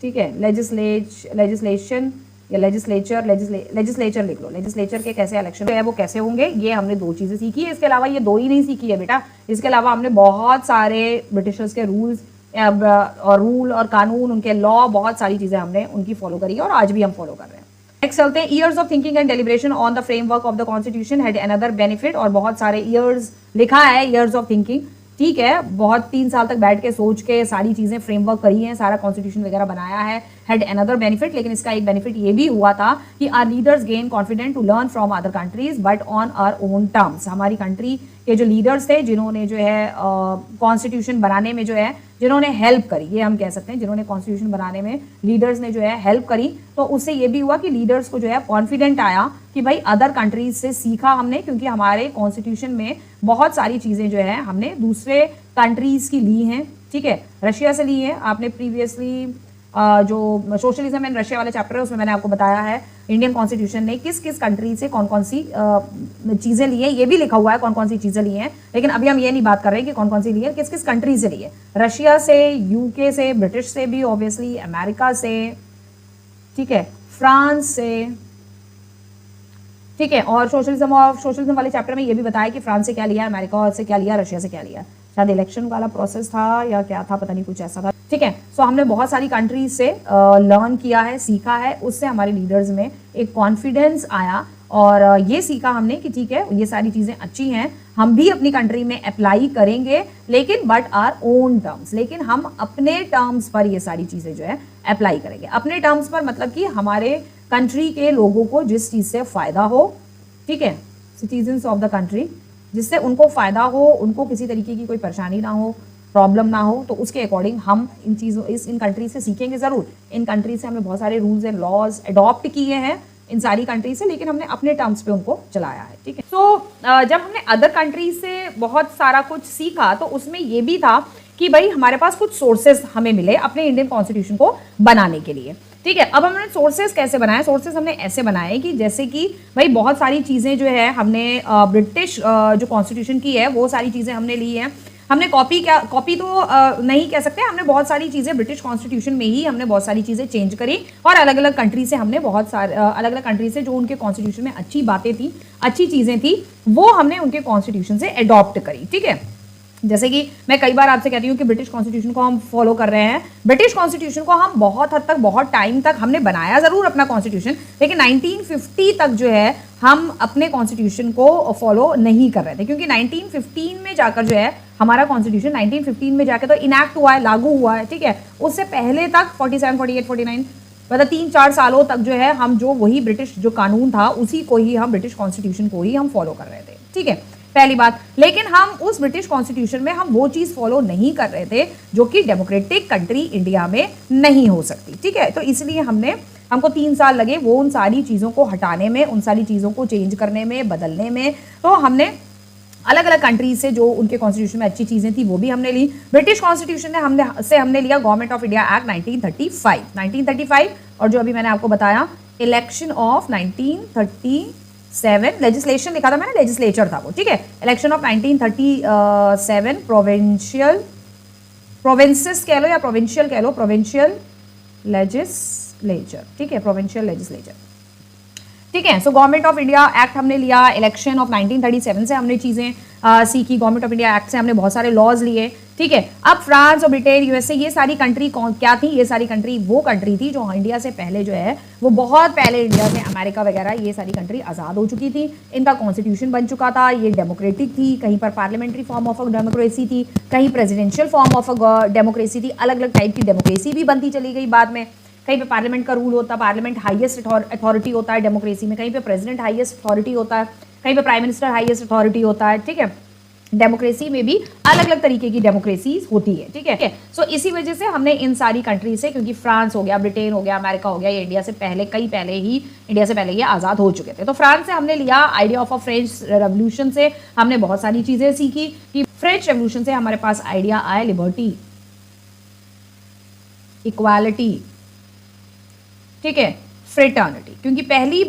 ठीक है, लेजिस्लेशन या लेजिस्लेचर लिख लो, लेजिस्लेचर के कैसे इलेक्शन है वो कैसे होंगे, ये हमने दो चीजें सीखी है। इसके अलावा ये दो ही नहीं सीखी है बेटा, इसके अलावा हमने बहुत सारे ब्रिटिशर्स के रूल्स और रूल और कानून, उनके लॉ, बहुत सारी चीजें हमने उनकी फॉलो करी है और आज भी हम फॉलो कर रहे हैं। नेक्स्ट चलते हैं, years of thinking and deliberation on the framework of the constitution had another benefit, और बहुत सारे ईयर्स लिखा है, ईयर्स ऑफ थिंकिंग, ठीक है, बहुत 3 साल तक बैठ के सोच के सारी चीजें फ्रेमवर्क करी हैं, सारा कॉन्स्टिट्यूशन वगैरह बनाया है, हैड अनदर बेनिफिट, लेकिन इसका एक बेनिफिट ये भी हुआ था कि our leaders gain confident to learn from other countries but on our own terms. हमारी कंट्री के जो लीडर्स थे, जिन्होंने जो है कॉन्स्टिट्यूशन बनाने में जो है जिन्होंने हेल्प करी, ये हम कह सकते हैं, जिन्होंने कॉन्स्टिट्यूशन बनाने में लीडर्स ने जो है हेल्प करी, तो उससे ये भी हुआ कि लीडर्स को जो है कॉन्फिडेंट आया कि भाई अदर कंट्रीज से सीखा हमने, क्योंकि हमारे कॉन्स्टिट्यूशन में बहुत सारी चीजें जो है हमने दूसरे कंट्रीज की ली हैं, ठीक है, रशिया से ली है। आपने प्रीवियसली जो सोशलिज्म एंड रशिया वाले चैप्टर है उसमें मैंने आपको बताया है इंडियन कॉन्स्टिट्यूशन ने किस किस कंट्री से कौन कौन सी चीजें ली है, ये भी लिखा हुआ है कौन कौन सी चीजें ली हैं, लेकिन अभी हम ये नहीं बात कर रहे हैं कि कौन कौन सी ली है, किस किस कंट्री से ली है, रशिया से, यूके से, ब्रिटिश से भी ऑब्वियसली, अमेरिका से, ठीक है, फ्रांस से, ठीक है, और सोशलिज्म वाले चैप्टर में ये भी बताया कि फ्रांस से क्या लिया, अमेरिका से क्या लिया, रशिया से क्या लिया, शायद इलेक्शन वाला प्रोसेस था या क्या था, पता नहीं, कुछ ऐसा था, ठीक है। सो हमने बहुत सारी कंट्रीज से लर्न किया है, सीखा है, उससे हमारे लीडर्स में एक कॉन्फिडेंस आया और ये सीखा हमने कि ठीक है, ये सारी चीजें अच्छी हैं, हम भी अपनी कंट्री में अप्लाई करेंगे, लेकिन बट आर ओन टर्म्स, लेकिन हम अपने टर्म्स पर ये सारी चीजें जो है अप्लाई करेंगे। अपने टर्म्स पर मतलब कि हमारे कंट्री के लोगों को जिस चीज से फायदा हो, ठीक है, सिटीजन्स ऑफ द कंट्री, जिससे उनको फायदा हो, उनको किसी तरीके की कोई परेशानी ना हो, प्रॉब्लम ना हो, तो उसके अकॉर्डिंग हम इन कंट्री से सीखेंगे जरूर। इन कंट्री से हमने बहुत सारे रूल्स एंड लॉज अडॉप्ट किए हैं इन सारी कंट्री से, लेकिन हमने अपने टर्म्स पे उनको चलाया है, ठीक है। तो जब हमने अदर कंट्री से बहुत सारा कुछ सीखा तो उसमें ये भी था कि भाई हमारे पास कुछ सोर्सेस हमें मिले अपने इंडियन कॉन्स्टिट्यूशन को बनाने के लिए, ठीक है। अब हमने सोर्सेस कैसे बनाए, सोर्सेस हमने ऐसे बनाए कि जैसे कि भाई बहुत सारी चीज़ें जो है हमने ब्रिटिश जो कॉन्स्टिट्यूशन की है वो सारी चीज़ें हमने ली हैं, हमने कॉपी तो नहीं कह सकते, हमने बहुत सारी चीज़ें ब्रिटिश कॉन्स्टिट्यूशन में ही हमने बहुत सारी चीज़ें चेंज करी और अलग अलग कंट्री से हमने बहुत सारे अलग अलग कंट्री से जो उनके कॉन्स्टिट्यूशन में अच्छी बातें थी, अच्छी चीज़ें थी, वो हमने उनके कॉन्स्टिट्यूशन से अडॉप्ट करी, ठीक है। जैसे कि मैं कई बार आपसे कहती हूँ कि ब्रिटिश कॉन्स्टिट्यूशन को हम फॉलो कर रहे हैं। ब्रिटिश कॉन्स्टिट्यूशन को हम बहुत हद तक, बहुत टाइम तक हमने बनाया जरूर अपना कॉन्स्टिट्यूशन, लेकिन 1950 तक जो है हम अपने कॉन्स्टिट्यूशन को फॉलो नहीं कर रहे थे, क्योंकि 1915 में जाकर जो है हमारा कॉन्स्टिट्यूशन 1915 में जाकर तो इनैक्ट हुआ है, लागू हुआ है, ठीक है। उससे पहले तक 47, 48, 49 मतलब 3-4 सालों तक जो है हम जो वही ब्रिटिश जो कानून था उसी को ही हम ब्रिटिश कॉन्स्टिट्यूशन को ही हम फॉलो कर रहे थे, ठीक है, पहली बात। लेकिन हम उस ब्रिटिश कॉन्स्टिट्यूशन में हम वो चीज फॉलो नहीं कर रहे थे जो कि डेमोक्रेटिक कंट्री इंडिया में नहीं हो सकती, ठीक है। तो इसलिए हमको 3 साल लगे वो उन सारी चीजों को हटाने में, उन सारी चीजों को चेंज करने में, बदलने में। तो हमने अलग अलग कंट्रीज से जो उनके कॉन्स्टिट्यूशन में अच्छी चीजें थी वो भी हमने ली। ब्रिटिश कॉन्स्टिट्यूशन ने हमने लिया गवर्नमेंट ऑफ इंडिया एक्ट 1935, और जो अभी मैंने आपको बताया इलेक्शन ऑफ 1937, लेजिस्लेशन लिखा था मैंने, लेजिस्लेचर था वो, ठीक है। इलेक्शन ऑफ 1937 प्रोविंसेस कह लो या प्रोविंशियल कह लो, प्रोविंशियल लेजिस्लेचर, ठीक है, प्रोविंशियल लेजिस्लेचर, ठीक है। So government of India act हमने लिया, इलेक्शन ऑफ 1937 से हमने चीजें सीखी, गवर्नमेंट ऑफ इंडिया एक्ट से हमने बहुत सारे लॉज लिए, ठीक है। अब फ्रांस और ब्रिटेन, यूएसए, ये सारी कंट्री क्या थी? ये सारी कंट्री वो कंट्री थी जो इंडिया से पहले जो है वो बहुत पहले इंडिया से, अमेरिका वगैरह ये सारी कंट्री आज़ाद हो चुकी थी, इनका कॉन्स्टिट्यूशन बन चुका था, ये डेमोक्रेटिक थी, कहीं पर पार्लियामेंट्री फॉर्म ऑफ डेमोक्रेसी थी, कहीं प्रेसिडेंशियल फॉर्म ऑफ डेमोक्रेसी थी, अलग अलग टाइप की डेमोक्रेसी भी बनती चली गई बाद में। कहीं पे पार्लियामेंट का रूल होता है, पार्लियामेंट हाईएस्ट अथॉरिटी होता है डेमोक्रेसी में, कहीं पे प्रेसिडेंट हाईएस्ट अथॉरिटी होता है, कहीं पे प्राइम मिनिस्टर हाईएस्ट अथॉरिटी होता है, ठीक है। डेमोक्रेसी में भी अलग अलग तरीके की डेमोक्रेसी होती है, ठीक है। सो इसी वजह से हमने इन सारी कंट्री से, क्योंकि फ्रांस हो गया, ब्रिटेन हो गया, अमेरिका हो गया, ये इंडिया से पहले ये आज़ाद हो चुके थे। तो फ्रांस से हमने लिया idea of a French revolution से हमने बहुत सारी चीजें सीखी कि फ्रेंच रेवोल्यूशन से हमारे पास आइडिया आया लिबर्टी, इक्वालिटी, ठीक है, फ्रेटर्निटी, क्योंकि पहली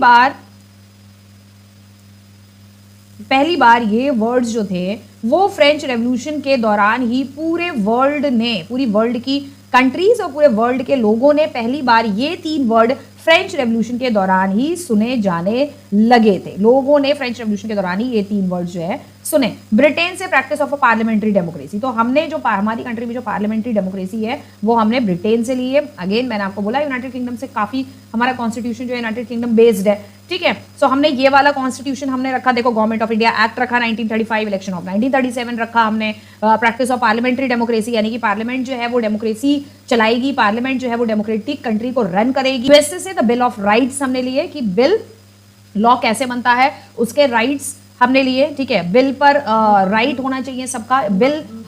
बार ये वर्ड्स जो थे वो फ्रेंच रेवोल्यूशन के दौरान ही पूरी वर्ल्ड की कंट्रीज और पूरे वर्ल्ड के लोगों ने पहली बार ये 3 वर्ड फ्रेंच रेवोल्यूशन के दौरान ही सुने जाने लगे थे। लोगों ने फ्रेंच रेवोल्यूशन के दौरान ही ये 3 वर्ड जो है सुने। ब्रिटेन से practice of a parliamentary democracy, तो हमने जो हमारी कंट्री में जो पार्लियामेंट्री डेमोक्रेसी है वो हमने ब्रिटेन से ली है। अगेन मैंने आपको बोला यूनाइटेड किंगडम से काफी हमारा कॉन्स्टिट्यूशन जो है यूनाइटेड किंगडम बेस्ड है, ठीक है। सो हमने ये वाला कॉन्स्टिट्यूशन हमने रखा, देखो गवर्नमेंट ऑफ इंडिया एक्ट रखा 1935, इलेक्शन ऑफ 1937 रखा हमने, प्रैक्टिस ऑफ पार्लियामेंट्री डेमोक्रेसी, यानी कि पार्लियामेंट जो है वो डेमोक्रेसी चलाएगी, पार्लियामेंट जो है वो डेमोक्रेटिक कंट्री को रन करेगी। यूएसए से द बिल ऑफ राइट्स हमने लिए कि बिल लॉ कैसे बनता है, उसके राइट्स हमने लिए, ठीक है। बिल पर राइट होना चाहिए सबका,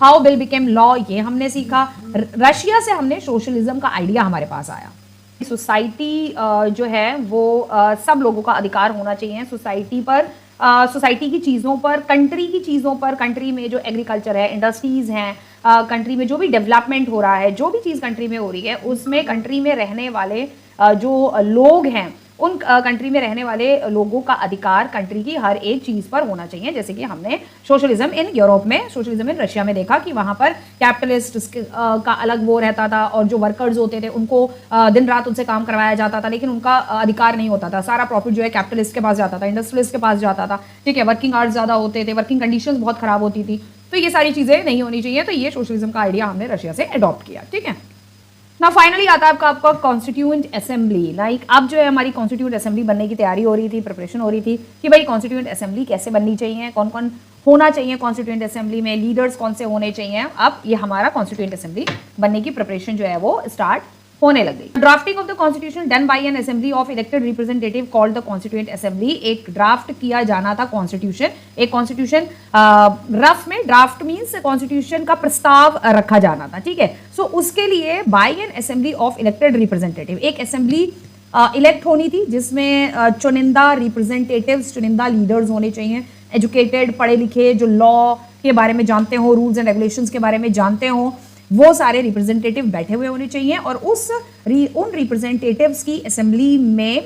हाउ बिल बिकेम लॉ ये हमने सीखा। रशिया से हमने सोशलिज्म का आइडिया हमारे पास आया। सोसाइटी जो है वो सब लोगों का अधिकार होना चाहिए सोसाइटी पर, सोसाइटी की चीज़ों पर, कंट्री की चीज़ों पर, कंट्री में जो एग्रीकल्चर है, इंडस्ट्रीज़ हैं, कंट्री में जो भी डेवलपमेंट हो रहा है, जो भी चीज़ कंट्री में हो रही है उसमें कंट्री में रहने वाले जो लोग हैं उन कंट्री में रहने वाले लोगों का अधिकार कंट्री की हर एक चीज़ पर होना चाहिए। जैसे कि हमने सोशलिज्म इन यूरोप में, सोशलिज्म इन रशिया में देखा कि वहाँ पर कैपिटलिस्ट का अलग वो रहता था और जो वर्कर्स होते थे उनको दिन रात उनसे काम करवाया जाता था, लेकिन उनका अधिकार नहीं होता था, सारा प्रॉफिट जो है कैपिटलिस्ट के पास जाता था, इंडस्ट्रियलिस्ट के पास जाता था, ठीक है। वर्किंग आवर्स ज़्यादा होते थे, वर्किंग कंडीशंस बहुत ख़राब होती थी, तो ये सारी चीज़ें नहीं होनी चाहिए। तो ये सोशलिज्म का आइडिया हमने रशिया से अडॉप्ट किया, ठीक है। ना फाइनली आता है आपका कॉन्स्टिट्यूएंट असेंबली। लाइक अब जो है हमारी कॉन्स्टिट्यूएंट असेंबली बनने की तैयारी हो रही थी, प्रिपरेशन हो रही थी कि भाई कॉन्स्टिट्यूएंट असेंबली कैसे बननी चाहिए, कौन कौन होना चाहिए कॉन्स्टिट्यूएंट असेंबली में, लीडर्स कौन से होने चाहिए। अब ये हमारा कॉन्स्टिट्यूएंट असेंबली बनने की प्रिपरेशन जो है वो स्टार्ट होने लग गई। Drafting of the constitution done by an assembly of elected representative called the constituent assembly. एक ड्राफ्ट किया जाना था कॉन्स्टिट्यूशन, एक कॉन्स्टिट्यूशन रफ में, ड्राफ्ट मींस कॉन्स्टिट्यूशन का प्रस्ताव रखा जाना था, ठीक है। सो उसके लिए by an assembly of elected representative, एक असेंबली इलेक्ट होनी थी जिसमें चुनिंदा रिप्रेजेंटेटिव्स, चुनिंदा लीडर्स होने चाहिए, एजुकेटेड, पढ़े लिखे, जो लॉ के बारे में जानते हो, रूल्स एंड रेगुलेशंस के बारे में जानते हो, वो सारे रिप्रेजेंटेटिव बैठे हुए होने चाहिए। और उन रिप्रेजेंटेटिव्स की असेंबली में,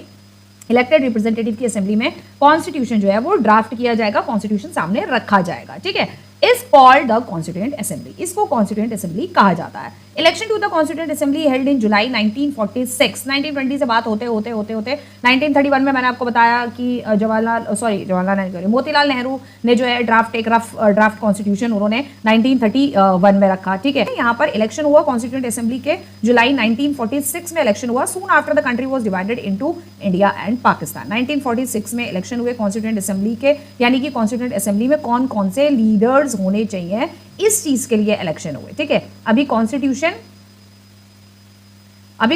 इलेक्टेड रिप्रेजेंटेटिव की असेंबली में कॉन्स्टिट्यूशन जो है वो ड्राफ्ट किया जाएगा, कॉन्स्टिट्यूशन सामने रखा जाएगा, ठीक है। Is called the constituent assembly, इसको कॉन्स्टिट्यूएंट असेंबली कहा जाता है। Election to the constituent assembly held in July 1946। 1920 से बात होते 1931 में मैंने आपको बताया कि मोतीलाल नेहरू ने जो है एक ड्राफ्ट कॉन्स्टिट्यूशन उन्होंने 1931 में रखा। ठीक है, यहाँ पर इलेक्शन हुआ कॉन्स्टिट्यूएंट असेंबली के जुलाई 1946 में इलेक्शन हुआ। Soon after the country was divided into India and Pakistan. 1946 में इलेक्शन हुए कॉन्स्टिट्यूएंट असेंबली के, यानी कि कॉन्स्टिट्यूएंट असेंबली में कौन कौन से लीडर्स होने चाहिए, इस चीज के लिए इलेक्शन हुए। ठीक है, अभी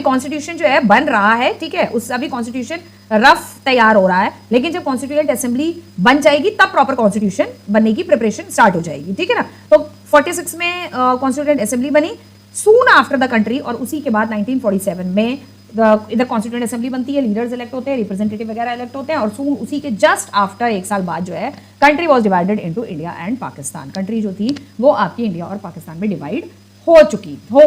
कॉन्स्टिट्यूशन जो है बन रहा है। ठीक है, उस अभी कॉन्स्टिट्यूशन रफ तैयार हो रहा है, लेकिन जब कॉन्स्टिट्यूएंट असेंबली बन जाएगी तब प्रॉपर कॉन्स्टिट्यूशन बनने की प्रिपरेशन स्टार्ट हो जाएगी। ठीक है ना, तो 46 में कॉन्स्टिट्यूएंट असेंबली बनी सून आफ्टर द कंट्री, और उसी के बाद 1947 में इधर कॉन्स्टिट्यूएंट असेंबली बनती है, लीडर्स इलेक्ट होते हैं, रिप्रेजेंटेटिव वगैरह इलेक्ट होते हैं, और सून उसी के जस्ट आफ्टर एक साल बाद जो है country was divided into India and Pakistan. Country जो थी वो आपकी इंडिया और पाकिस्तान में डिवाइड हो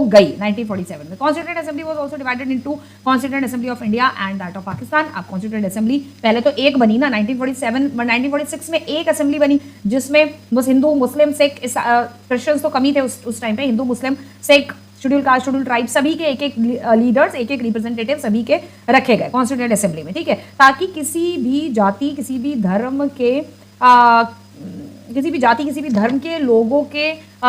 गई 1947 में। Constituent assembly was also divided into constituent assembly of India and that of Pakistan. अब कॉन्स्टिट्यूएंट असेंबली पहले तो एक बनी ना 1946 में एक असेंबली बनी, जिसमें हिंदू मुस्लिम सिख क्रिश्चियंस तो कमी थे उस टाइम पे, Hindu Muslim Sikh schedule caste schedule tribe सभी के एक लीडर्स, एक रिप्रेजेंटेटिव सभी के रखे गए कॉन्स्टिट्यूएंट असेंबली में। ठीक है, ताकि किसी भी जाति किसी भी धर्म के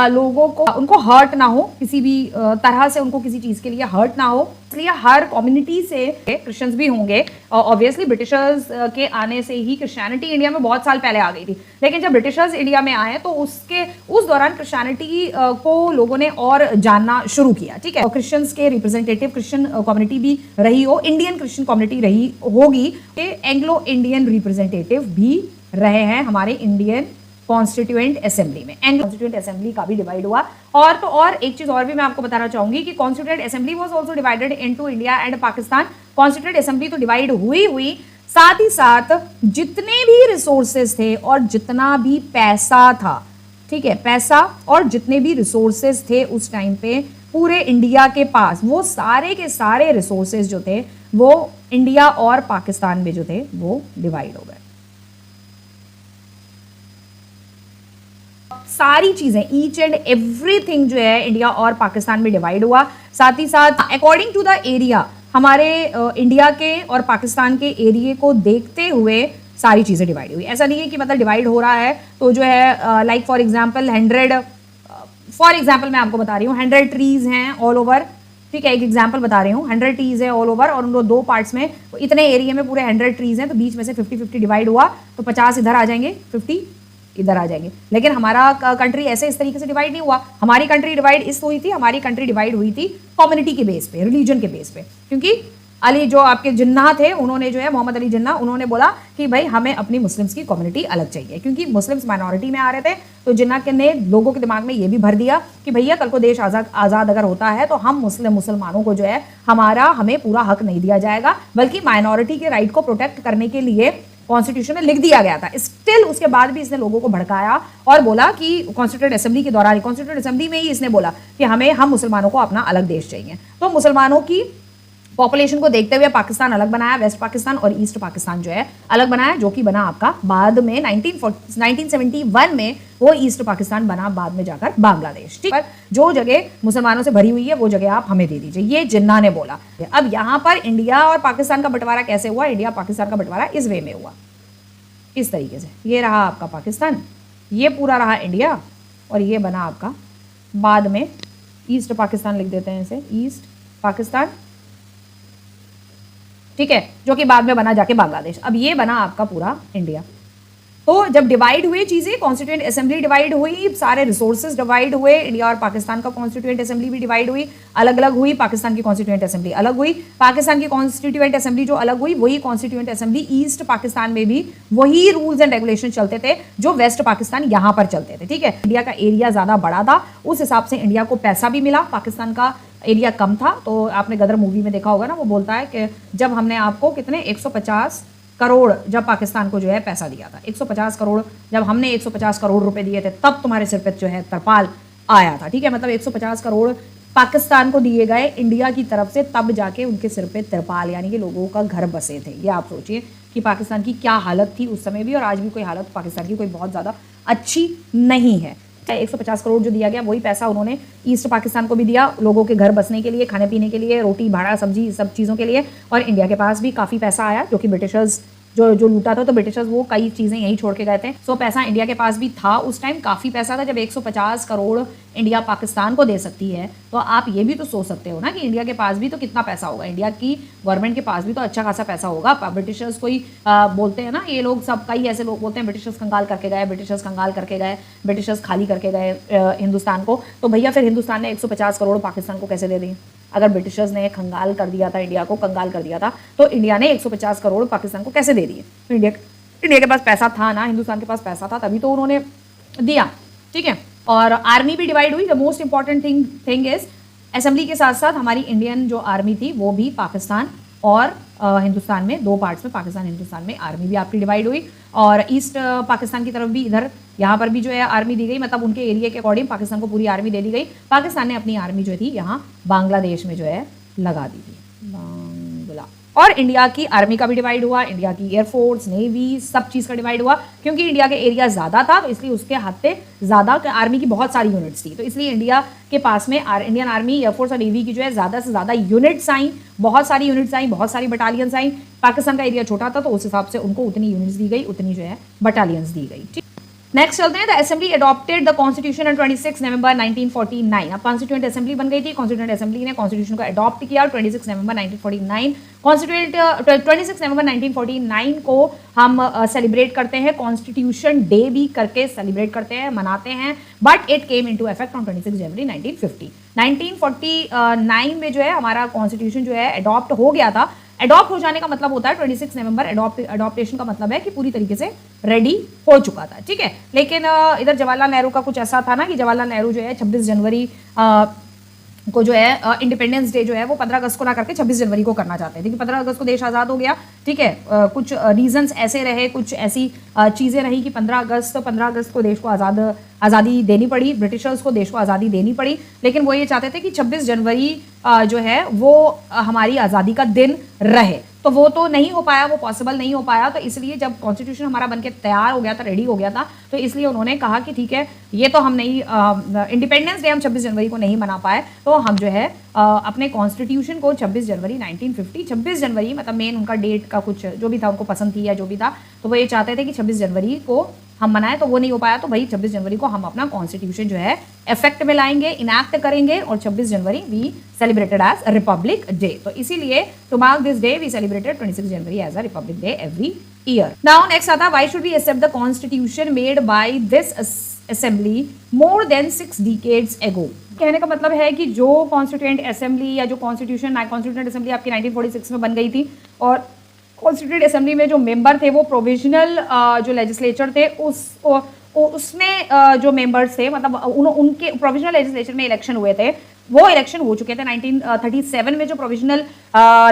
लोगों को उनको हर्ट ना हो, किसी भी तरह से उनको किसी चीज के लिए हर्ट ना हो। इसलिए हर कम्युनिटी से क्रिश्चियंस भी होंगे। ऑब्वियसली ब्रिटिशर्स के आने से ही क्रिश्चियनिटी इंडिया में बहुत साल पहले आ गई थी, लेकिन जब ब्रिटिशर्स इंडिया में आए तो उस दौरान क्रिश्चियनिटी को लोगों ने और जानना शुरू किया। ठीक है, क्रिश्चियंस के रिप्रेजेंटेटिव क्रिश्चियन कम्युनिटी भी रही हो, इंडियन क्रिश्चियन कम्युनिटी रही होगी, एंग्लो इंडियन रिप्रेजेंटेटिव भी रहे हैं हमारे इंडियन कॉन्स्टिट्यूएंट असेंबली में। एंड कॉन्स्टिट्यूएंट असेंबली का भी डिवाइड हुआ। और एक चीज और भी मैं आपको बताना चाहूंगी कि constituent assembly was also divided into India and Pakistan. Constituent assembly तो डिवाइड हुई, साथ ही साथ जितने भी रिसोर्सेज थे और जितना भी पैसा था, ठीक है, पैसा और जितने भी रिसोर्सेज थे उस टाइम पे पूरे इंडिया के पास, वो सारे के सारे रिसोर्सेज जो थे वो इंडिया और पाकिस्तान में जो थे वो डिवाइड हो गए। सारी चीजें ईच एंड एवरीथिंग जो है इंडिया और पाकिस्तान में डिवाइड हुआ। साथ ही साथ अकॉर्डिंग टू द एरिया, हमारे इंडिया के और पाकिस्तान के एरिया को देखते हुए सारी चीजें डिवाइड हुई। ऐसा नहीं है कि मतलब डिवाइड हो रहा है तो जो है लाइक फॉर एग्जांपल मैं आपको बता रही हूँ 100 ट्रीज हैं ऑल ओवर। ठीक है, एक एग्जांपल बता रही हूँ, 100 ट्रीज है ऑल ओवर और उन दो पार्ट्स में इतने एरिया में पूरे 100 ट्रीज हैं, तो बीच में से 50-50 डिवाइड हुआ तो 50 इधर आ जाएंगे, 50 इधर आ जाएंगे। लेकिन हमारा कंट्री ऐसे इस तरीके से डिवाइड नहीं हुआ। हमारी कंट्री डिवाइड हमारी कंट्री डिवाइड हुई थी कम्युनिटी के बेस पे, रिलीजन के बेस पे, क्योंकि अली जो आपके जिन्ना थे उन्होंने जो है मोहम्मद अली जिन्ना, उन्होंने बोला कि भाई हमें अपनी मुस्लिम्स की कम्युनिटी अलग चाहिए, क्योंकि मुस्लिम्स माइनॉरिटी में आ रहे थे। तो जिन्ना ने लोगों के दिमाग में ये भी भर दिया कि भैया कल को देश आज़ाद अगर होता है तो हम मुसलमानों को जो है हमें पूरा हक नहीं दिया जाएगा, बल्कि माइनॉरिटी के राइट को प्रोटेक्ट करने के लिए कॉन्स्टिट्यूशन में लिख दिया गया था। स्टिल उसके बाद भी इसने लोगों को भड़काया और बोला कि कॉन्स्टिट्यूएंट असेंबली के दौरान, कॉन्स्टिट्यूएंट असेंबली में ही इसने बोला कि हम मुसलमानों को अपना अलग देश चाहिए। तो मुसलमानों की पॉपुलेशन को देखते हुए पाकिस्तान अलग बनाया, वेस्ट पाकिस्तान और ईस्ट पाकिस्तान जो है अलग बनाया, जो कि बना आपका बाद में 1971 में वो ईस्ट पाकिस्तान बना, बाद में जाकर बांग्लादेश। ठीक है, जो जगह मुसलमानों से भरी हुई है वो जगह आप हमें दे दीजिए, ये जिन्ना ने बोला। अब यहाँ पर इंडिया और पाकिस्तान का बंटवारा कैसे हुआ? इंडिया पाकिस्तान का बंटवारा इस वे में हुआ, इस तरीके से। ये रहा आपका पाकिस्तान, ये पूरा रहा इंडिया, और ये बना आपका बाद में ईस्ट पाकिस्तान, लिख देते हैं इसे ईस्ट पाकिस्तान। ठीक है, जो कि बाद में बना जाके बांग्लादेश। अब ये बना आपका पूरा इंडिया। तो जब डिवाइड हुई चीजें, कॉन्स्टिट्यूएंट असेंबली डिवाइड हुई, सारे रिसोर्सेज डिवाइड हुए, इंडिया और पाकिस्तान का कॉन्स्टिट्यूएंट असेंबली भी डिवाइड हुई, अलग अलग हुई। पाकिस्तान की कॉन्स्टिट्यूएंट असेंबली अलग हुई, पाकिस्तान की कॉन्स्टिट्यूएंट असेंबली जो अलग हुई, वही कॉन्स्टिट्यूएंट असेंबली ईस्ट पाकिस्तान में भी वही रूल्स एंड रेगुलेशन चलते थे जो वेस्ट पाकिस्तान यहाँ पर चलते थे। ठीक है, इंडिया का एरिया ज्यादा बड़ा था, उस हिसाब से इंडिया को पैसा भी मिला, पाकिस्तान का एरिया कम था। तो आपने गदर मूवी में देखा होगा ना, वो बोलता है कि जब हमने आपको कितने 150 करोड़ जब पाकिस्तान को जो है पैसा दिया था, 150 करोड़, जब हमने 150 करोड़ रुपए दिए थे तब तुम्हारे सिर पे जो है तरपाल आया था। ठीक है, मतलब 150 करोड़ पाकिस्तान को दिए गए इंडिया की तरफ से, तब जाके उनके सिर पे तरपाल यानी कि लोगों का घर बसे थे। ये आप सोचिए कि पाकिस्तान की क्या हालत थी उस समय भी, और आज भी कोई हालत पाकिस्तान की कोई बहुत ज़्यादा अच्छी नहीं है। 150 करोड़ जो दिया गया वही पैसा उन्होंने ईस्ट पाकिस्तान को भी दिया, लोगों के घर बसने के लिए, खाने पीने के लिए, रोटी भाड़ा सब्जी सब चीज़ों के लिए। और इंडिया के पास भी काफ़ी पैसा आया जो कि ब्रिटिशर्स जो लूटा था, तो ब्रिटिशर्स वो कई चीज़ें यहीं छोड़ के गए थे। सो पैसा इंडिया के पास भी था उस टाइम, काफ़ी पैसा था। जब 150 करोड़ इंडिया पाकिस्तान को दे सकती है तो आप ये भी तो सोच सकते हो ना कि इंडिया के पास भी तो कितना पैसा होगा, इंडिया की गवर्नमेंट के पास भी तो अच्छा खासा पैसा होगा। ब्रिटिशर्स को ही बोलते हैं ना ये लोग, सब कई ऐसे लोग बोलते हैं ब्रिटिशर्स कंगाल करके गए, ब्रिटिशर्स कंगाल करके गए, ब्रिटिशर्स खाली करके गए हिंदुस्तान को। तो भैया फिर हिंदुस्तान ने 150 करोड़ पाकिस्तान को कैसे दे दी? अगर ब्रिटिशर्स ने कंगाल कर दिया था, इंडिया को कंगाल कर दिया था, तो इंडिया ने 150 करोड़ पाकिस्तान को कैसे दे दिए? तो इंडिया के पास पैसा था ना, हिंदुस्तान के पास पैसा था, तभी तो उन्होंने दिया। ठीक है, और आर्मी भी डिवाइड हुई। The most important thing is assembly के साथ साथ हमारी इंडियन जो आर्मी थी वो भी पाकिस्तान और हिंदुस्तान में, दो पार्ट्स में, पाकिस्तान हिंदुस्तान में आर्मी भी आपकी डिवाइड हुई। और ईस्ट पाकिस्तान की तरफ भी इधर यहाँ पर भी जो है आर्मी दी गई, मतलब उनके एरिया के अकॉर्डिंग पाकिस्तान को पूरी आर्मी दे दी गई। पाकिस्तान ने अपनी आर्मी जो थी यहाँ बांग्लादेश में जो है लगा दी थी, बांग्ला। और इंडिया की आर्मी का भी डिवाइड हुआ, इंडिया की एयरफोर्स, नेवी, सब चीज़ का डिवाइड हुआ, क्योंकि इंडिया के एरिया ज़्यादा था तो इसलिए उसके हाथ पे ज़्यादा आर्मी की बहुत सारी यूनिट्स थी, तो इसलिए इंडिया के पास में इंडियन आर्मी, एयरफोर्स और नेवी की जो है ज़्यादा से ज़्यादा यूनिट्स आई, बहुत सारी यूनिट्स आई, बहुत सारी बटालियंस आई। पाकिस्तान का एरिया छोटा था तो उस हिसाब से उनको उतनी यूनिट्स दी गई, उतनी जो है बटालियंस दी गई। ठीक, नेक्स्ट चलते हैं। The assembly adopted the constitution on 26 नवंबर 1949। अब कॉन्स्टिट्यूएंट असेंबली बन गई थी, कॉन्स्टिट्यूएंट असेंबली ने कॉन्स्टिट्यूशन को अडॉप्ट किया 26 नवंबर 1949। कॉन्स्टिट्यूएंट 26 नवंबर 1949 को हम सेलिब्रेट करते हैं, कॉन्स्टिट्यूशन डे भी करके सेलिब्रेट करते हैं, मनाते हैं। But it came into effect on 26 जनवरी 1950। 1949 में जो है हमारा कॉन्स्टिट्यूशन जो है अडॉप्ट हो गया था। अडॉप्ट हो जाने का मतलब होता है 26 नवंबर, अडॉप्टेशन का मतलब है कि पूरी तरीके से रेडी हो चुका था। ठीक है, लेकिन इधर जवाहरलाल नेहरू का कुछ ऐसा था ना कि जवाहरलाल नेहरू जो है 26 जनवरी को जो है इंडिपेंडेंस डे जो है वो 15 अगस्त को ना करके 26 जनवरी को करना चाहते थे, क्योंकि 15 अगस्त को देश आज़ाद हो गया। ठीक है, कुछ रीजंस ऐसे रहे, कुछ ऐसी चीज़ें रही कि 15 अगस्त को देश को आज़ादी देनी पड़ी, ब्रिटिशर्स को देश को आज़ादी देनी पड़ी। लेकिन वो ये चाहते थे कि 26 जनवरी जो है वो हमारी आज़ादी का दिन रहे, तो वो तो नहीं हो पाया, वो पॉसिबल नहीं हो पाया। तो इसलिए जब कॉन्स्टिट्यूशन हमारा बनके तैयार हो गया था, रेडी हो गया था, तो इसलिए उन्होंने कहा कि ठीक है, ये तो हम नहीं, इंडिपेंडेंस डे हम 26 जनवरी को नहीं मना पाए, तो हम जो है अपने कॉन्स्टिट्यूशन को 26 जनवरी 1950, 26 जनवरी मतलब मेन उनका डेट का कुछ जो भी था, उनको पसंद थी या जो भी था, तो वो ये चाहते थे कि 26 जनवरी को हम मनाएं, तो वो नहीं हो पाया। तो भाई 26 जनवरी को हम अपना कॉन्स्टिट्यूशन जो है इफेक्ट में लाएंगे, इनैक्ट करेंगे, और 26 January we celebrated as republic day. तो इसीलिए to mark this day we celebrated 26 January as a republic day every year. Now next आता है, why should we accept the constitution made by this assembly more than 6 decades ago. कहने का मतलब है कि जो कॉन्स्टिट्यूएंट असेंबली या जो कॉन्स्टिट्यूएंट असेंबली आपकी 1946 में बन गई थी, और कॉन्स्टिट्यूएंट असेंबली में जो मेंबर थे वो प्रोविजनल जो लेजिस्लेचर थे उसमें जो मेंबर्स थे, मतलब उनके प्रोविजनल लेजिस्लेचर में इलेक्शन हुए थे, वो इलेक्शन हो चुके थे। 1937 में जो प्रोविजनल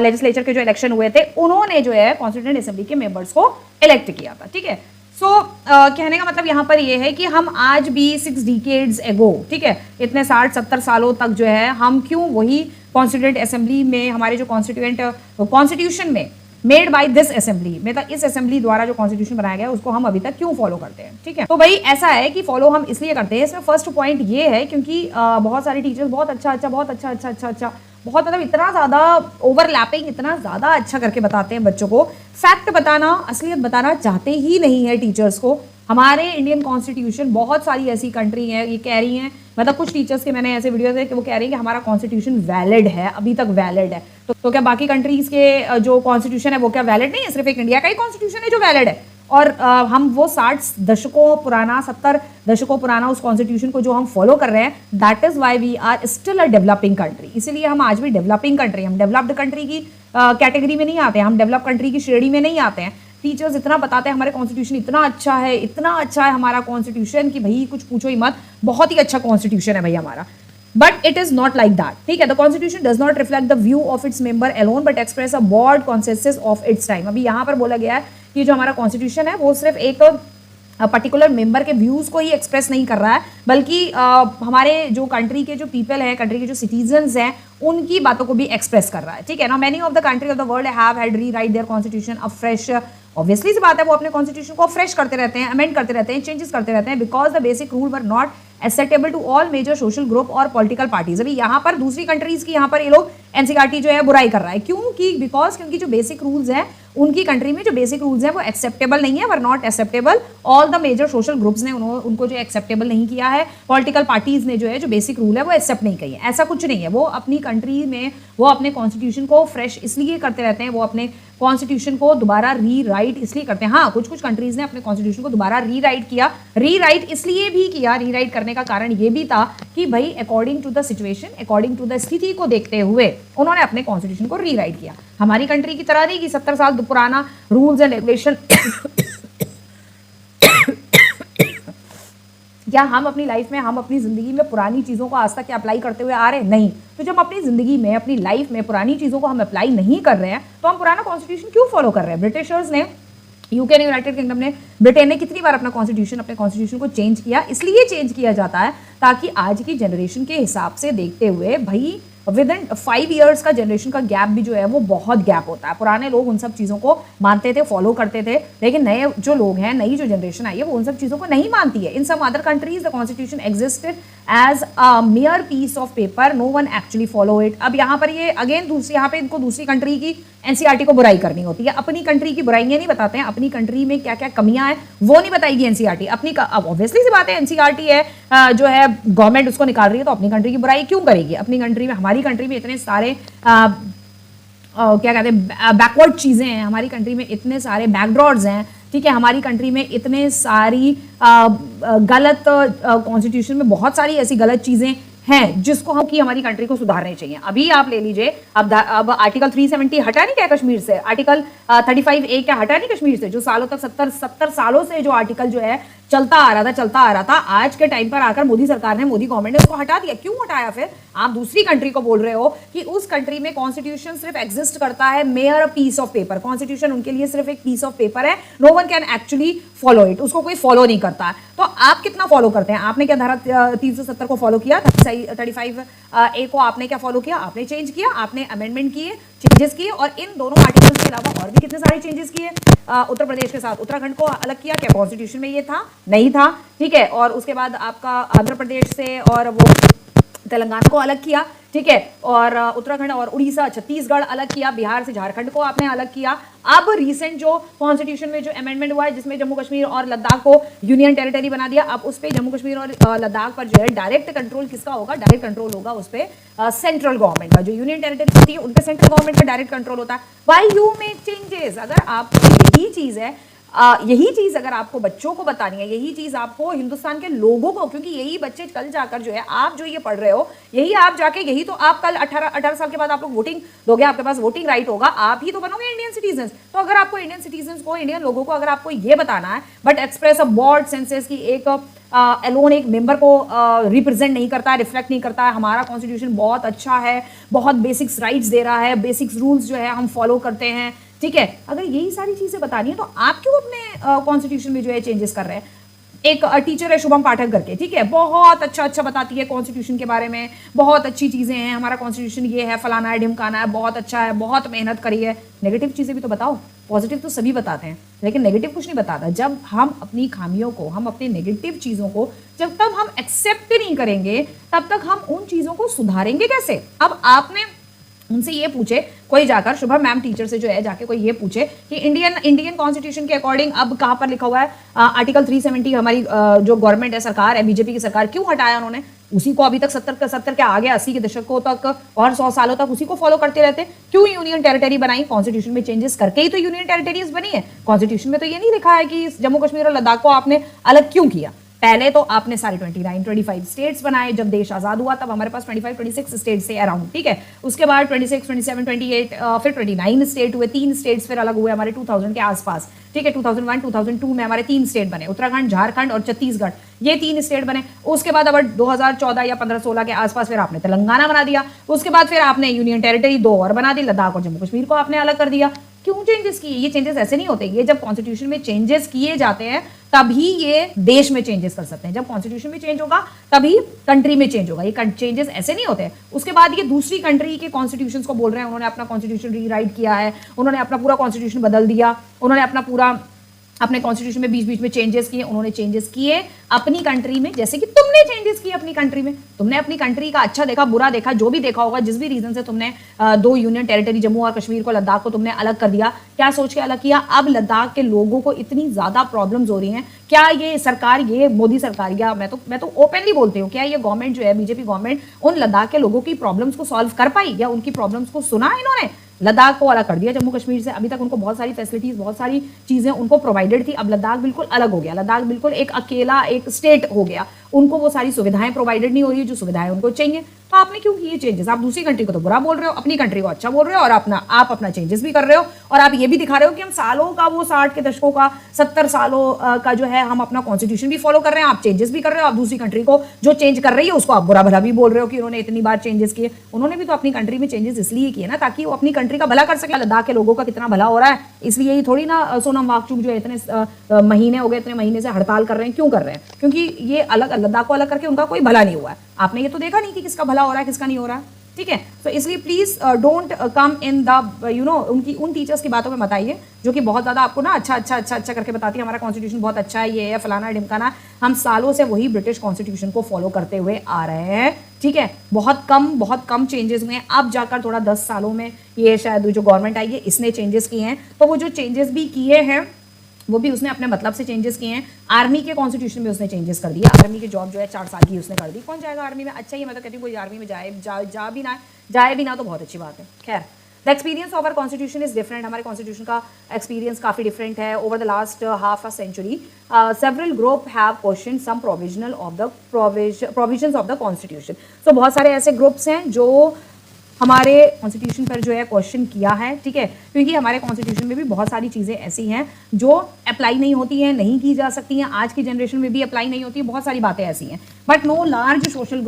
लेजिस्लेचर के जो इलेक्शन हुए थे, उन्होंने जो है कॉन्स्टिट्यूएंट असेंबली के मेंबर्स को इलेक्ट किया था। ठीक है, सो कहने का मतलब यहाँ पर ये है कि हम आज भी 6 डिकेड्स एगो, ठीक है, इतने 60-70 सालों तक जो है हम क्यों वही कॉन्स्टिट्यूएंट असेंबली में, हमारे जो कॉन्स्टिट्यूशन में मेड बाय दिस असेंबली, मतलब इस असेंबली द्वारा जो कॉन्स्टिट्यूशन बनाया गया उसको हम अभी तक क्यों फॉलो करते हैं। ठीक है, तो भाई ऐसा है कि फॉलो हम इसलिए करते हैं, इसमें फर्स्ट पॉइंट ये है क्योंकि बहुत सारे टीचर्स बहुत अच्छा बहुत मतलब इतना ज़्यादा ओवरलैपिंग, इतना ज़्यादा अच्छा करके बताते हैं बच्चों को। फैक्ट बताना, असलियत बताना चाहते ही नहीं है टीचर्स को। हमारे इंडियन कॉन्स्टिट्यूशन, बहुत सारी ऐसी कंट्री हैं ये कह रही हैं, मतलब कुछ टीचर्स के मैंने ऐसे वीडियोस देखे कि वो कह रही हैं कि हमारा कॉन्स्टिट्यूशन वैलिड है, अभी तक वैलिड है। तो क्या बाकी कंट्रीज़ के जो कॉन्स्टिट्यूशन है वो क्या वैलिड नहीं है? सिर्फ एक इंडिया का ही कॉन्स्टिट्यूशन है जो वैलिड है, और हम वो 60 दशकों पुराना, 70 दशकों पुराना उस कॉन्स्टिट्यूशन को जो हम फॉलो कर रहे हैं, that is why we are still a developing country. इसीलिए हम आज भी डेवलपिंग कंट्री, हम डेवलप्ड कंट्री की कैटेगरी में नहीं आते हैं, हम डेवलप कंट्री की श्रेणी में नहीं आते हैं। टीचर्स इतना बताते हैं हमारे कॉन्स्टिट्यूशन इतना अच्छा है हमारा कॉन्स्टिट्यूशन कि भाई कुछ पूछो ही मत, बहुत ही अच्छा कॉन्स्टिट्यूशन है भाई हमारा। But it is not like that. ठीक है, the constitution does not reflect the view of its member alone, but express a broad consensus of its time. अभी यहाँ पर बोला गया है कि जो हमारा कॉन्स्टिट्यूशन है वो सिर्फ एक पर्टिकुलर मेंबर के व्यूज़ को ही एक्सप्रेस नहीं कर रहा है, बल्कि हमारे जो कंट्री के जो पीपल हैं, कंट्री के जो सिटीजन्स हैं, उनकी बातों को भी एक्सप्रेस कर रहा है। ठीक है ना, many of the country of the world have had rewrite their constitution afresh. Obviously सी बात है, वो अपने कॉन्स्टिट्यूशन को फ्रेश करते रहते हैं, अमेंड करते रहते हैं, चेंजेस करते रहते हैं, because the basic rule were not acceptable to all major social group और पॉलिटिकल पार्टीज। अभी यहाँ पर दूसरी कंट्रीज की यहाँ पर ये लोग एनसीईआरटी जो है बुराई कर रहा है, क्योंकि बिकॉज क्योंकि जो बेसिक रूल्स हैं उनकी कंट्री में जो बेसिक रूल्स हैं वो एक्सेप्टेबल नहीं है, were not acceptable. All the major social groups ने उनको जो एक्सेप्टेबल नहीं किया है, पॉलिटिकल पार्टीज ने जो है जो बेसिक रूल है वो एक्सेप्ट नहीं किए। ऐसा कुछ नहीं है, वो अपनी कंट्री में वो अपने कॉन्स्टिट्यूशन को फ्रेश इसलिए करते रहते हैं, वो अपने कॉन्स्टिट्यूशन को दोबारा रीराइट इसलिए करते हैं। हाँ, कुछ कुछ कंट्रीज ने अपने कॉन्स्टिट्यूशन को दोबारा रीराइट किया, रीराइट इसलिए भी किया, रीराइट करने का कारण ये भी था कि भाई according to the situation, according to the स्थिति को देखते हुए उन्होंने अपने कॉन्स्टिट्यूशन को रीराइट किया। हमारी कंट्री की तरह नहीं कि 70 साल पुराना रूल्स एंड रेगुलेशन क्या हम अपनी लाइफ में, हम अपनी जिंदगी में पुरानी चीज़ों को आज तक अप्लाई करते हुए आ रहे हैं? नहीं। तो जब अपनी जिंदगी में, अपनी लाइफ में पुरानी चीज़ों को हम अप्लाई नहीं कर रहे हैं तो हम पुराना कॉन्स्टिट्यूशन क्यों फॉलो कर रहे हैं? ब्रिटिशर्स ने, यूके ने, यूनाइटेड किंगडम ने, ब्रिटेन ने कितनी बार अपने कॉन्स्टिट्यूशन को चेंज किया? इसलिए चेंज किया जाता है ताकि आज की जनरेशन के हिसाब से देखते हुए भाई विद इन 5 ईयर्स का जनरेशन का गैप भी जो है वो बहुत गैप होता है। पुराने लोग उन सब चीज़ों को मानते थे, फॉलो करते थे, लेकिन नए जो लोग हैं, नई जो जनरेशन आई है वो उन सब चीज़ों को नहीं मानती है। In some other countries the constitution existed as a mere piece of paper, no one actually follow it. अब यहाँ पर ये अगेन यहाँ पे इनको दूसरी कंट्री की एनसीईआरटी को बुराई करनी होती है, अपनी कंट्री की बुराइयां नहीं बताते हैं, अपनी कंट्री में क्या क्या कमियां हैं वो नहीं बताएगी एनसीईआरटी। अपनी अब ऑब्वियसली सी बात है, एनसीईआरटी है जो है गवर्नमेंट उसको निकाल रही है तो अपनी कंट्री की बुराई क्यों करेगी? अपनी कंट्री में, हमारी कंट्री में इतने सारे क्या कहते हैं बैकवर्ड चीज़ें हैं, हमारी कंट्री में इतने सारे बैकडोर्स हैं, ठीक है, हमारी कंट्री में इतने सारी गलत कॉन्स्टिट्यूशन में बहुत सारी ऐसी गलत चीज़ें हैं जिसको हम कि हमारी कंट्री को सुधारने चाहिए। अभी आप ले लीजिए, अब आर्टिकल 370 हटा नहीं क्या कश्मीर से? आर्टिकल 35A क्या हटा नहीं कश्मीर से? जो सालों तक 70 सालों से जो आर्टिकल जो है चलता आ रहा था, आज के टाइम पर आकर मोदी सरकार ने, मोदी गवर्नमेंट ने उसको हटा दिया। क्यों हटाया? फिर आप दूसरी कंट्री को बोल रहे हो कि उस कंट्री में कॉन्स्टिट्यूशन सिर्फ एग्जिस्ट करता है mere piece of paper, constitution उनके लिए सिर्फ एक पीस ऑफ पेपर है, no one can actually follow it, उसको कोई फॉलो नहीं करता है। तो आप कितना फॉलो करते हैं? आपने क्या धारा 370 को फॉलो किया? 35A को आपने क्या फॉलो किया? आपने चेंज किया, आपने अमेंडमेंट किए, चेंजेस किए, और इन दोनों आर्टिकल्स के अलावा और भी कितने सारे चेंजेस किए। उत्तर प्रदेश के साथ उत्तराखंड को अलग किया, क्या कॉन्स्टिट्यूशन में ये था? नहीं था, ठीक है। और उसके बाद आपका आंध्र प्रदेश से और वो तेलंगाना को अलग किया, ठीक है, और उत्तराखंड और उड़ीसा, छत्तीसगढ़ अलग किया, बिहार से झारखंड को आपने अलग किया। अब रीसेंट जो कॉन्स्टिट्यूशन में जो अमेंडमेंट हुआ है जिसमें जम्मू कश्मीर और लद्दाख को यूनियन टेरिटरी बना दिया, अब उस पे जम्मू कश्मीर और लद्दाख पर जो है डायरेक्ट कंट्रोल किसका होगा? डायरेक्ट कंट्रोल होगा उस पे सेंट्रल गवर्नमेंट का। जो यूनियन टेरिटरी होती है उन पे सेंट्रल गवर्नमेंट का डायरेक्ट कंट्रोल होता है। Why you make changes? अगर आप यही चीज है, यही चीज अगर आपको बच्चों को बतानी है, यही चीज आपको हिंदुस्तान के लोगों को, क्योंकि यही बच्चे कल जाकर जो है, आप जो ये पढ़ रहे हो, यही आप जाके, यही तो आप कल 18 साल के बाद आप लोग वोटिंग दोगे, आपके पास वोटिंग राइट होगा, आप ही तो बनोगे इंडियन सिटीजन। तो अगर आपको इंडियन सिटीजन को, इंडियन लोगों को अगर आपको ये बताना है, but express a board senses की एक एलोन एक मेंबर को रिप्रेजेंट नहीं करता है, रिफ्लेक्ट नहीं करता है, हमारा कॉन्स्टिट्यूशन बहुत अच्छा है, बहुत बेसिक्स राइट्स दे रहा है, बेसिक्स रूल्स जो है हम फॉलो करते हैं, ठीक है। अगर यही सारी चीजें बतानी है तो आप क्यों अपने कॉन्स्टिट्यूशन में जो है चेंजेस कर रहे हैं? एक टीचर है शुभम पाठक करके, ठीक है, बहुत अच्छा बताती है कॉन्स्टिट्यूशन के बारे में, बहुत अच्छी चीजें हैं, हमारा कॉन्स्टिट्यूशन ये है, फलाना है, ढिमकाना है, बहुत अच्छा है, बहुत मेहनत करी है। नेगेटिव चीजें भी तो बताओ, पॉजिटिव तो सभी बताते हैं लेकिन नेगेटिव कुछ नहीं बताता। जब हम अपनी खामियों को, हम अपनी नेगेटिव चीजों को जब तक हम एक्सेप्ट नहीं करेंगे तब तक हम उन चीजों को सुधारेंगे कैसे? अब आपने उनसे ये पूछे, कोई जाकर शुभम मैम टीचर से जो है जाके कोई ये पूछे कि इंडियन कॉन्स्टिट्यूशन के अकॉर्डिंग अब कहाँ पर लिखा हुआ है आर्टिकल 370, हमारी जो गवर्नमेंट है, सरकार है, बीजेपी की सरकार, क्यों हटाया उन्होंने? उसी को अभी तक 70 के आगे 80 के दशकों तक और 100 सालों तक उसी को फॉलो करते रहते। क्यों यूनियन टेरिटरी बनाई? कॉन्स्टिट्यूशन में चेंजेस करके ही तो यूनियन टेरिटरीज बनी है। कॉन्स्टिट्यूशन में तो ये नहीं लिखा है कि जम्मू कश्मीर और लद्दाख को आपने अलग क्यों किया। पहले तो आपने सारे 25 स्टेट्स बनाए, जब देश आजाद हुआ तब हमारे पास 26 स्टेट्स थे अराउंड, ठीक है। उसके बाद 26, 27, 28 फिर 29 स्टेट हुए, 3 स्टेट्स फिर अलग हुए हमारे 2000 के आसपास, ठीक है। 2001, 2002 में हमारे 3 स्टेट बने, उत्तराखंड, झारखंड और छत्तीसगढ़, ये 3 स्टेट बने। उसके बाद अब 2014 या 15-16 के आसपास फिर आपने तेलंगाना बना दिया। उसके बाद फिर आपने यूनियन टेरिटरी 2 और बना दी, लद्दाख और जम्मू कश्मीर को आपने अलग कर दिया। क्यों चेंजेस किए? ये चेंजेस ऐसे नहीं होते, ये जब कॉन्स्टिट्यूशन में चेंजेस किए जाते हैं तभी ये देश में चेंजेस कर सकते हैं। जब कॉन्स्टिट्यूशन में चेंज होगा तभी कंट्री में चेंज होगा, ये चेंजेस ऐसे नहीं होते। उसके बाद ये दूसरी कंट्री के कॉन्स्टिट्यूशंस को बोल रहे हैं, उन्होंने अपना कॉन्स्टिट्यूशन रीराइट किया है, उन्होंने अपना पूरा कॉन्स्टिट्यूशन बदल दिया, उन्होंने अपना पूरा अपने कॉन्स्टिट्यूशन में बीच बीच में चेंजेस किए, उन्होंने चेंजेस किए अपनी कंट्री में, जैसे कि तुमने चेंजेस किए अपनी कंट्री में। तुमने अपनी कंट्री का अच्छा देखा, बुरा देखा, जो भी देखा होगा, जिस भी रीजन से तुमने दो यूनियन टेरिटरी जम्मू और कश्मीर को, लद्दाख को तुमने अलग कर दिया, क्या सोच के अलग किया? अब लद्दाख के लोगों को इतनी ज्यादा प्रॉब्लम्स हो रही हैं, क्या ये सरकार, ये मोदी सरकार, या मैं तो ओपनली बोलती हूँ, क्या ये गवर्नमेंट जो है, बीजेपी गवर्नमेंट, उन लद्दाख के लोगों की प्रॉब्लम्स को सॉल्व कर पाई? या उनकी प्रॉब्लम्स को सुना इन्होंने? लद्दाख को अलग कर दिया जम्मू कश्मीर से, अभी तक उनको बहुत सारी फैसिलिटीज, बहुत सारी चीजें उनको प्रोवाइडेड थी, अब लद्दाख बिल्कुल अलग हो गया, लद्दाख बिल्कुल एक अकेला एक स्टेट हो गया, उनको वो सारी सुविधाएं प्रोवाइडेड नहीं हो रही है जो सुविधाएं उनको चाहिए। तो आपने क्यों किए चेंजेस? आप दूसरी कंट्री को तो बुरा बोल रहे हो, अपनी कंट्री को अच्छा बोल रहे हो, और आप अपना चेंजेस भी कर रहे हो, और आप ये भी दिखा रहे हो कि हम सालों का, वो 60 के दशकों का, 70 सालों का जो है, हम अपना कॉन्स्टिट्यूशन भी फॉलो कर रहे हैं, आप चेंजेस भी कर रहे हो। आप दूसरी कंट्री को जो चेंज कर रही है उसको आप बुरा भला भी बोल रहे हो कि उन्होंने इतनी बार चेंजेस किए। उन्होंने भी तो अपनी कंट्री में चेंजेस इसलिए किए ना, ताकि वो अपनी कंट्री का भला कर सके। लद्दाख के लोगों का कितना भला हो रहा है, इसलिए ही थोड़ी ना सोनम वांगचुक जो है इतने महीने हो गए, इतने महीने से हड़ताल कर रहे हैं। क्यों कर रहे हैं? क्योंकि ये अलग, लद्दाख को अलग करके उनका कोई भला नहीं हुआ है। आपने ये तो देखा नहीं कि किसका भला हो रहा है, किसका नहीं हो रहा है। ठीक है, तो इसलिए please don't come in the उनकी उन टीचर्स की बातों में मत आइए जो कि बहुत ज्यादा आपको ना अच्छा करके बताती है हमारा कॉन्स्टिट्यूशन बहुत अच्छा है, ये है फलाना ढिमकाना। हम सालों से वही ब्रिटिश कॉन्स्टिट्यूशन को फॉलो करते हुए आ रहे हैं। ठीक है, बहुत कम चेंजेस हुए हैं। अब जाकर थोड़ा 10 सालों में ये शायद जो गवर्नमेंट आई है इसने चेंजेस किए हैं, तो वो जो चेंजेस भी किए हैं वो भी उसने अपने मतलब से चेंजेस किए हैं। आर्मी के कॉन्स्टिट्यूशन में उसने चेंजेस कर दिया। आर्मी की जॉब जो है 4 साल की उसने कर दी। कौन जाएगा आर्मी में? अच्छा ही, मैं तो कहती हूँ कोई आर्मी में जाए भी ना तो बहुत अच्छी बात है। खैर, the experience of our constitution is different. हमारे कॉन्स्टिट्यूशन का एक्सपीरियंस काफी डिफरेंट है। Over the last half a century several group have question some provisional of the provisions of the constitution. तो बहुत सारे ऐसे ग्रुप्स हैं जो हमारे कॉन्स्टिट्यूशन पर जो है क्वेश्चन किया है। ठीक है, क्योंकि हमारे कॉन्स्टिट्यूशन में भी बहुत सारी चीज़ें ऐसी हैं जो अप्लाई नहीं होती हैं, नहीं की जा सकती हैं, आज की जनरेशन में भी अप्लाई नहीं होती है। बहुत सारी बातें ऐसी हैं। But no large social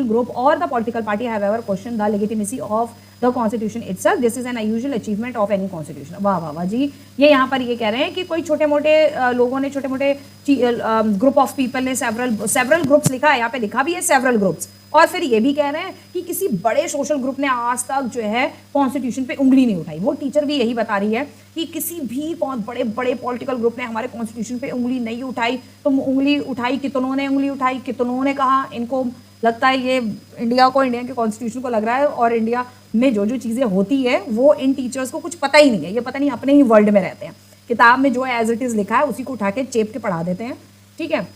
group और the political party have ever question the legitimacy of the constitution itself. This is an unusual achievement of any constitution. वाह वाह वाह जी। ये यहाँ पर ये कह रहे हैं कि कोई छोटे मोटे लोगों ने, छोटे मोटे ग्रुप ऑफ पीपल ने सेवरल ग्रुप्स लिखा है, यहाँ पे लिखा भी है सेवरल ग्रुप्स, और फिर ये भी कह रहे हैं कि किसी बड़े सोशल ग्रुप ने आज तक जो है कॉन्स्टिट्यूशन पे उंगली नहीं उठाई। वो टीचर भी यही बता रही है कि किसी भी बड़े बड़े पॉलिटिकल ग्रुप ने हमारे कॉन्स्टिट्यूशन पे उंगली नहीं उठाई। तो उंगली उठाई, कितनों ने उंगली उठाई, कितनों ने कहा। इनको लगता है ये इंडिया के कॉन्स्टिट्यूशन को लग रहा है, और इंडिया में जो जो चीज़ें होती है वो इन टीचर्स को कुछ पता ही नहीं है। ये पता नहीं अपने ही वर्ल्ड में रहते हैं, किताब में जो है एज इट इज़ लिखा है उसी को उठा के चेप के पढ़ा देते हैं। ठीक है,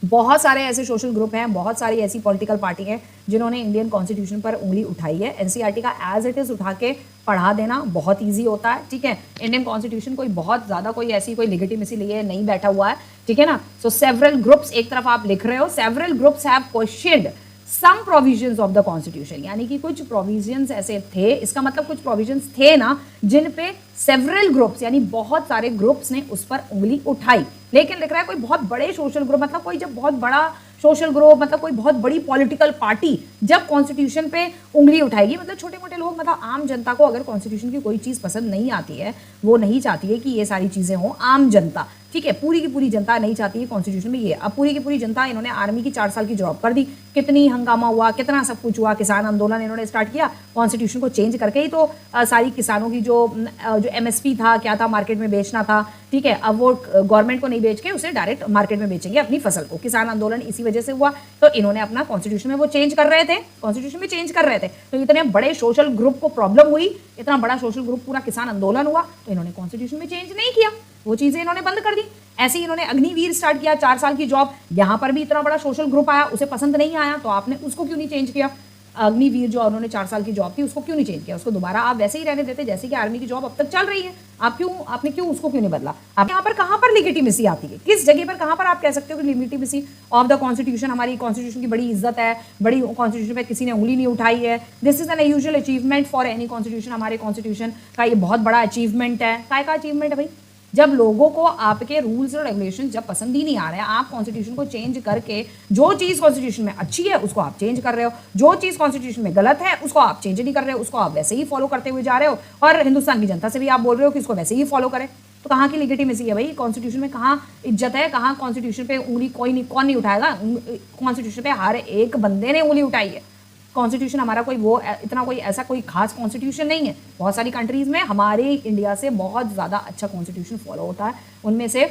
बहुत सारे ऐसे सोशल ग्रुप हैं, बहुत सारी ऐसी पॉलिटिकल पार्टी हैं जिन्होंने इंडियन कॉन्स्टिट्यूशन पर उंगली उठाई है। एनसीईआरटी का एज इट इज़ उठा के पढ़ा देना बहुत इजी होता है। ठीक है, इंडियन कॉन्स्टिट्यूशन कोई बहुत ज़्यादा कोई ऐसी कोई लेजिटिमेसी लिए नहीं बैठा हुआ है। ठीक है ना। सो सेवरल ग्रुप्स, एक तरफ आप लिख रहे हो several groups have questioned some provisions of the constitution, यानी कि कुछ प्रोविजंस ऐसे थे, इसका मतलब कुछ प्रोविजंस थे ना जिन पे सेवरल ग्रुप्स यानी बहुत सारे ग्रुप्स ने उस पर उंगली उठाई। लेकिन लिख रहा है कोई बहुत बड़े सोशल ग्रुप, मतलब कोई जब बहुत बड़ा सोशल ग्रुप, मतलब कोई बहुत बड़ी पॉलिटिकल पार्टी जब कॉन्स्टिट्यूशन पे उंगली उठाएगी, मतलब छोटे मोटे लोग, मतलब आम जनता को अगर कॉन्स्टिट्यूशन की कोई चीज़ पसंद नहीं आती है, वो नहीं चाहती है कि ये सारी चीज़ें हों, आम जनता, ठीक है, पूरी की पूरी जनता नहीं चाहती है कॉन्स्टिट्यूशन में ये। अब पूरी की पूरी जनता, इन्होंने आर्मी की 4 साल की जॉब कर दी, कितनी हंगामा हुआ, कितना सब कुछ हुआ, किसान आंदोलन इन्होंने स्टार्ट किया, कॉन्स्टिट्यूशन को चेंज करके ही तो सारी किसानों की जो एमएसपी था, क्या था, मार्केट में बेचना था। ठीक है, अब वो गवर्नमेंट को नहीं बेच के उसे डायरेक्ट मार्केट में बेचेंगे अपनी फसल को। किसान आंदोलन इसी वजह से हुआ, तो इन्होंने अपना कॉन्स्टिट्यूशन में वो चेंज कर रहे थे, कॉन्स्टिट्यूशन में चेंज कर रहे थे। तो इतने बड़े सोशल ग्रुप को प्रॉब्लम हुई, इतना बड़ा सोशल ग्रुप पूरा किसान आंदोलन हुआ, तो इन्होंने कॉन्स्टिट्यूशन में चेंज नहीं किया, वो चीजें इन्होंने बंद कर दी। ऐसे ही इन्होंने अग्निवीर स्टार्ट किया, 4 साल की जॉब, यहां पर भी इतना बड़ा सोशल ग्रुप आया, उसे पसंद नहीं आया, तो आपने उसको क्यों नहीं चेंज किया? अग्निवीर जो उन्होंने 4 साल की जॉब थी उसको क्यों नहीं चेंज किया? उसको दोबारा आप वैसे ही रहने देते जैसे कि आर्मी की जॉब अब तक चल रही है। आपने क्यों उसको क्यों नहीं बदला? आप यहाँ पर कहाँ पर लेजिटिमेसी आती है? किस जगह पर, कहाँ पर आप कह सकते हो कि लेजिटिमेसी ऑफ द कॉन्स्टिट्यूशन, हमारी कॉन्स्टिट्यूशन की बड़ी इज्जत है, बड़ी कॉन्स्टिट्यूशन पे किसी ने उंगली नहीं उठाई है। This is an unusual achievement for any constitution. हमारे कॉन्स्टिट्यूशन का ये बहुत बड़ा अचीवमेंट है। काय का अचीवमेंट है भाई? जब लोगों को आपके रूल्स और रेगुलेशन जब पसंद ही नहीं आ रहे हैं, आप कॉन्स्टिट्यूशन को चेंज करके जो चीज़ कॉन्स्टिट्यूशन में अच्छी है उसको आप चेंज कर रहे हो, जो चीज़ कॉन्स्टिट्यूशन में गलत है उसको आप चेंज नहीं कर रहे हो, उसको आप वैसे ही फॉलो करते हुए जा रहे हो, और हिंदुस्तान की जनता से भी आप बोल रहे हो कि इसको वैसे ही फॉलो करें। तो कहाँ की लेजिटिमेसी है भाई? कॉन्स्टिट्यूशन में कहाँ इज्जत है? कहाँ कॉन्स्टिट्यूशन पे उंगली कौन नहीं उठाएगा? कॉन्स्टिट्यूशन पे हर एक बंदे ने उंगली उठाई है, कॉन्स्टिट्यूशन हमारा कोई वो इतना कोई ऐसा कोई खास कॉन्स्टिट्यूशन नहीं है। बहुत सारी कंट्रीज में हमारे इंडिया से बहुत ज़्यादा अच्छा कॉन्स्टिट्यूशन फॉलो होता है। उनमें से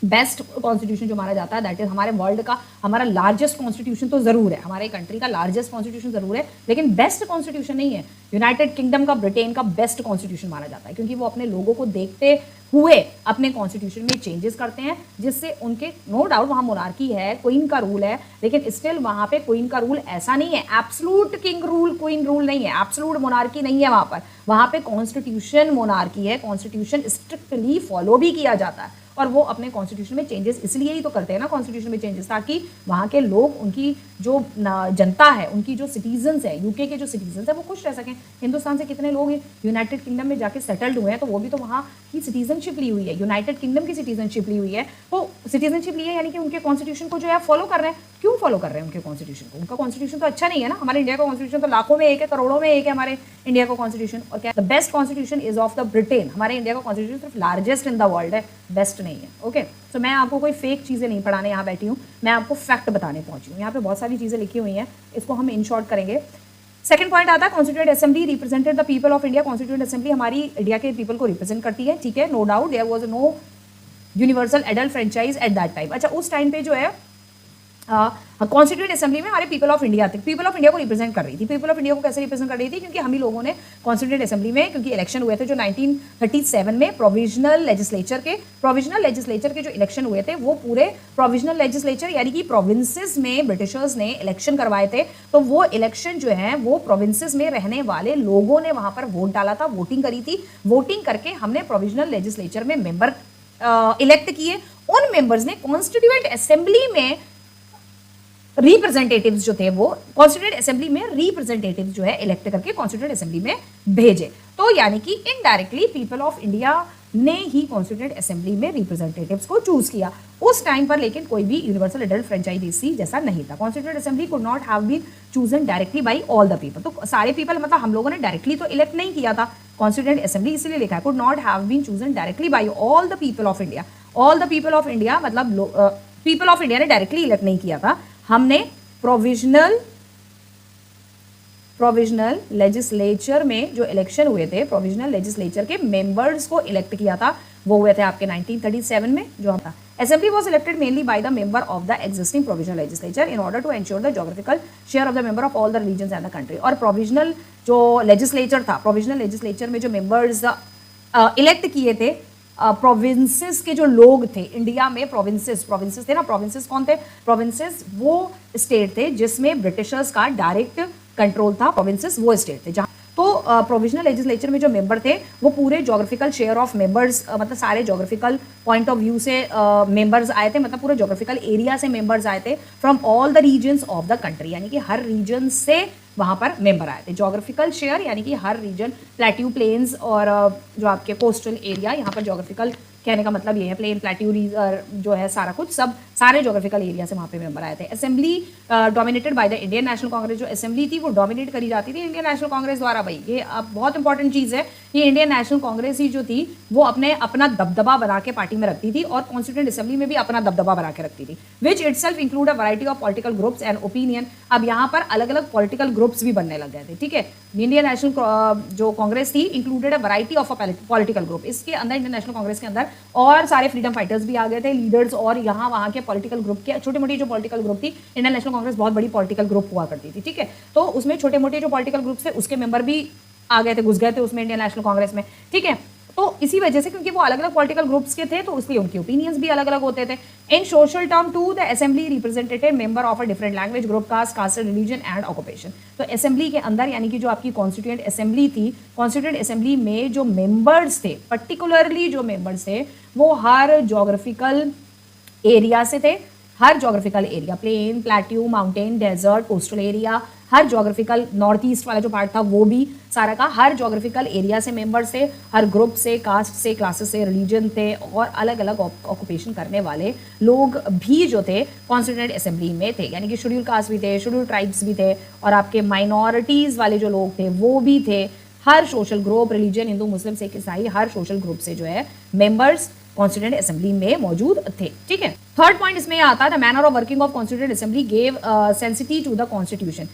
बेस्ट कॉन्स्टिट्यूशन जो माना जाता है दैट इज हमारे वर्ल्ड का हमारा लार्जेस्ट कॉन्स्टिट्यूशन तो जरूर है, हमारे कंट्री का लार्जेस्ट कॉन्स्टिट्यूशन जरूर है, लेकिन बेस्ट कॉन्स्टिट्यूशन नहीं है। यूनाइटेड किंगडम का, ब्रिटेन का बेस्ट कॉन्स्टिट्यूशन माना जाता है, क्योंकि वो अपने लोगों को देखते हुए अपने कॉन्स्टिट्यूशन में चेंजेस करते हैं, जिससे उनके, नो डाउट वहाँ मोनार्की है, क्वीन का रूल है, लेकिन स्टिल वहाँ पे क्वीन का रूल ऐसा नहीं है, absolute king rule, queen rule नहीं है, एब्सोल्यूट मोनार्की नहीं है वहाँ पे कॉन्स्टिट्यूशन मोनार्की है। कॉन्स्टिट्यूशन स्ट्रिक्टली फॉलो भी किया जाता है, और वो अपने कॉन्स्टिट्यूशन में चेंजेस इसलिए ही तो करते हैं ना, कॉन्स्टिट्यूशन में चेंजेस, ताकि वहाँ के लोग, उनकी जो जनता है, उनकी जो सिटीजन्स है, यूके के जो सिटीजन्स है, वो खुश रह सकें। हिंदुस्तान से कितने लोग यूनाइटेड किंगडम में जाके सेटल्ड हुए हैं, तो वो भी तो वहाँ की सिटीजनशिप ली हुई है, यूनाइटेड किंगडम की सिटीजनशिप ली हुई है। तो सिटीजनशिप ली है यानी कि उनके कॉन्स्टिट्यूशन को जो है फॉलो कर रहे हैं। क्यों फॉलो कर रहे हैं उनके कॉन्स्टिट्यूशन को? उनका कॉन्स्टिट्यूशन तो अच्छा नहीं है ना। हमारे इंडिया का कॉन्स्टिट्यूशन तो लाखों में एक है, करोड़ों में एक है हमारे इंडिया का कॉन्स्टिट्यूशन। और क्या, the best constitution is of the Britain. हमारे इंडिया का कॉन्स्टिट्यूशन सिर्फ लार्जेस्ट इन द वर्ल्ड है, बेस्ट नहीं है। ओके, तो मैं आपको कोई फेक चीज़ें नहीं पढ़ाने यहाँ बैठी हूँ, मैं आपको फैक्ट बताने पहुंची हूँ। यहाँ पे बहुत सारी चीज़ें लिखी हुई हैं, इसको हम इन शॉर्ट करेंगे। सेकंड पॉइंट आता है constituent assembly represented the people of India. Constituent assembly हमारी इंडिया के पीपल को रिप्रेजेंट करती है, ठीक है, no doubt. There was no universal adult franchise at that time. अच्छा, उस टाइम पे जो है कॉन्स्टिट्यूएंट असेंबली में हमारे पीपल ऑफ इंडिया थे, पीपल ऑफ इंडिया को रिप्रेजेंट कर रही थी। पीपल ऑफ इंडिया को कैसे रिप्रेजेंट कर रही थी? क्योंकि हम ही लोगों ने कॉन्स्टिट्यूएंट असेंबली में, क्योंकि इलेक्शन हुए थे जो 1937 में प्रोविजनल लेजिस्लेचर के जो इलेक्शन हुए थे, वो पूरे प्रोविजनल लेजिस्लेचर यानी कि प्रोविंसेस में ब्रिटिशर्स ने इलेक्शन करवाए थे। तो वो इलेक्शन जो है वो प्रोविंसेस में रहने वाले लोगों ने वहां पर वोट डाला था, वोटिंग करी थी। वोटिंग करके हमने प्रोविजनल लेजिस्लेचर में मेंबर इलेक्ट किए। उन मेंबर्स ने कॉन्स्टिट्यूएंट असेंबली में रिप्रेजेंटेटिव्स जो थे, वो कॉन्स्टिट्यूएंट असेंबली में रिप्रेजेंटेटिव्स जो है इलेक्ट करके कॉन्स्टिट्यूएंट असेंबली में भेजे। तो यानी कि इनडायरेक्टली पीपल ऑफ इंडिया ने ही कॉन्स्टिट्यूएंट असेंबली में रिप्रेजेंटेटिव्स को चूज किया उस टाइम पर। लेकिन कोई भी यूनिवर्सल एडल्ट फ्रेंचाइजी जैसा नहीं था। Constituent assembly could not have been chosen directly by all the people. तो सारे पीपल, मतलब हम लोगों ने डायरेक्टली तो इलेक्ट नहीं किया था। कॉन्स्टिट्यूएंट असेंबली इसलिए लिखा है could not have been chosen directly by all the people of India. All the people of India मतलब पीपल ऑफ इंडिया ने डायरेक्टली इलेक्ट नहीं किया था। हमने प्रोविजनल लेजिस्लेचर में जो इलेक्शन हुए थे, प्रोविजनल लेजिस्लेचर के मेंबर्स को इलेक्ट किया था, वो हुए थे आपके 1937 में जो था। Assembly was elected mainly by the member of the existing provisional legislature in order to ensure the geographical share of the member of all the regions and the country। और प्रोविजनल जो लेजिस्लेचर था, provisional legislature में जो members elect किए थे, provinces के जो लोग थे इंडिया में, प्रोविंसेस थे ना। प्रोविंसेस कौन थे? प्रोविंसेस वो स्टेट थे जिसमें ब्रिटिशर्स का डायरेक्ट कंट्रोल था। प्रोविंसेस वो स्टेट थे जहाँ, तो प्रोविजनल लेजिस्लेचर में जो मेंबर थे वो पूरे जोग्राफिकल शेयर ऑफ मेंबर्स, मतलब सारे जोग्राफिकल पॉइंट ऑफ व्यू से मेंबर्स आए थे, मतलब पूरे जोग्राफिकल एरिया से मेंबर्स आए थे from all the regions of the country, यानी कि हर रीजन से वहाँ पर मेंबर आए थे। जोग्राफिकल शेयर यानी कि हर रीजन, प्लेट्यू प्लेन्स और जो आपके कोस्टल एरिया, यहाँ पर जोग्राफिकल कहने का मतलब ये है, प्लेन, प्लेट्यू जो है सारा कुछ, सब सारे जोग्राफिकल एरिया से वहाँ पे मेंबर आए थे। Assembly dominated by the Indian national Congress. जो असेंबली थी वो डोमिनेट करी जाती थी इंडियन नेशनल कांग्रेस द्वारा। भाई ये अब बहुत इंपॉर्टेंट चीज़ है, ये इंडियन नेशनल कांग्रेस ही जो थी वो अपना दबदबा बना के पार्टी में रखती थी और कॉन्स्टिट्यूएंट असेंबली में भी अपना दबदबा बना के रखती थी। Which itself include a variety of political groups and opinion. अब यहाँ पर अलग अलग पॉलिटिकल ग्रुप्स भी बनने लग गए थे, ठीक है। इंडियन नेशनल जो कांग्रेस थी included a variety of political group. इसके अंदर इंडियन नेशनल कांग्रेस के अंदर और सारे फ्रीडम फाइटर्स भी आ गए थे, लीडर्स, और यहाँ वहाँ के पॉलिटिकल ग्रुप के छोटे मोटी जो पॉलिटिकल ग्रुप थी, इंडियन नेशनल कांग्रेस बहुत बड़ी पॉलिटिकल ग्रुप हुआ करती थी, ठीक है। तो उसमें छोटे मोटे जो पॉलिटिकल ग्रुप्स थे उसके मेंबर भी आ गए थे, घुस गए थे उसमें इंडियन नेशनल कांग्रेस में, ठीक है। तो इसी वजह से, क्योंकि वो अलग अलग पॉलिटिकल ग्रुप्स के थे, तो इसलिए उनके ओपिनियंस भी अलग अलग होते थे। In social term to the assembly representative member of a different language, group, caste, religion and occupation. तो असेंबली के अंदर यानी कि जो आपकी कॉन्स्टिट्यूएंट असेंबली थी, कॉन्स्टिट्यूएंट असेंबली में जो मेंबर्स थे, पर्टिकुलरली जो मेंबर्स थे वो हर जोग्राफिकल एरिया से थे। हर geographical area, plain, plateau, mountain, desert, coastal area, हर जोग्राफिकल नॉर्थ ईस्ट वाला जो पार्ट था वो भी सारा का, हर जोग्राफिकल एरिया से मेंबर्स थे, हर ग्रुप से, कास्ट से, क्लासेस से, रिलीजन थे, और अलग अलग ऑक्यूपेशन करने वाले लोग भी जो थे कॉन्स्टिट्यूएंट असेंबली में थे। यानी कि शेड्यूल कास्ट भी थे, शेड्यूल ट्राइब्स भी थे, और आपके माइनॉरिटीज़ वाले जो लोग थे वो भी थे। हर social group, religion, Hindu, Muslim, Sikh, ईसाई, हर सोशल ग्रुप से जो है मेंबर्स कॉन्स्टिट्यूएंट असेंबली में मौजूद थे, ठीक है। थर्ड पॉइंट इसमें आता है the manner of working of constituent assembly gave sanctity to the constitution.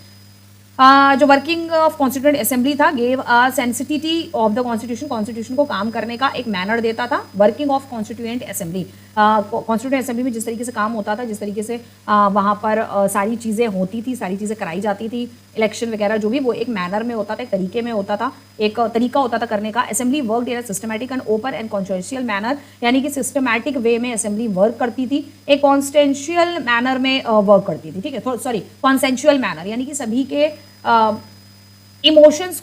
जो वर्किंग ऑफ कॉन्स्टिट्यूएंट असेंबली था gave a sensitivity of the constitution, constitution को काम करने का एक मैनर देता था। Working of constituent assembly, constituent assembly में जिस तरीके से काम होता था, जिस तरीके से वहाँ पर सारी चीज़ें होती थी, सारी चीज़ें कराई जाती थी, इलेक्शन वगैरह जो भी, वो एक मैनर में होता था, एक तरीके में होता था, एक तरीका होता था करने का। Assembly work in a systematic and open and constitutional manner, यानी कि सिस्टमैटिक वे में असेंबली वर्क करती थी, एक कॉन्स्टेंशियल मैनर में वर्क करती थी, ठीक है, सॉरी कॉन्सेंशुअल मैनर, यानी कि सभी के इमोशंस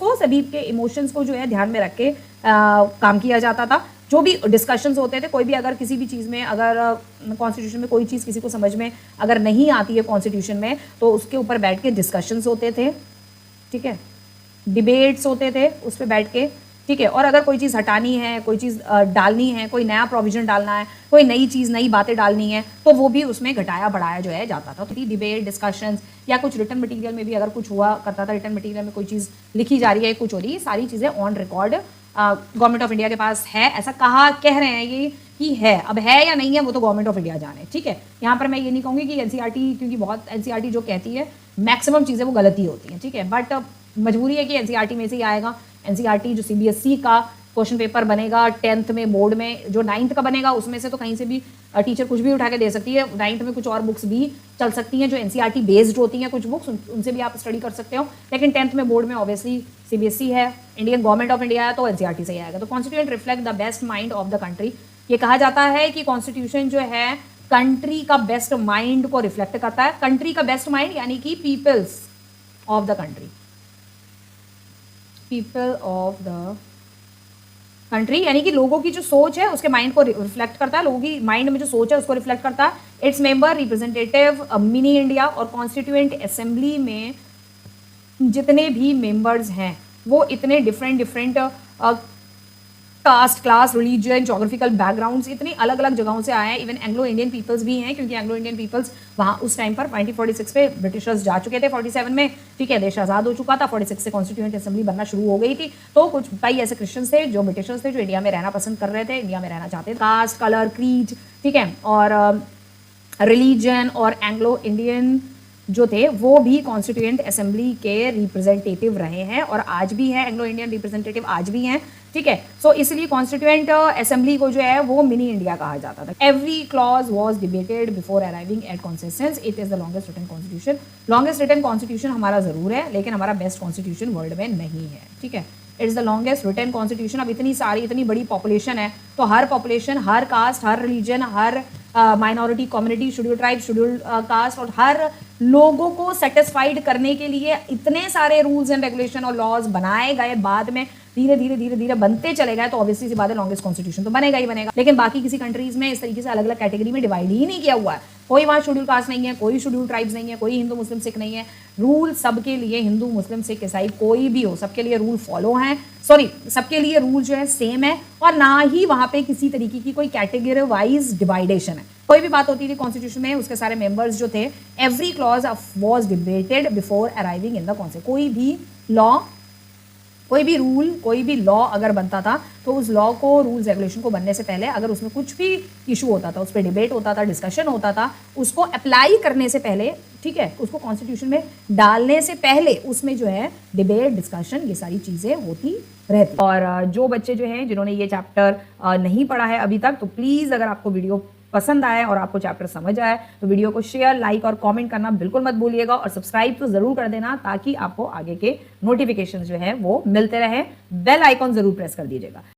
को जो है ध्यान में रख के काम किया जाता था। जो भी डिस्कशंस होते थे, कोई भी अगर किसी भी चीज़ में, अगर कॉन्स्टिट्यूशन में कोई चीज़ किसी को समझ में अगर नहीं आती है कॉन्स्टिट्यूशन में, तो उसके ऊपर बैठ के डिस्कशंस होते थे, ठीक है, डिबेट्स होते थे उस पर बैठ के, ठीक है। और अगर कोई चीज़ हटानी है, कोई चीज़ डालनी है, कोई नया प्रोविजन डालना है, कोई नई चीज़, नई बातें डालनी है, तो वो भी उसमें घटाया बढ़ाया जो है जाता था। तो डिबेट, डिस्कशंस, या कुछ रिटर्न मटेरियल में भी अगर कुछ हुआ करता था, रिटर्न मटेरियल में कोई चीज़ लिखी जा रही है, कुछ हो रही है, सारी चीज़ें on record government of India के पास है। ऐसा कह रहे हैं ये कि है, अब है या नहीं है वो तो गवर्नमेंट ऑफ इंडिया जाने, ठीक है। यहाँ पर मैं ये नहीं कहूँगी कि एनसीईआरटी, क्योंकि बहुत एनसीईआरटी जो कहती है मैक्सिमम चीज़ें वो गलती होती हैं, ठीक है, बट मजबूरी है कि एनसीईआरटी में से ही आएगा। एनसीईआरटी जो सीबीएसई का क्वेश्चन पेपर बनेगा 10th में, बोर्ड में जो 9th का बनेगा, उसमें से तो कहीं से भी टीचर कुछ भी उठा के दे सकती है। 9th में कुछ और बुक्स भी चल सकती हैं जो एनसीईआरटी बेस्ड होती हैं, कुछ बुक्स उनसे भी आप स्टडी कर सकते हो, लेकिन 10th में बोर्ड में ऑब्वियसली सीबीएसई है, इंडियन गवर्नमेंट ऑफ इंडिया है, तो एनसीईआरटी से ही आएगा। तो constituent reflect the best mind of the country, ये कहा जाता है कि कॉन्स्टिट्यूशन जो है कंट्री का बेस्ट माइंड को रिफ्लेक्ट करता है। कंट्री का बेस्ट माइंड यानी कि peoples of the country, people of the country, यानी कि लोगों की जो सोच है उसके माइंड को रिफ्लेक्ट करता है, लोगों की माइंड में जो सोच है उसको रिफ्लेक्ट करता है। Its member representative mini India, और कॉन्स्टिट्यूएंट असेंबली में जितने भी मेंबर्स हैं वो इतने different caste, class, religion, geographical backgrounds, इतनी अलग अलग जगहों से आए हैं। इवन एंग्लो इंडियन पीपल्स भी हैं, क्योंकि एंग्लो इंडियन पीपल्स वहाँ उस टाइम पर 1946 पे ब्रिटिशर्स जा चुके थे, 47 में, ठीक है, देश आज़ाद हो चुका था, 46 से कॉन्स्टिट्यूएंट असेंबली बनना शुरू हो गई थी। तो कुछ कई ऐसे क्रिश्चियंस थे जो ब्रिटिशर्स थे, जो इंडिया में रहना पसंद कर रहे थे, इंडिया में रहना चाहते थे। कास्ट, कलर, क्रीड, ठीक है, और रिलीजन और एंग्लो इंडियन जो थे वो भी कॉन्स्टिट्यूएंट असेंबली के रिप्रेजेंटेटिव रहे हैं, और आज भी हैं, एंग्लो इंडियन रिप्रेजेंटेटिव आज भी हैं, ठीक है। सो इसलिए कॉन्स्टिट्यूएंट असेंबली को जो है वो मिनी इंडिया कहा जाता था। Every clause was debated before arriving at consensus. It is the longest written constitution. Longest written constitution हमारा जरूर है, लेकिन हमारा बेस्ट कॉन्स्टिट्यूशन वर्ल्ड में नहीं है, ठीक है। It's the longest written constitution. अब इतनी बड़ी पॉपुलेशन है, तो हर पॉपुलेशन, हर कास्ट, हर रिलीजन, हर minority community, schedule tribe, schedule caste, और हर लोगों को सेटिस्फाइड करने के लिए इतने सारे रूल्स एंड रेगुलेशन और लॉज बनाए गए, बाद में धीरे धीरे बनते चले गए, तो ऑब्वियसली सी बात है लॉन्गेस्ट कॉन्स्टिट्यूशन तो बनेगा ही बनेगा। लेकिन बाकी किसी कंट्रीज में इस तरीके से अलग अलग कैटेगरी में डिवाइड ही नहीं किया हुआ है। कोई वहाँ शेड्यूल कास्ट नहीं है, कोई शेड्यूल ट्राइब्स नहीं है, कोई हिंदू मुस्लिम सिख नहीं है। रूल सबके लिए, हिंदू मुस्लिम सिख ईसाई कोई भी हो, सबके लिए रूल फॉलो हैं, सॉरी सबके लिए रूल जो है सेम है, और ना ही वहाँ पे किसी तरीके की कोई कैटेगरी वाइज डिवाइडेशन है। कोई भी बात होती थी कॉन्स्टिट्यूशन में, उसके सारे मेंबर्स जो थे, every clause was debated before arriving in the consensus. कोई भी लॉ, कोई भी रूल, कोई भी लॉ अगर बनता था, तो उस लॉ को, रूल्स रेगुलेशन को बनने से पहले अगर उसमें कुछ भी इशू होता था, उस पर डिबेट होता था, डिस्कशन होता था, उसको अप्लाई करने से पहले, ठीक है, उसको कॉन्स्टिट्यूशन में डालने से पहले उसमें जो है डिबेट, डिस्कशन, ये सारी चीज़ें होती रहती। और जो बच्चे जो हैं जिन्होंने ये चैप्टर नहीं पढ़ा है अभी तक, तो प्लीज़ अगर आपको वीडियो पसंद आए और आपको चैप्टर समझ आए तो वीडियो को शेयर, लाइक और कमेंट करना बिल्कुल मत भूलिएगा, और सब्सक्राइब तो जरूर कर देना, ताकि आपको आगे के नोटिफिकेशन जो है वो मिलते रहे। बेल आइकॉन जरूर प्रेस कर दीजिएगा।